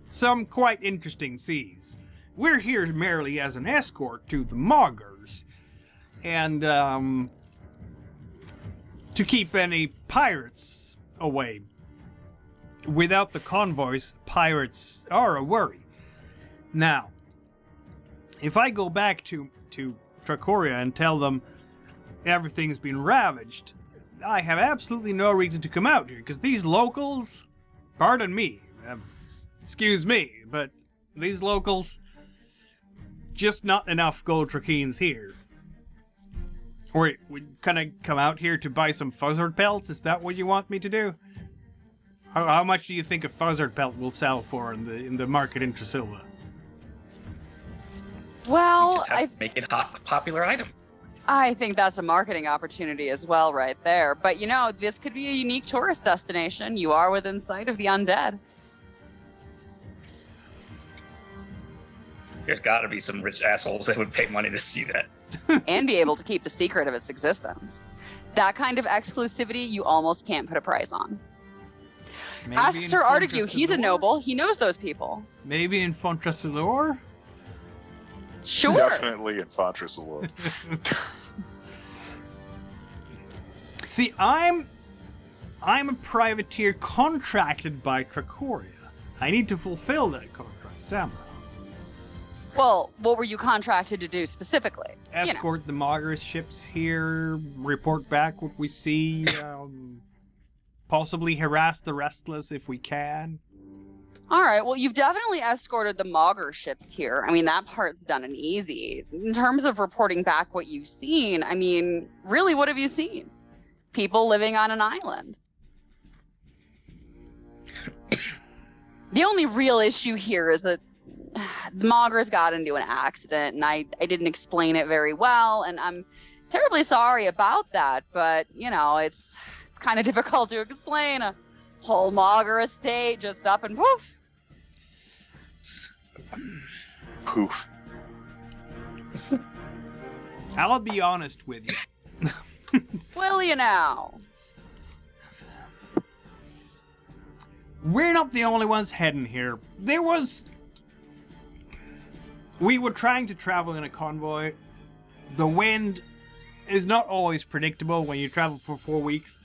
some quite interesting seas. We're here merely as an escort to the Moggers. And, to keep any pirates away. Without the convoys, pirates are a worry. Now, if I go back to Trachoria and tell them everything's been ravaged, I have absolutely no reason to come out here, because these locals, pardon me, excuse me, but these locals, just not enough gold Tracheans here. Or we kind of come out here to buy some fuzzard pelts? Is that what you want me to do? How much do you think a fuzzard pelt will sell for in the market in Tresilva? Well, Just have to make it a popular item. I think that's a marketing opportunity as well right there. But, you know, this could be a unique tourist destination. You are within sight of the undead. There's got to be some rich assholes that would pay money to see that. And be able to keep the secret of its existence. That kind of exclusivity you almost can't put a price on. Maybe Ask in Sir Fontra Artegue, he's a Cilor? noble. He knows those people. Maybe in Fontra Cilor? Sure. Definitely in Fontra Cilor. See, I'm a privateer contracted by Trachorian. I need to fulfill that contract somehow. Well, what were you contracted to do specifically? Escort the Mogger's ships here, report back what we see, possibly harass the restless if we can. All right, well, you've definitely escorted the Mogger ships here. I mean, that part's done and easy. In terms of reporting back what you've seen, I mean, really, what have you seen? People living on an island. The only real issue here is that the Moggers got into an accident, and I didn't explain it very well, and I'm terribly sorry about that, but, you know, it's kind of difficult to explain. A whole Mogger estate just up and poof. Poof. I'll be honest with you. Will you now? We're not the only ones heading here. We were trying to travel in a convoy. The wind is not always predictable when you travel for 4 weeks.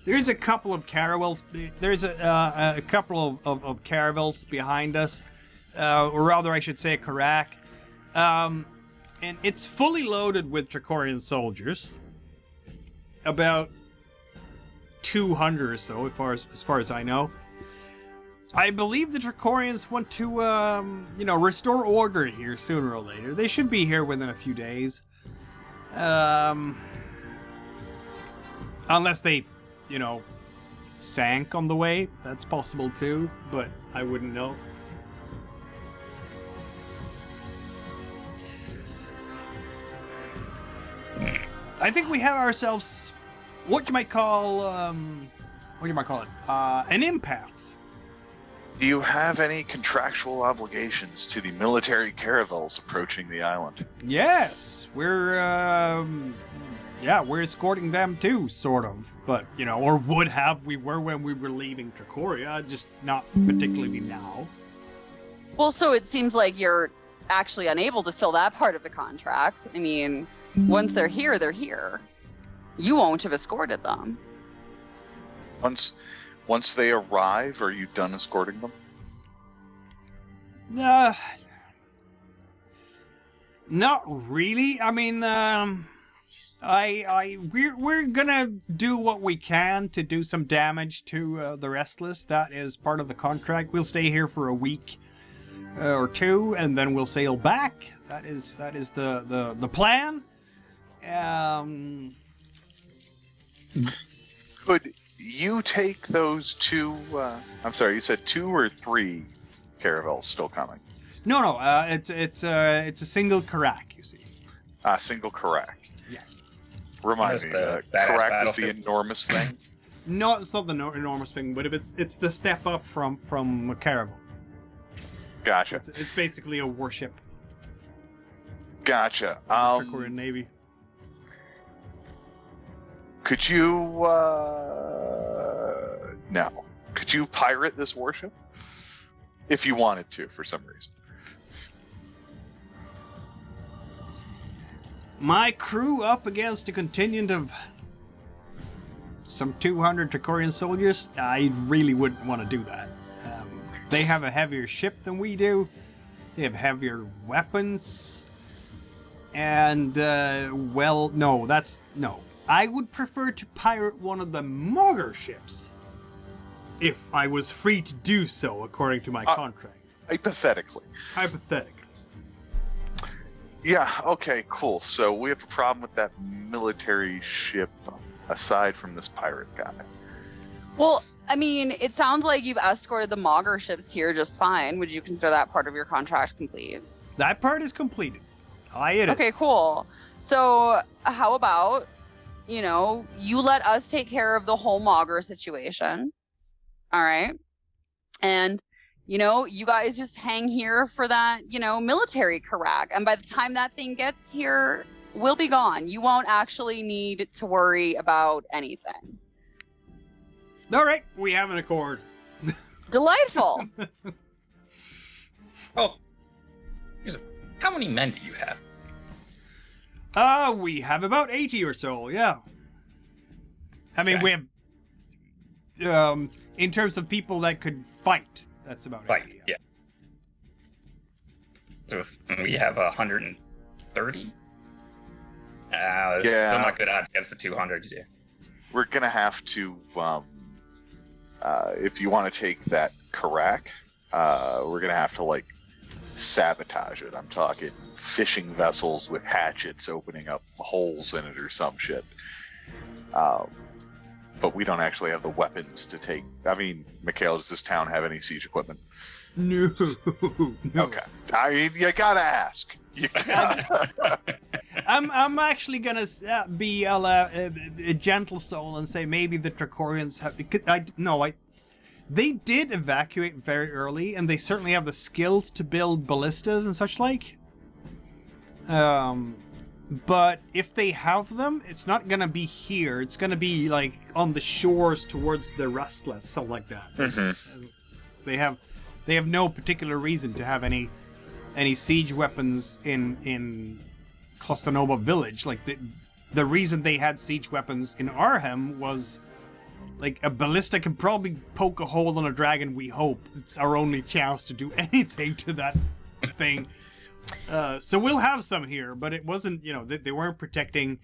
There's a couple of caravels. There's a couple of caravels behind us, or rather, I should say, a carack, and it's fully loaded with Trachorian soldiers. About 200 or so, as far as I know. I believe the Trachorians want to, restore order here sooner or later. They should be here within a few days, unless they, sank on the way. That's possible too, but I wouldn't know. I think we have ourselves what you might call an impasse. Do you have any contractual obligations to the military caravels approaching the island? Yes, we're escorting them too, sort of. But, or would have, we were when we were leaving Trachoria, just not particularly now. Well, so it seems like you're actually unable to fill that part of the contract. I mean, once they're here, they're here. You won't have escorted them. Once they arrive, are you done escorting them? Not really. I mean, we're gonna do what we can to do some damage to the Restless. That is part of the contract. We'll stay here for a week or two, and then we'll sail back. That is the plan. Could you take those two? I'm sorry, you said 2 or 3 caravels still coming? No. It's a single carack. You see. Single carack. Yeah. Remind me, carack is the enormous thing. No, it's not the enormous thing, but it's the step up from a caravel. Gotcha. It's basically a warship. Gotcha. Trachorian Navy. Could you, no. Could you pirate this warship? If you wanted to, for some reason. My crew up against a contingent of some 200 Trachorian soldiers? I really wouldn't want to do that. They have a heavier ship than we do. They have heavier weapons. And, no. I would prefer to pirate one of the Mogger ships. If I was free to do so, according to my contract. Hypothetically. Hypothetically. Yeah, okay, cool. So we have a problem with that military ship aside from this pirate guy. Well, I mean, it sounds like you've escorted the Mogger ships here just fine. Would you consider that part of your contract complete? That part is completed. It is. Okay, cool. So how about, you let us take care of the whole Mogger situation. All right. And, you guys just hang here for that, military Karak. And by the time that thing gets here, we'll be gone. You won't actually need to worry about anything. All right, we have an accord. Delightful. Oh, how many men do you have? We have about 80 or so, yeah. I mean, Okay. we have, in terms of people that could fight, that's about 80. Yeah. We have 130. There's still not good odds against the 200. Yeah. We're gonna have to, if you want to take that Karak, we're gonna have to sabotage it. I'm talking fishing vessels with hatchets opening up holes in it or some shit. But we don't actually have the weapons to take. I mean, Mikhail, does this town have any siege equipment? No. Okay. I mean, you gotta ask. You gotta. I'm actually gonna be a gentle soul and say maybe the Trachorians have. They did evacuate very early, and they certainly have the skills to build ballistas and such like. But if they have them, it's not gonna be here. It's gonna be on the shores towards the Restless, something like that. Mm-hmm. They have no particular reason to have any siege weapons in Clusta Noba village. The reason they had siege weapons in Arhem was a ballista can probably poke a hole in a dragon. We hope it's our only chance to do anything to that thing. So we'll have some here, but it wasn't, they weren't protecting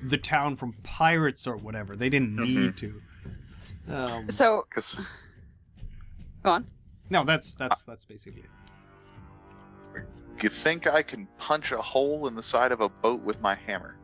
the town from pirates or whatever. They didn't need to. So, go on. No, that's basically it. You think I can punch a hole in the side of a boat with my hammer?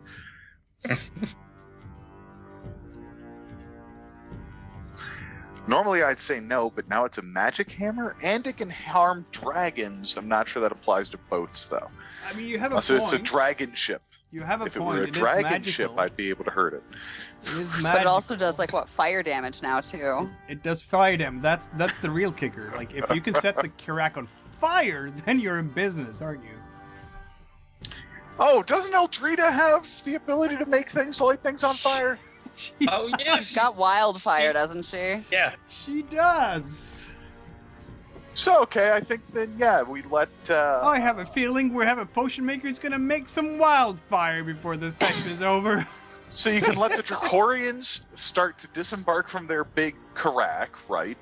Normally I'd say no, but now it's a magic hammer, and it can harm dragons. I'm not sure that applies to boats, though. I mean, you have a So point. it's a dragon ship. You have a If it point. were a It is dragon ship, magical. I'd be able to hurt it. It is But it magical. also does fire damage now too. It does fire them. That's the real kicker. If you can set the Karak on fire, then you're in business, aren't you? Oh, doesn't Eldrida have the ability to make things to light things on fire? She Oh, does. yeah. She's got wildfire, doesn't she? Yeah. She does. So, okay, I think then, yeah, we let, I have a feeling we have a potion maker who's gonna make some wildfire before this section is over. So you can let the Trachorians start to disembark from their big Karak, right?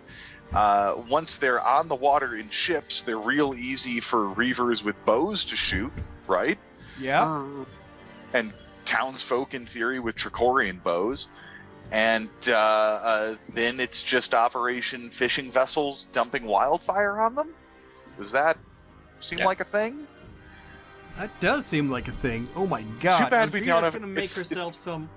Once they're on the water in ships, they're real easy for reavers with bows to shoot, right? Yeah. And townsfolk, in theory, with Trachorian bows. And then it's just Operation Fishing Vessels dumping wildfire on them? Does that seem like a thing? That does seem like a thing. Oh my god. Too bad we Eldrida's don't have- gonna make herself some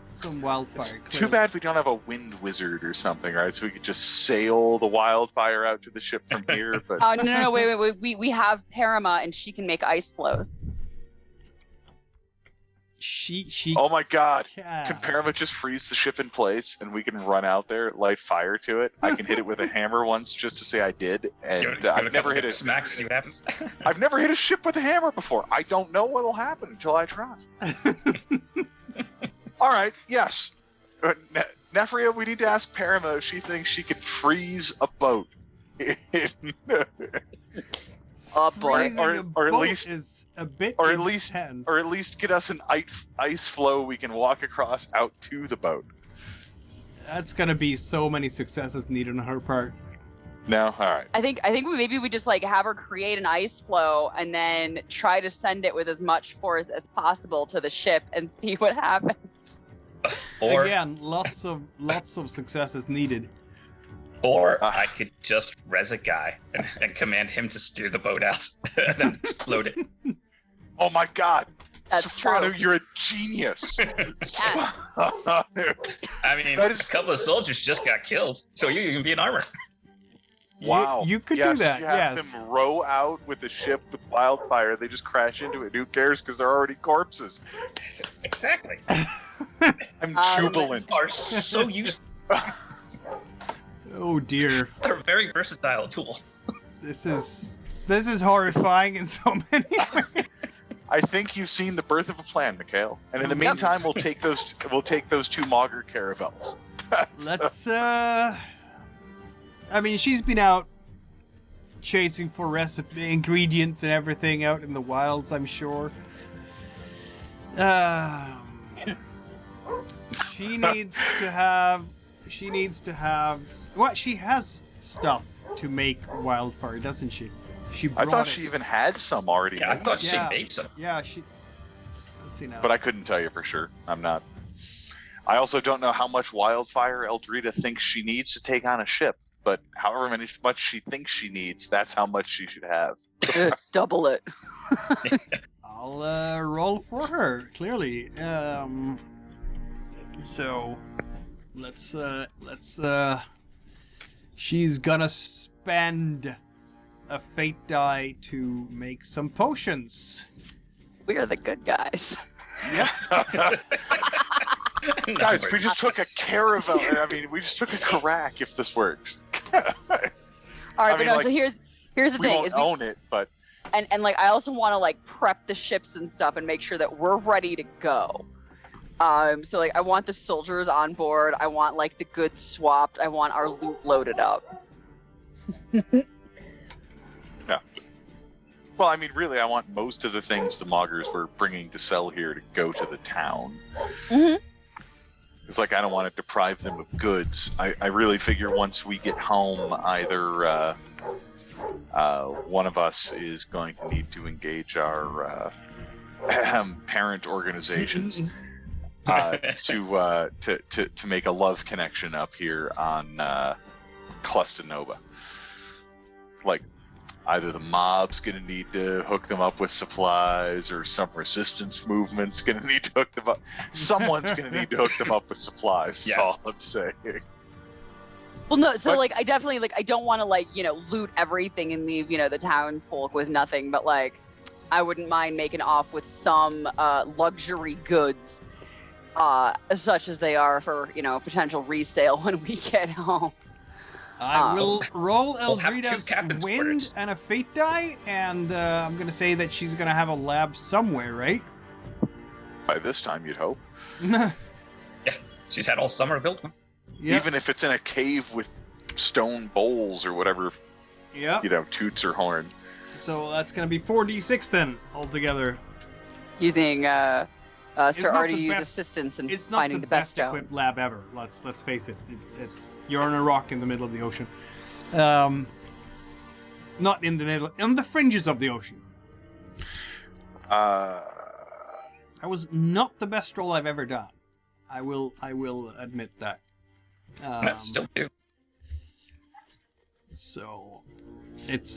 wildfire. It's too bad we don't have a wind wizard or something, right? So we could just sail the wildfire out to the ship from here. But Oh no, wait. We have Parama, and she can make ice flows. She. oh my god, can. can Parama just freeze the ship in place and we can run out there, light fire to it? I can hit it with a hammer once just to say I did, and I've never hit a smacks. See what happens. I've never hit a ship with a hammer before. I don't know what'll happen until I try. All right, yes. Nefria, we need to ask Parama if she thinks she can freeze a boat. Oh boy. Freezing Or- a or at boat least- is a bit or at intense. least get us an ice flow we can walk across out to the boat. That's gonna be so many successes needed on her part. No, all right. I think maybe we just have her create an ice flow and then try to send it with as much force as possible to the ship and see what happens. Or Again, lots of successes needed. Or I could just res a guy and command him to steer the boat out and then explode it. Oh my god! That's Sifanu, true. you're a genius! I mean, That is- a couple of soldiers just got killed, so you can be in armor. Wow. You could yes, do that, you have yes. them row out with a ship with wildfire. They just crash into it. Who cares? Because they're already corpses. Exactly. I'm jubilant. Are so useful. Oh dear. They're a very versatile tool. This is horrifying in so many ways. I think you've seen the birth of a plan, Mikhail. And in the meantime, we'll take those two Maugre caravels. Let's I mean, she's been out chasing for recipe ingredients and everything out in the wilds, I'm sure. She needs to have what? She has stuff to make wildfire, doesn't she? She I brought thought it. she even had some already. Yeah, I made. thought Yeah. she made some. Yeah, she. Let's see now. But I couldn't tell you for sure. I'm not. I also don't know how much wildfire Eldrida thinks she needs to take on a ship. But however much she thinks she needs, that's how much she should have. Double it. I'll roll for her. Clearly. So let's. She's gonna spend a fate die to make some potions. We are the good guys. Yep. Guys, we just took a caravel. I mean, we just took a Karak if this works. All right, I but mean, no. like, So here's the We thing: won't is own it, but and like I also want to like prep the ships and stuff and make sure that we're ready to go. So like I want the soldiers on board. I want like the goods swapped. I want our loot loaded up. well, I mean, really, I want most of the things the Maugres were bringing to sell here to go to the town. Mhm. It's like I don't want to deprive them of goods. I really figure once we get home, either one of us is going to need to engage our parent organizations to make a love connection up here on Clusta Noba. Like, either the mob's gonna need to hook them up with supplies, or some resistance movement's gonna need to hook them up. Someone's gonna need to hook them up with supplies. That's Yeah. all I'm saying. Well, no. So But- like I definitely like I don't want to like loot everything and leave the townsfolk with nothing. But like I wouldn't mind making off with some luxury goods, such as they are for potential resale when we get home. I will roll We'll have two Eldrida's captain's wind quarters. and a fate die, and I'm gonna say that she's gonna have a lab somewhere, right? By this time, you'd hope. She's had all summer to build one. Yep. Even if it's in a cave with stone bowls or whatever, Yep. toots or horn. So that's gonna be 4d6 then altogether. Using Sir not the Artie's best- assistance in It's not finding the the best best equipped stones. lab ever. Let's face it. It's you're on a rock in the middle of the ocean. Not in the middle, on the fringes of the ocean. That was not the best roll I've ever done. I will admit that. Still do. So it's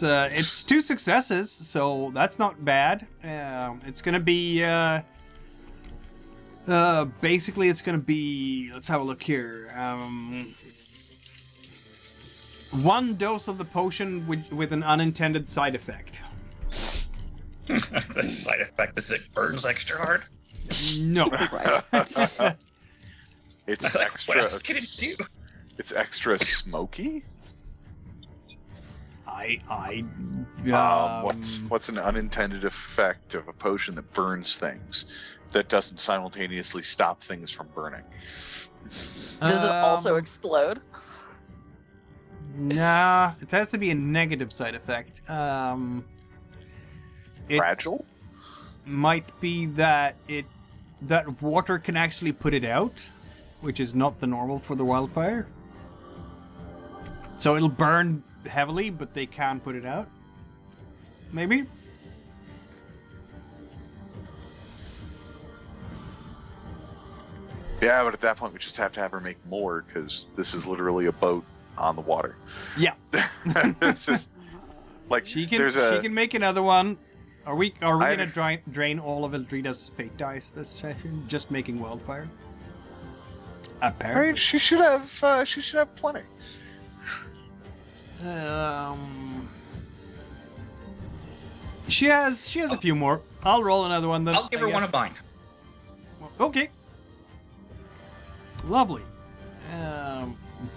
2 successes, so that's not bad. It's gonna be basically it's gonna be, let's have a look here. 1 dose of the potion with an unintended side effect. The side effect is it burns extra hard. No. It's Like, extra. what else can it do? It's extra smoky. What's an unintended effect of a potion that burns things that doesn't simultaneously stop things from burning? Does it also explode? Nah, it has to be a negative side effect. It Fragile? might be that that water can actually put it out, which is not the normal for the wildfire. So it'll burn heavily, but they can put it out. Maybe? Yeah, but at that point we just have to have her make more, because this is literally a boat on the water. Yeah. This is, like, She can make another one. Are we gonna drain all of Eldrida's fate dice this session? Just making wildfire? Apparently. Right? She should have plenty. She has a few more. I'll roll another one then. I'll give her one of mine. Okay. Lovely.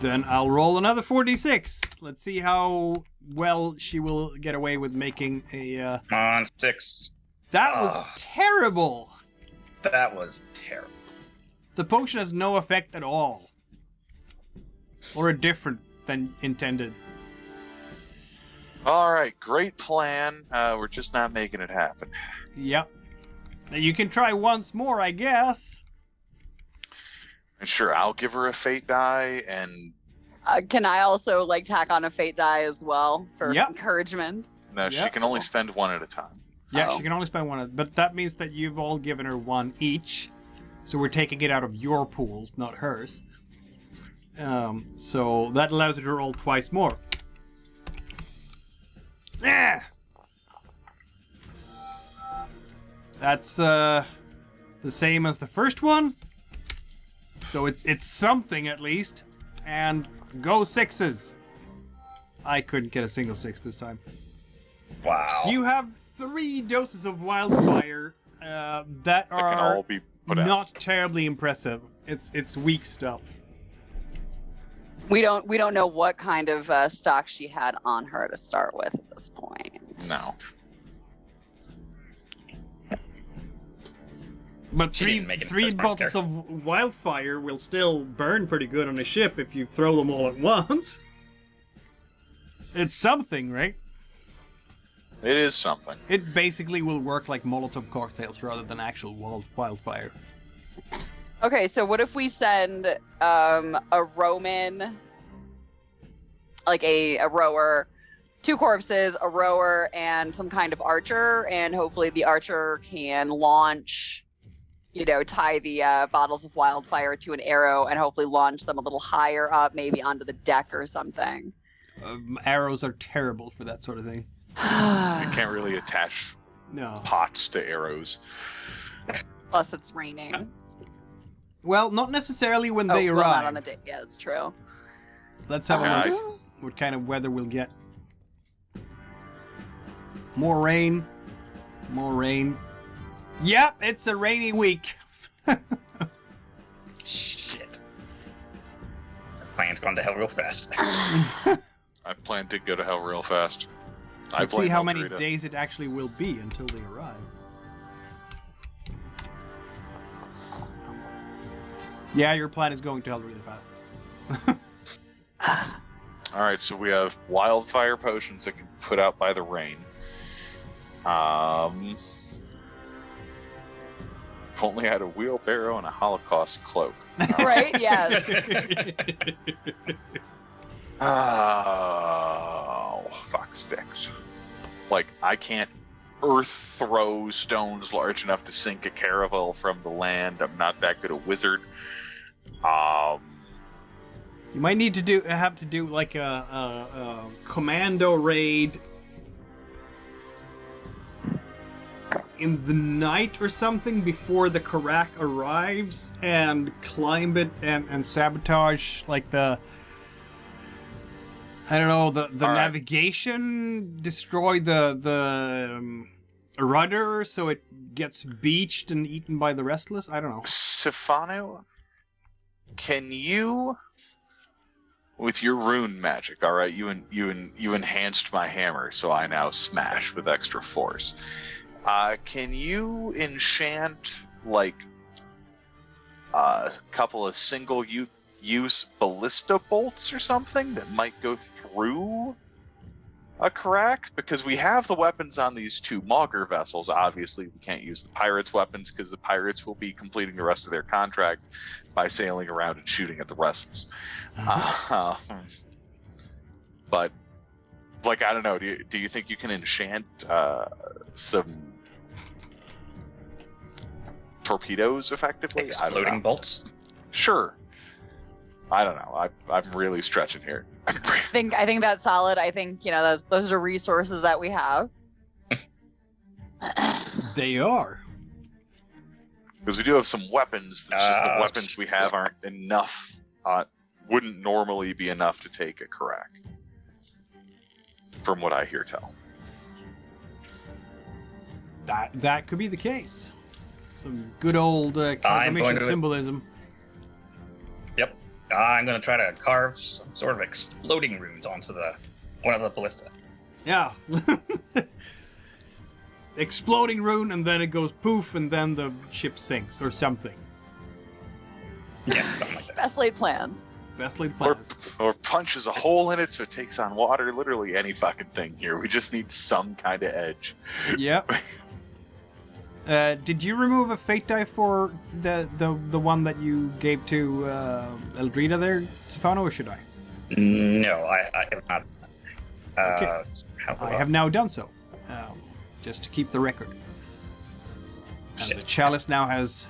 Then I'll roll another 4d6. Let's see how well she will get away with making a. Come on, 6. That was terrible. That was terrible. The potion has no effect at all. Or different than intended. All right, great plan. We're just not making it happen. Yep. You can try once more, I guess. And sure, I'll give her a fate die, and Can I also like tack on a fate die as well for Yep. encouragement? no, she can only spend one at a time. Yeah, Oh. she can only spend one, but that means that you've all given her one each. So we're taking it out of your pools, not hers. So that allows her to roll twice more. Ah! That's the same as the first one. So it's something at least. And go 6s. I couldn't get a single 6 this time. Wow. You have 3 doses of wildfire that That can are all be put out. not terribly impressive. It's weak stuff. We don't know what kind of stock she had on her to start with at this point. No. But She three didn't make it three first time bottles of wildfire will still burn pretty good on a ship if you throw them all at once. It's something, right? It is something. It basically will work like Molotov cocktails rather than actual wildfire. Okay, so what if we send a Roman, like a rower, 2 corpses, a rower, and some kind of archer, and hopefully the archer can launch, tie the bottles of wildfire to an arrow and hopefully launch them a little higher up, maybe onto the deck or something. Arrows are terrible for that sort of thing. You can't really attach No. pots to arrows. Plus it's raining. Well, not necessarily when they well, arrive. not on the day. Yeah, it's true. Let's have Yeah, a look what kind of weather we'll get. More rain. More rain. Yep, it's a rainy week. Shit. The plan's gone to hell real fast. I plan to go to hell real fast. Let's see how many Eldrida. days it actually will be until they arrive. Yeah, your plan is going to hell really fast. All right, so we have wildfire potions that can be put out by the rain. If only I had a wheelbarrow and a Holocaust cloak. Right? Yes. Oh, fuck sticks. Like, I can't earth throw stones large enough to sink a caravel from the land. I'm not that good a wizard. You might need to have to do like a commando raid in the night or something before the Karak arrives and climb it and sabotage like the navigation, destroy the rudder so it gets beached and eaten by the restless. I don't know. Sifanu, can you, with your rune magic, all right, you enhanced my hammer, so I now smash with extra force. Can you enchant like a couple of single-use ballista bolts or something that might go through a crack? Because we have the weapons on these 2 Mauger vessels. Obviously, we can't use the pirates' weapons because the pirates will be completing the rest of their contract by sailing around and shooting at the restless. But, like, I don't know. Do you think you can enchant some torpedoes effectively? I don't Exploding know. bolts. Sure. I don't know. I'm really stretching here. I think that's solid. I think those are resources that we have. They are. Because we do have some weapons. It's just the weapons we have aren't enough. Wouldn't normally be enough to take a Karak. From what I hear tell. That could be the case. Some good old confirmation symbolism. Yep. I'm going to try to carve some sort of exploding runes onto one of the ballista. Yeah. Exploding rune, and then it goes poof, and then the ship sinks, or something. Yes, something like that. Best laid plans. Best laid plans. Or punches a hole in it so it takes on water. Literally any fucking thing here. We just need some kind of edge. Yep. Did you remove a fate die for the one that you gave to Eldrida there, Sifanu, or should I? No, I have not. Okay. I have now done so, just to keep the record. And the chalice now has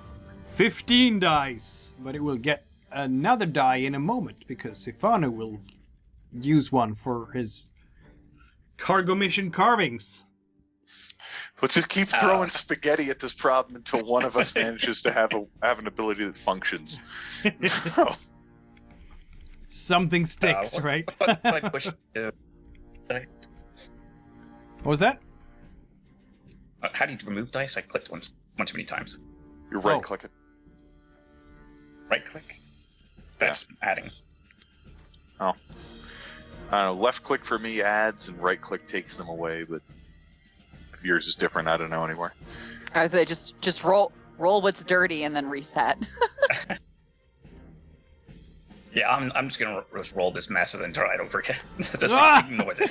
15 dice, but it will get another die in a moment because Sifanu will use one for his cargo mission carvings. We'll just keep throwing spaghetti at this problem until one of us manages to have an ability that functions. Something sticks, right? What I push What was that? how do you remove dice? I clicked one too many times. You right click it. Right click? That's adding. Oh. I don't know, left click for me adds and right click takes them away, but if yours is different, I don't know anymore. I would say just roll what's dirty and then reset. Yeah, I'm just gonna just roll this mess until I don't forget. Just ignore it.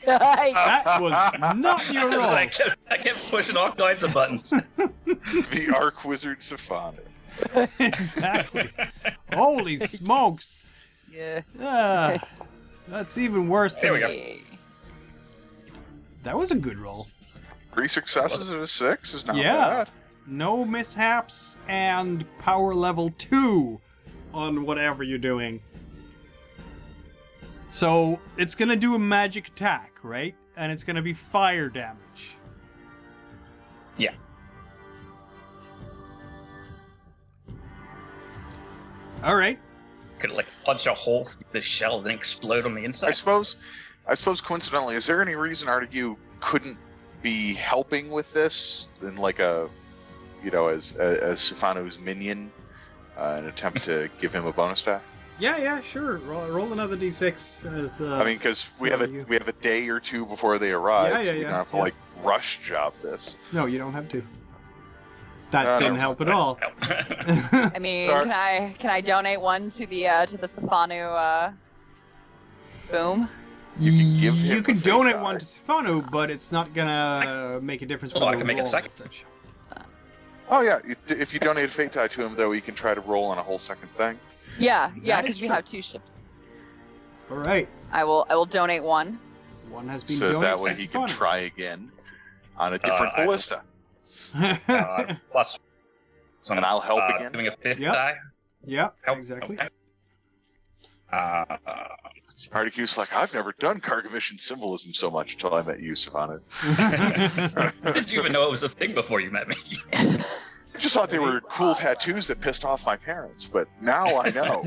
That was not your roll. I kept pushing all kinds of buttons. The Arc Wizard Sifanu. Exactly. Holy smokes. Yeah. That's even worse There than... we go. That was a good roll. 3 successes and a 6 is not Yeah. bad. No mishaps and power level 2 on whatever you're doing. So it's gonna do a magic attack, right? And it's gonna be fire damage. Yeah. All right. Could like punch a hole through the shell and then explode on the inside. I suppose coincidentally, is there any reason Artegue couldn't be helping with this in like a, as Sifanu's minion, an attempt to give him a bonus die? Yeah, sure. Roll another d6. As, I mean, because we have a day or two before they arrive, so we don't have to like rush job this. No, you don't have to. That didn't help at all. I mean, can I donate one to the Sifanu boom? You can donate one to Sifanu, but it's not gonna make a difference for the I can make roll it second. as such. Oh yeah, if you donate a fate die to him, though, you can try to roll on a whole second thing. Yeah, That because is we true. have 2 ships. All right. I will donate one. One has been So donated that way to he can Sifanu. try again on a different ballista. Plus, some, And I'll help again. Doing a 5th Yep. die. Yeah, Help. exactly. Okay. Artegue's like, I've never done cargo mission symbolism so much until I met you, Sifanu. Did you even know it was a thing before you met me? I just thought they were cool tattoos that pissed off my parents, but now I know.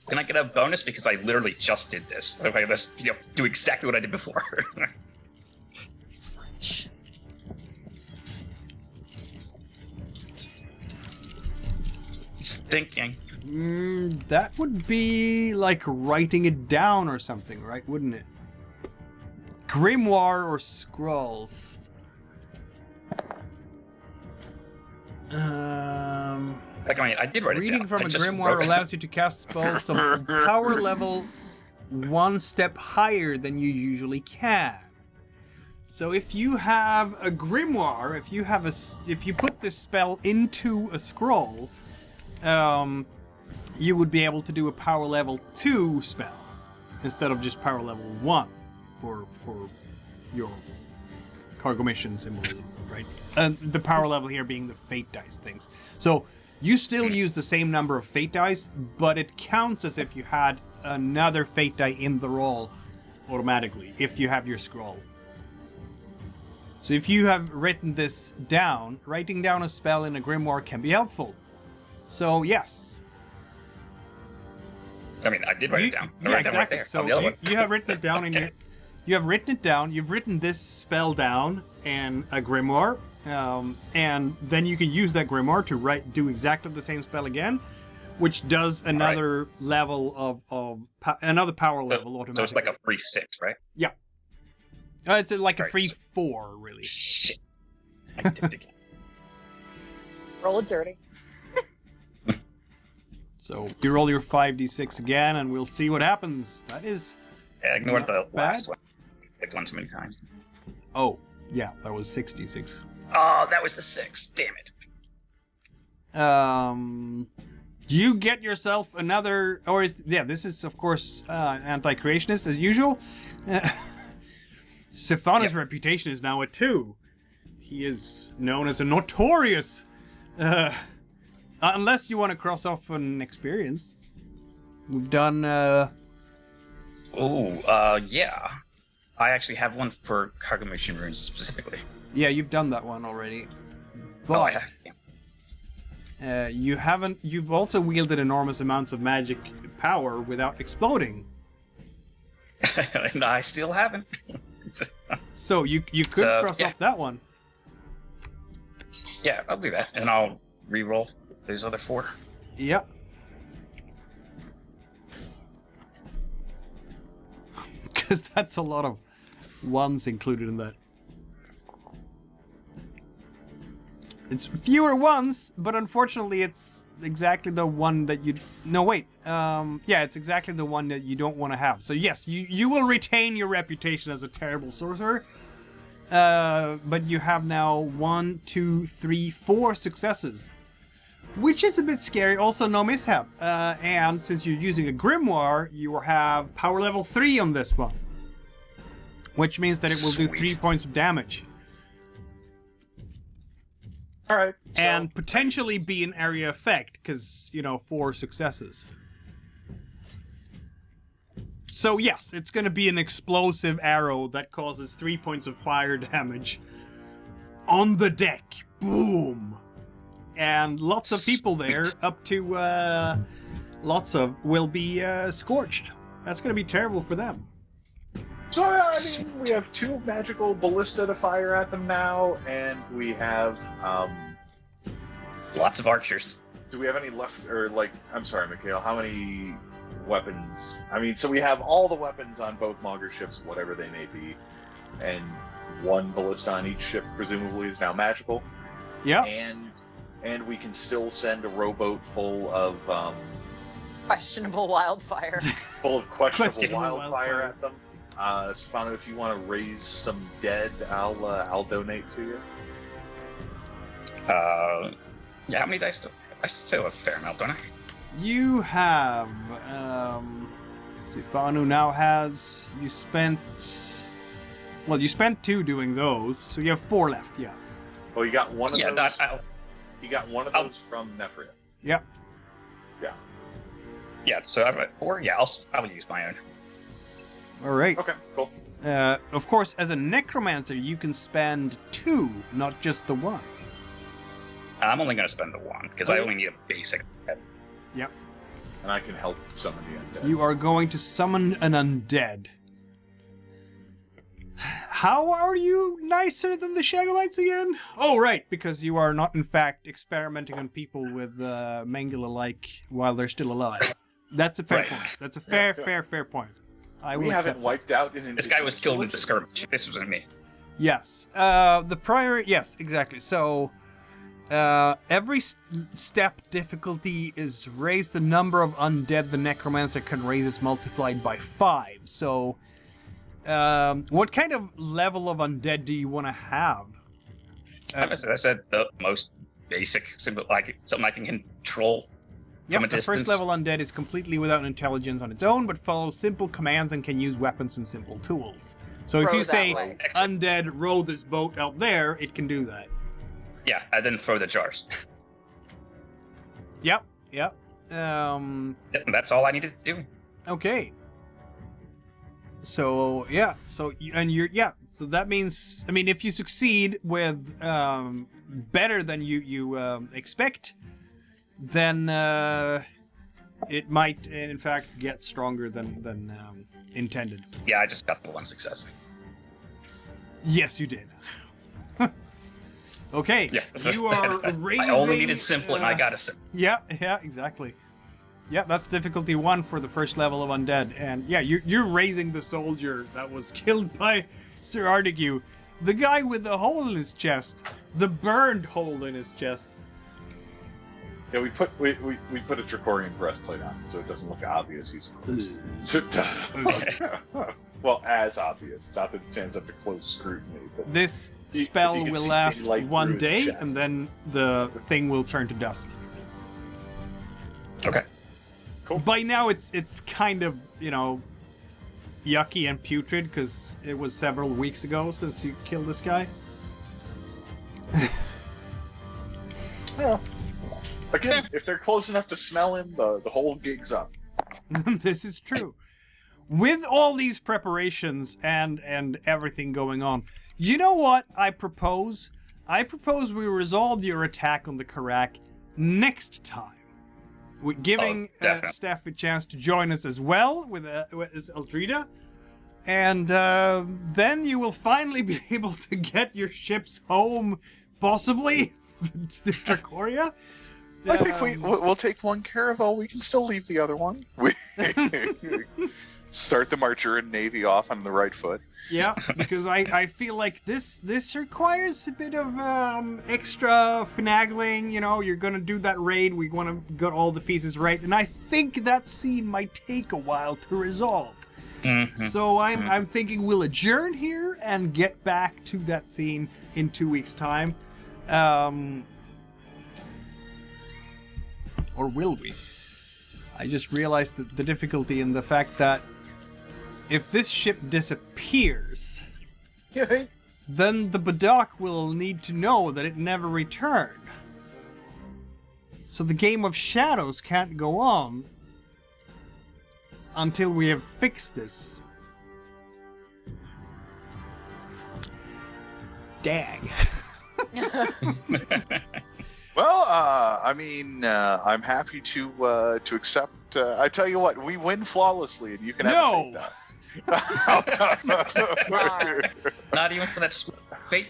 Can I get a bonus because I literally just did this? Okay, let's do exactly what I did before. He's thinking. That would be like writing it down or something, right? Wouldn't it? Grimoire or scrolls? Like, I mean, I did write it down. Reading from I a just grimoire wrote it. allows you to cast spells of power level 1 step higher than you usually can. So if you have a grimoire, if you put this spell into a scroll, you would be able to do a power level 2 spell instead of just power level 1 for your cargo mission symbolism, right? And the power level here being the fate dice things. So You still use the same number of fate dice, but it counts as if you had another fate die in the roll automatically, if you have your scroll. So if you have written this down, writing down a spell in a grimoire can be helpful. So yes. I mean, I did write it down. I Yeah, wrote it down right exactly. there. So on the other one. you have written it down in your... You have written it down, you've written this spell down in a grimoire, and then you can use that grimoire to do exactly the same spell again, which does another level of another power level automatically. So it's like a free 6, right? Yeah. It's like a Right, free so- 4, really. Shit. I did it again. Roll it dirty. So you roll your 5d6 again, and we'll see what happens. That is... Yeah, ignore Not the last bad. one. Clicked one too many times. Oh, yeah, that was 66. Oh, that was the 6. Damn it. You get yourself another, or is, yeah, this is of course anti-creationist as usual. Sifanu's reputation is now a 2. He is known as a notorious, unless you want to cross off an experience. We've done, Yeah. I actually have one for Palamuxian runes specifically. yeah, you've done that one already. But Oh, I have. Yeah. you've also wielded enormous amounts of magic power without exploding. And I still haven't. So you could So, cross yeah. off that one. Yeah, I'll do that, and I'll re-roll those other 4. Yep. Because that's a lot of ones included in that. It's fewer ones, but unfortunately it's exactly the one that you... No, wait. Yeah, it's exactly the one that you don't want to have. So yes, you will retain your reputation as a terrible sorcerer. But you have now 1, 2, 3, 4 successes. Which is a bit scary. Also, no mishap. And since you're using a grimoire, you have power level 3 on this one. Which means that it will do 3 points of damage. Alright. And potentially be an area effect, because, 4 successes. So yes, it's going to be an explosive arrow that causes 3 points of fire damage. On the deck. Boom! And lots of people there, up to lots of, will be scorched. That's going to be terrible for them. So, I mean, we have 2 magical ballista to fire at them now, and we have, Lots of archers. do we have any left, or I'm sorry, Mikhail, how many weapons? I mean, so we have all the weapons on both Mauger ships, whatever they may be, and 1 ballista on each ship, presumably, is now magical. Yeah. And we can still send a rowboat full of, Questionable wildfire. questionable wildfire at them. Sifanu, if you want to raise some dead, I'll donate to you. Yeah, how many dice do I still have a fair amount, don't I? You have, Sifanu now has, you spent 2 doing those, so you have 4 left, yeah. Well, you got one of Yeah, those. You got one of I'll- those from Nefria. Yep. Yeah. Yeah, so I've got 4. Yeah, I'll use my own. Alright. Okay, cool. Of course, as a necromancer, you can spend 2, not just the 1. I'm only going to spend the 1, because I Okay. only need a basic. Yep. And I can help summon the undead. You are going to summon an undead. How are you nicer than the Shagalites again? Oh, right, because you are not, in fact, experimenting on people with Mangala alike while they're still alive. That's a fair Right. point. That's a fair point. I will We haven't accept that. wiped out an This guy was killed in the indigenous skirmish. This wasn't me. Yes. The prior... Yes, exactly. So, every step difficulty is raised the number of undead the necromancer can raise is multiplied by 5. So, what kind of level of undead do you want to have? As I said, the most basic, simple, like something I can control from a The distance. first level undead is completely without intelligence on its own, but follows simple commands and can use weapons and simple tools. So if Row you that say, way. undead, row this boat out there, it can do that. Yeah, I didn't throw the jars. Yep. Yep, and that's all I needed to do. Okay. So yeah. So So that means, I mean, if you succeed with better than you expect, then it might, in fact, get stronger than intended. Yeah, I just got the one success. Yes, you did. Okay. Yeah. You are raising. I only needed simple, and I got a simple. Yeah, exactly. Yeah, that's difficulty 1 for the first level of undead, and yeah, you're raising the soldier that was killed by Sir Artegue, the guy with the hole in his chest, the burned hole in his chest. Yeah, we put a Trachorian breastplate on, so it doesn't look obvious he's well, as obvious. Not that it stands up to close scrutiny. But This you spell can will see last light one through his day, chest. and then the thing will turn to dust. Okay. Cool. By now, it's kind of, yucky and putrid, because it was several weeks ago since you killed this guy. Yeah. Again, if they're close enough to smell him, the whole gig's up. This is true. With all these preparations and everything going on, you know what I propose? I propose we resolve your attack on the Karak next time. We're giving Steph a chance to join us as well with Eldrida. And then you will finally be able to get your ships home, possibly, to Trachoria. I think we'll take one caravel. We can still leave the other one. We start the Marcher Navy off on the right foot. Yeah, because I feel like this requires a bit of extra finagling. You're gonna do that raid. We want to get all the pieces right, and I think that scene might take a while to resolve. Mm-hmm. So I'm thinking we'll adjourn here and get back to that scene in 2 weeks' time. Or will we? I just realized that the difficulty in the fact that if this ship disappears, then the Badak will need to know that it never returned. So the game of shadows can't go on until we have fixed this. Dang. Well, I mean, I'm happy to accept. I tell you what, we win flawlessly, and you can have No! a Not even for that fate.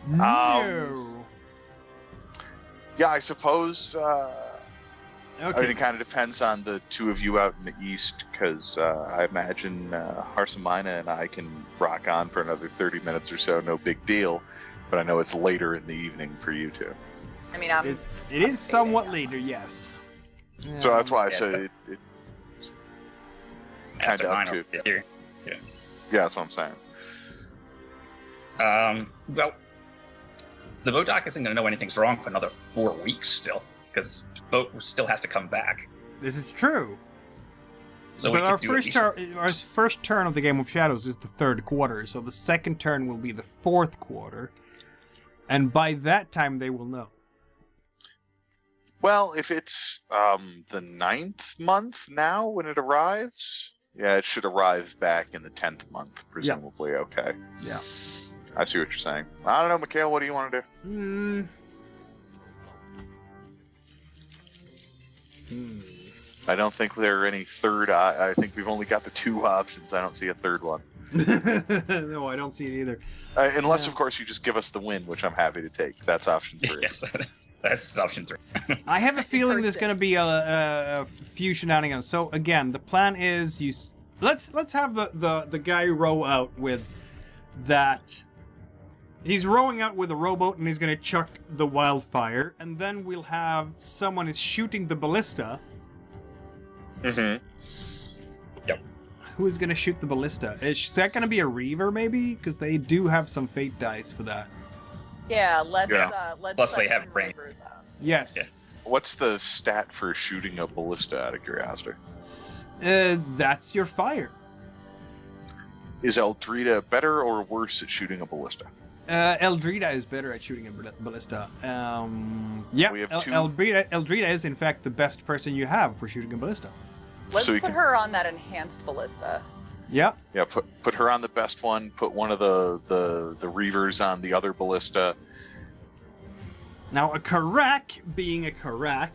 No. Yeah, I suppose. I mean, Okay. it kind of depends on the two of you out in the east, because I imagine Harsamina and I can rock on for another 30 minutes or so, no big deal. But I know it's later in the evening for you two. I mean, It is somewhat later, yes. So that's why I Yeah, said it kind After of up 9 to. I'll get here. Yeah, that's what I'm saying. Well, the boat dock isn't going to know anything's wrong for another 4 weeks still, because the boat still has to come back. This is true. So But we our could do our first turn of the Game of Shadows is the 3rd quarter, so the second turn will be the 4th quarter. And by that time, they will know. Well, if it's the 9th month now when it arrives, yeah, it should arrive back in the 10th month, presumably. Okay. Yeah. I see what you're saying. I don't know, Mikhail, what do you want to do? I don't think there are any third. I think we've only got the 2 options. I don't see a third one. No, I don't see it either. Unless, of course, you just give us the win, which I'm happy to take. That's option 3. Yes, that's option 3. I have a feeling there's going to be a few shenanigans. So again, the plan is let's have the guy row out with that. He's rowing out with a rowboat and he's going to chuck the wildfire, and then we'll have someone is shooting the ballista. Mm-hmm. Yep. Who is going to shoot the ballista? Is that going to be a Reaver, maybe? Because they do have some fate dice for that. yeah, let's Plus set they have some brain. Reavers out. Yes. Yeah. What's the stat for shooting a ballista, out of curiosity? That's your fire. Is Eldrida better or worse at shooting a ballista? Eldrida is better at shooting a ballista. Yeah, We have two- Eldrida is in fact the best person you have for shooting a ballista. Let's So you put can- her on that enhanced ballista. Yeah. Yeah, put her on the best one. Put one of the Reavers on the other ballista. Now a Karak, being a Karak,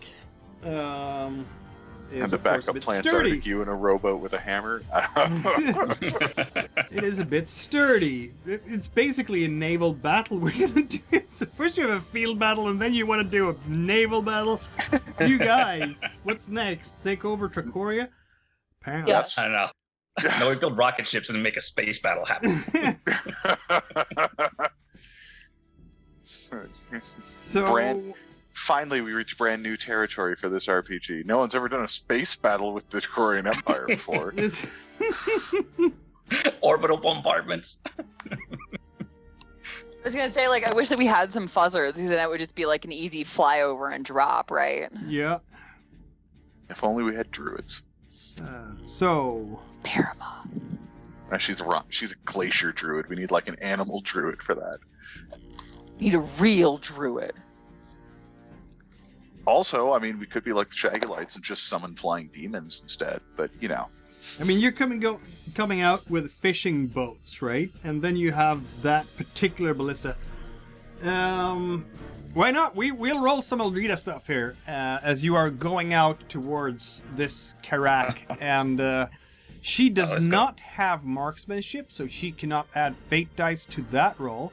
is And the of course a backup bit plan's sturdy. Artegue in a rowboat with a hammer. I don't know. It is a bit sturdy. It's basically a naval battle we're gonna do. So first you have a field battle, and then you want to do a naval battle. You guys, what's next? Take over Trachoria? Apparently. Yeah. I don't know. No, we build rocket ships and make a space battle happen. So Finally, we reach brand new territory for this RPG. No one's ever done a space battle with the Trachorian Empire before. this Orbital bombardments. I was gonna say, like, I wish that we had some fuzzers, because then it would just be like an easy flyover and drop, right? yeah. If only we had druids. So Parama. She's wrong. She's a glacier druid. We need like an animal druid for that. Need a real druid. Also, I mean, we could be like the Shaggylights and just summon flying demons instead. But you know, I mean, you're coming out with fishing boats, right? And then you have that particular ballista. Why not? We'll roll some Eldrida stuff here as you are going out towards this Karak, and she does let's go. not have marksmanship, so she cannot add fate dice to that roll.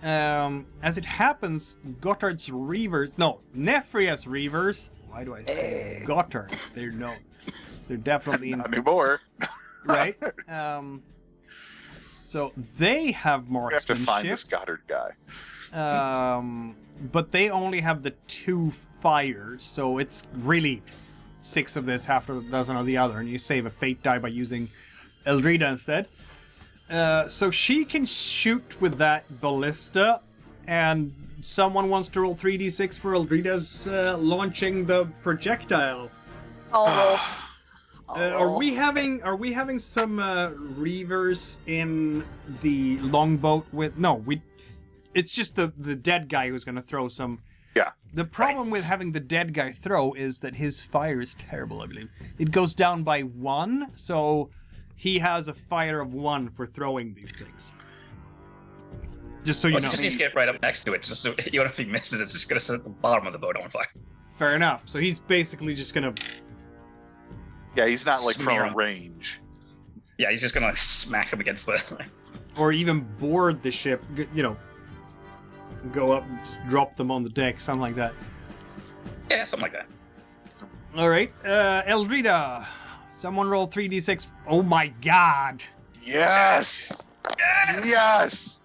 As it happens, Gotthard's Reavers, no, Nefria's Reavers. Why do I say Gotthard's? They're definitely in not anymore. right? So they have We have to marksmanship. find this Goddard guy. But they only have the 2 fires, so it's really 6 of this, half a dozen of the other, and you save a fate die by using Eldrida instead. So she can shoot with that ballista, and someone wants to roll 3d6 for Eldrida's launching the projectile. Oh, Are we having some reavers in the longboat with? No, it's just the dead guy who's going to throw some. Yeah. The problem with having the dead guy throw is that his fire is terrible, I believe. It goes down by 1, so he has a fire of 1 for throwing these things. Just so you Well, know. you just need to get right up next to it. Just so even if he misses, it's just gonna set the bottom of the boat on fire. Fair enough. So he's basically just going to. Yeah, he's not like Smear from him. range. Yeah, he's just gonna like, smack him against the. Or even board the ship, go up and just drop them on the deck, something like that. Yeah, something like that. Alright, Eldrida. Someone roll 3d6. Oh my god! Yes! Yes!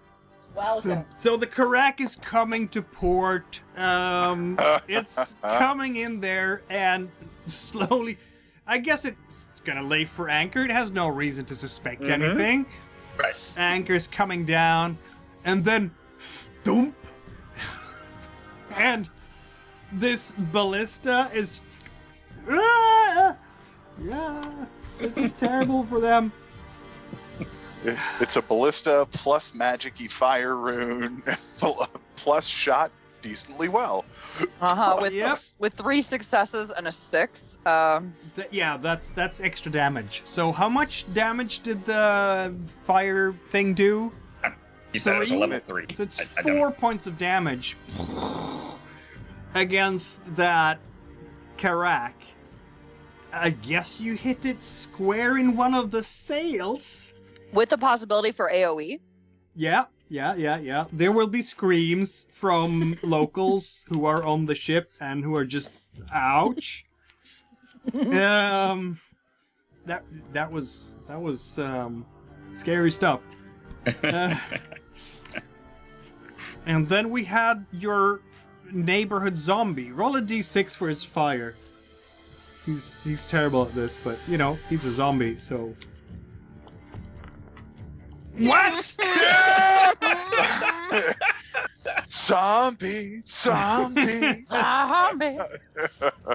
welcome. So the Karak is coming to port. It's coming in there and slowly. I guess it's gonna lay for anchor. It has no reason to suspect anything. Right. Anchor's coming down, and then thump. And this ballista is. Yeah, this is terrible for them. It's a ballista plus magic-y fire rune plus shot decently well. With Yep. with 3 successes and a 6. Yeah, that's extra damage. So how much damage did the fire thing do? He said it was a 3? level 3. So it's I don't know. 4 points of damage against that Karak. I guess you hit it square in one of the sails. With the possibility for AoE. Yeah. There will be screams from locals who are on the ship and who are just ouch. That was scary stuff. And then we had your neighborhood zombie. Roll a d6 for his fire. He's terrible at this, but he's a zombie, so. What? Zombie! Zombie.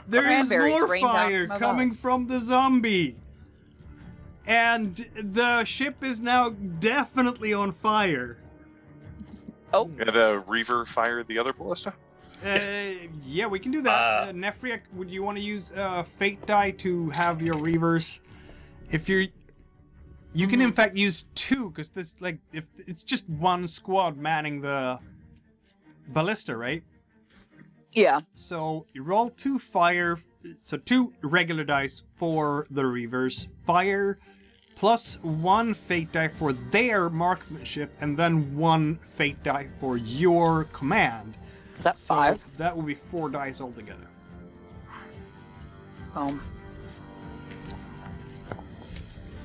There is Cranberries more rained down fire from above. coming from the zombie. And the ship is now definitely on fire. Oh. Yeah, the Reaver fire the other ballista? Yeah, we can do that. Nefria, would you want to use Fate die to have your Reavers? If you can in fact use 2, because this, like, if it's just one squad manning the ballista, right? Yeah. So you roll 2 fire, so 2 regular dice for the Reavers, fire, plus 1 fate die for their marksmanship, and then 1 fate die for your command. Is that So 5? that will be 4 dice altogether.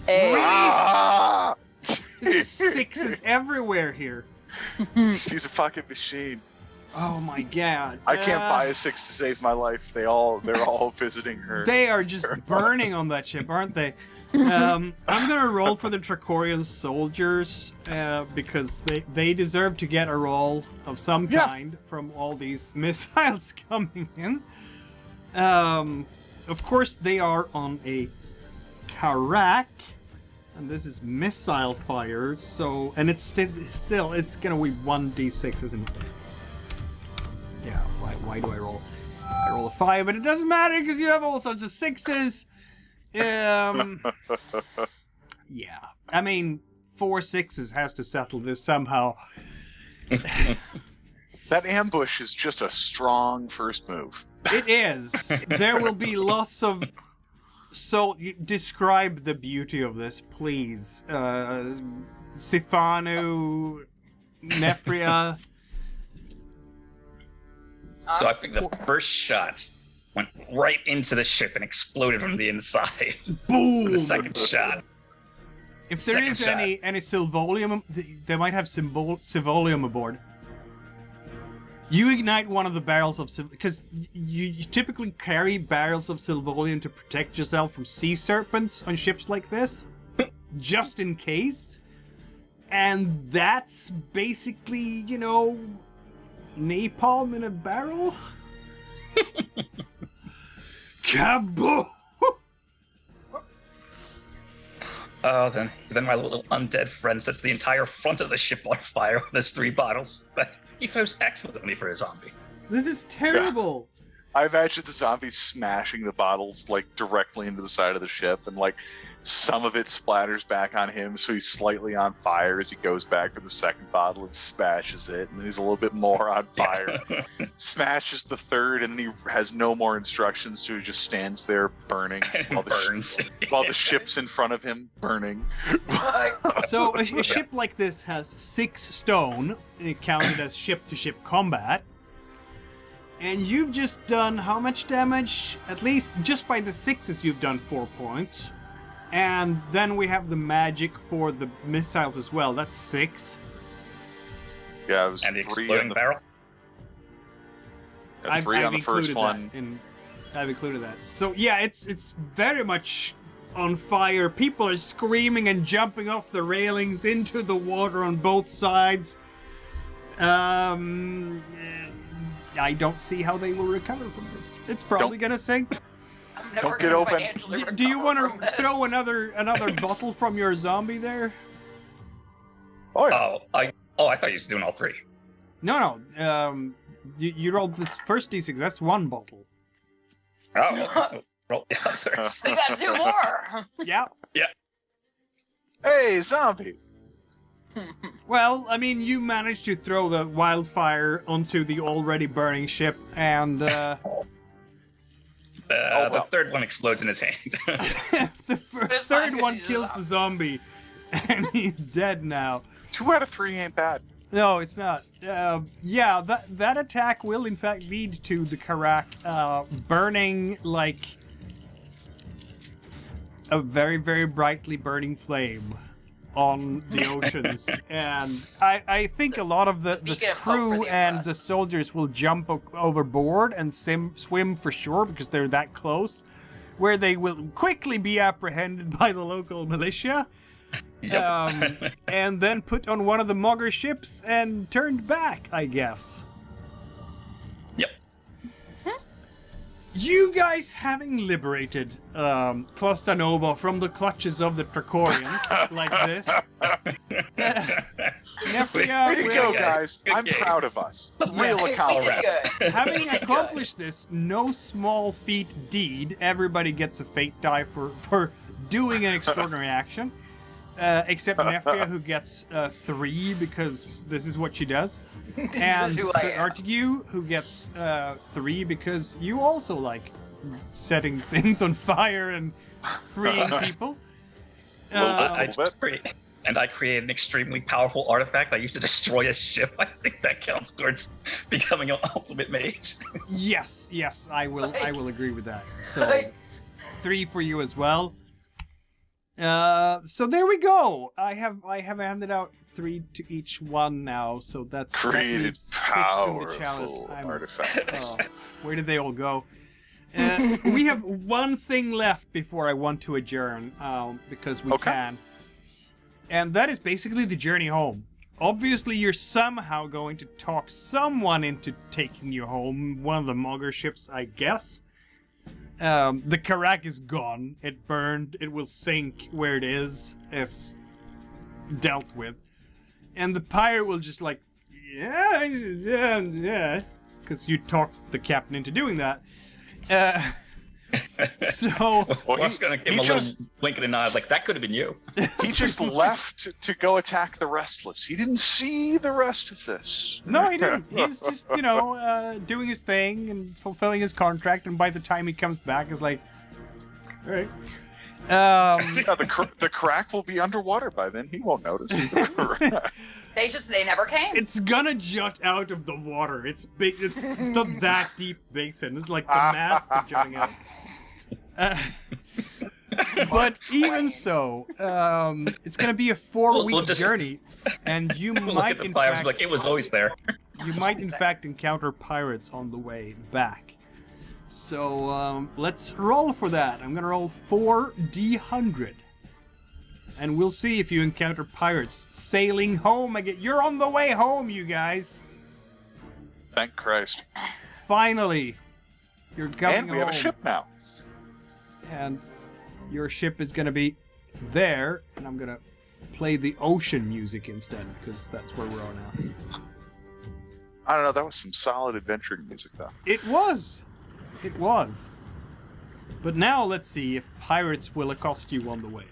Hey. Ah! There's just 6s everywhere here. She's a fucking machine. Oh my god. I can't buy a 6 to save my life. They're all visiting her. They are just burning on that ship, aren't they? I'm gonna roll for the Trachorian soldiers because they deserve to get a roll of some kind from all these missiles coming in. Of course, they are on a Karak, and this is missile fire. So, and it's still it's gonna be 1d6, isn't it? Yeah. Why do I roll? I roll a 5, but it doesn't matter because you have all sorts of 6s. Yeah. I mean, 4 6s has to settle this somehow. That ambush is just a strong first move. It is. There will be lots of... So, describe the beauty of this, please. Sifanu, Nefria. So I think the first shot went right into the ship and exploded from the inside. Boom! The second shot. If there Second is shot. any Silvolium, they might have Silvolium aboard. You ignite one of the barrels of because you typically carry barrels of Silvolium to protect yourself from sea serpents on ships like this, just in case. And that's basically, napalm in a barrel. Kaboom! Oh, then my little undead friend sets the entire front of the ship on fire with his 3 bottles. But he throws excellently for a zombie. This is terrible. I imagine the zombies smashing the bottles like directly into the side of the ship, and like some of it splatters back on him, so he's slightly on fire as he goes back for the second bottle and smashes it, and then he's a little bit more on fire. Smashes the third, and then he has no more instructions, so he just stands there burning while the ship's in front of him burning. So a ship like this has 6 stone, counted as ship-to-ship combat. And you've just done how much damage? At least just by the 6s you've done 4 points. And then we have the magic for the missiles as well. That's 6. Yeah, it was And the 3 exploding on the, barrel. yeah, 3 on the first one. I've included that. So yeah, it's very much on fire. People are screaming and jumping off the railings into the water on both sides. I don't see how they will recover from this. It's probably gonna sink. Don't get open. Do you want to throw another bottle from your zombie there? Oh yeah. I thought you were doing all 3. No. You rolled this first d6. That's 1 bottle. Oh, roll the others. We gotta do more. Yeah. Hey, zombie. Well, I mean, you managed to throw the wildfire onto the already burning ship, and The third one explodes in his hand. the It's third fine, one he's a kills the zombie, and he's dead now. 2 out of 3 ain't bad. No, it's not. Yeah, that attack will in fact lead to the Karak burning like a very, very brightly burning flame on the oceans. And I think a lot of the Beacon of hope crew for the and oppressed. the soldiers will jump overboard and swim for sure because they're that close, where they will quickly be apprehended by the local militia. Yep. And then put on one of the Mogger ships and turned back, I guess. Yep. You guys having liberated Clusta Noba from the clutches of the Trachorians like this, Nefria, Way to will- go, guys. guys. Good I'm game. proud of us. Real We did accomplishment. good. having We did accomplished this no small feat deed, everybody gets a fate die for doing an extraordinary action. Except Nefria, who gets 3 because this is what she does. And who I Sir am. Artegue, who gets 3 because you also like setting things on fire and freeing people. I created an extremely powerful artifact I used to destroy a ship. I think that counts towards becoming an ultimate mage. Yes, I will agree with that. So 3 for you as well. So there we go. I have handed out 3 to each one now, so that Created leaves 6 in the chalice. powerful artifact. Where did they all go? We have one thing left before I want to adjourn, because we can. And that is basically the journey home. Obviously, you're somehow going to talk someone into taking you home. One of the Mogger ships, I guess. The Karak is gone. It burned. It will sink where it is. It's dealt with. And the pirate will just like, yeah. Because you talked the captain into doing that. So I was going to give him a little blink and a nod, like, that could have been you. He just left to go attack the Restless. He didn't see the rest of this. no, he didn't. He's just, doing his thing and fulfilling his contract. And by the time he comes back, it's like, all right. Yeah, the crack will be underwater by then. He won't notice. They never came. It's gonna jut out of the water. It's big. It's not that deep basin. It's like the mast is jutting out. But even so, it's gonna be a 4-week We'll just- journey, and you Look might at the in fires, fact like, it was always there. encounter pirates on the way back. So let's roll for that. I'm gonna roll 4d100. And we'll see if you encounter pirates sailing home again. You're on the way home, you guys. Thank Christ. Finally, you're coming And we have a home. ship now. And your ship is gonna be there, and I'm gonna play the ocean music instead because that's where we're on now. I don't know. That was some solid adventuring music, though. It was. But now let's see if pirates will accost you on the way.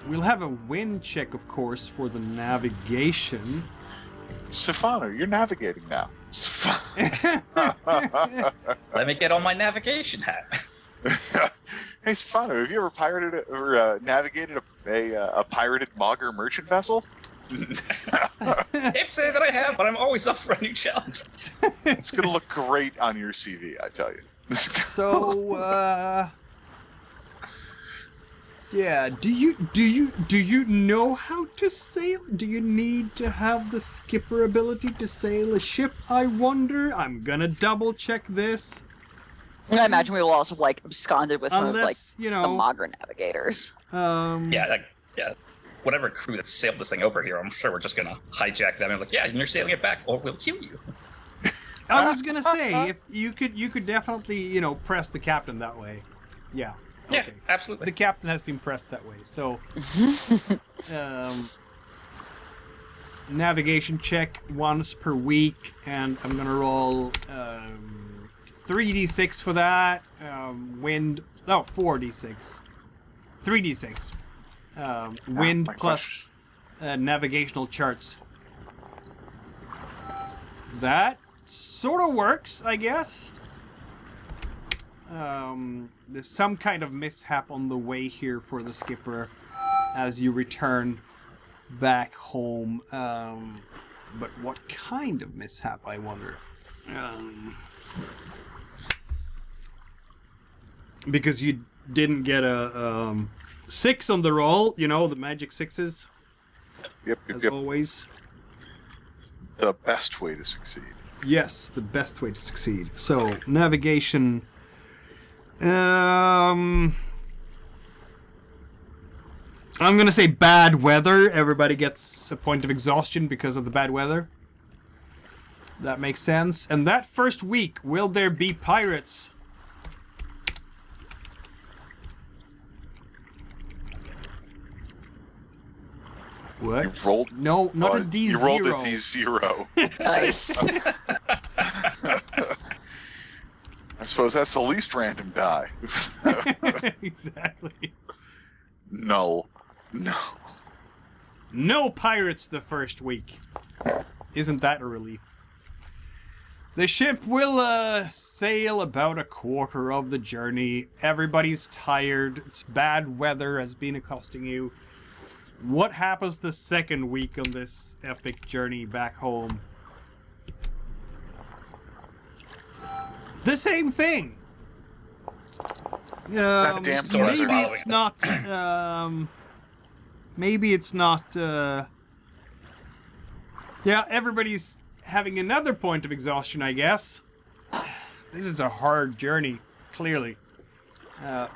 We'll have a wind check, of course, for the navigation. Sifanu, you're navigating now. Let me get on my navigation hat. Hey, Sifanu, have you ever pirated or navigated a pirated Mogger merchant vessel? Can't say that I have, but I'm always up for a new challenge. It's gonna look great on your CV, I tell you. So, yeah. Do you know how to sail? Do you need to have the skipper ability to sail a ship? I wonder. I'm gonna double check this. I imagine we will also have, absconded with some of, Unless, the Mogger navigators. Yeah. Whatever crew that sailed this thing over here, I'm sure we're just gonna hijack them and like, yeah, you're sailing it back, or we'll kill you. I was gonna say if you could definitely press the captain that way. Yeah. Yeah, Okay. absolutely. The captain has been pressed that way. So, navigation check once per week, and I'm gonna roll 3d6 for that. Wind. 4d6. 3d6. Wind my plus navigational charts. That sort of works, I guess. There's some kind of mishap on the way here for the skipper as you return back home. But what kind of mishap, I wonder? Because you didn't get a 6 on the roll, the magic 6s, Yep. as always. The best way to succeed. Yes, the best way to succeed. So, navigation. I'm gonna say bad weather. Everybody gets a point of exhaustion because of the bad weather. That makes sense. And that first week, will there be pirates? What? You rolled. No, not a D0. You rolled a D0. Nice. I suppose that's the least random die. Exactly. No. No pirates the first week. Isn't that a relief? The ship will sail about a quarter of the journey. Everybody's tired. It's bad weather has been accosting you. What happens the second week on this epic journey back home? The same thing. Goddamn Maybe weather. it's not. Maybe it's not. Yeah, everybody's having another point of exhaustion, I guess. This is a hard journey, clearly.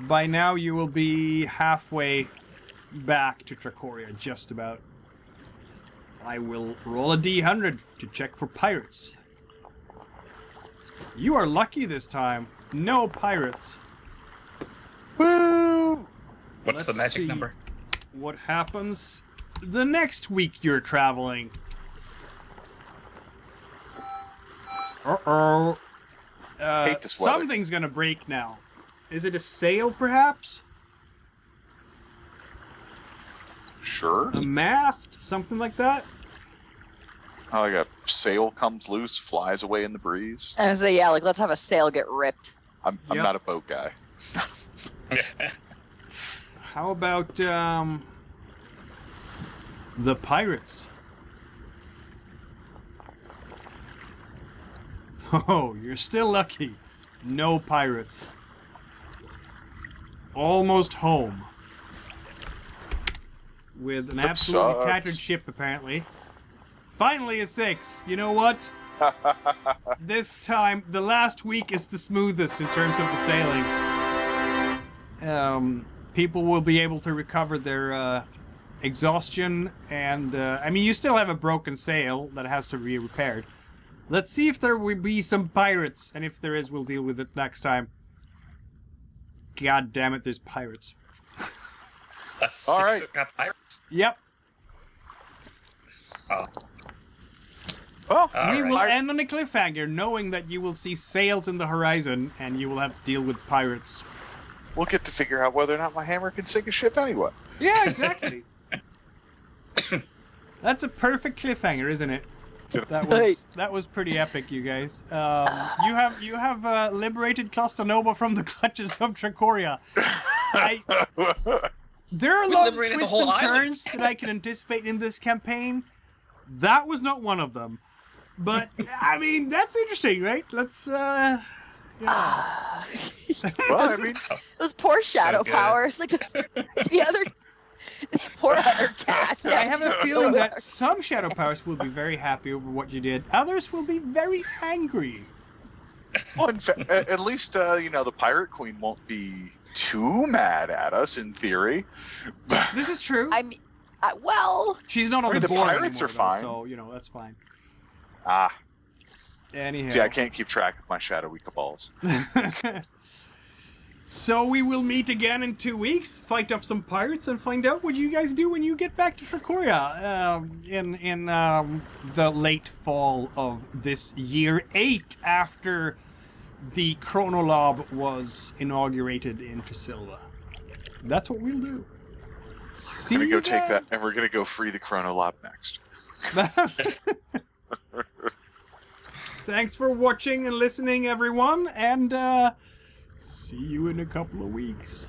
By now, you will be halfway back to Trachoria, just about. I will roll a D100 to check for pirates. You are lucky this time. No pirates. Woo! What's the Let's magic see number? what happens the next week you're traveling. Uh-oh. Hate this weather. Something's gonna break now. Is it a sail, perhaps? Sure. A mast? Something like that? Oh, like a sail comes loose, flies away in the breeze. And so yeah, like let's have a sail get ripped. I'm Yep. not a boat guy. How about, the pirates? Oh, you're still lucky. No pirates. Almost home. With an That absolutely sucks. tattered ship, apparently. Finally a 6. You know what? This time, the last week is the smoothest in terms of the sailing. People will be able to recover their exhaustion, and I mean, you still have a broken sail that has to be repaired. Let's see if there will be some pirates, and if there is, we'll deal with it next time. God damn it, there's pirates. A six All right. got pirates? Yep. Oh. Well, All We right. will end on a cliffhanger, knowing that you will see sails in the horizon, and you will have to deal with pirates. we'll get to figure out whether or not my hammer can sink a ship anyway. Yeah, exactly. That's a perfect cliffhanger, isn't it? That was pretty epic, you guys. You have liberated Clusta Noba from the clutches of Trachoria. There are a lot of liberated the twists whole and island. turns that I can anticipate in this campaign. That was not one of them. But I mean, that's interesting, right? Let's yeah. Well, I mean, Those poor shadow good. powers, like the other poor other cats. I have a feeling that some shadow powers will be very happy over what you did. Others will be very angry. well, at least the pirate queen won't be too mad at us in theory. This is true. I mean, well, She's not on I mean, the the board pirates anymore, are fine. though, so that's fine. Anyhow. See, I can't keep track of my shadowy cabals. So we will meet again in 2 weeks, fight off some pirates, and find out what you guys do when you get back to Trachoria in the late fall of this year 8 after the Chronolob was inaugurated in Tresilva. That's what we'll do. See We're gonna go you take then. that, and we're gonna go free the Chronolob next. Thanks for watching and listening, everyone, and see you in a couple of weeks.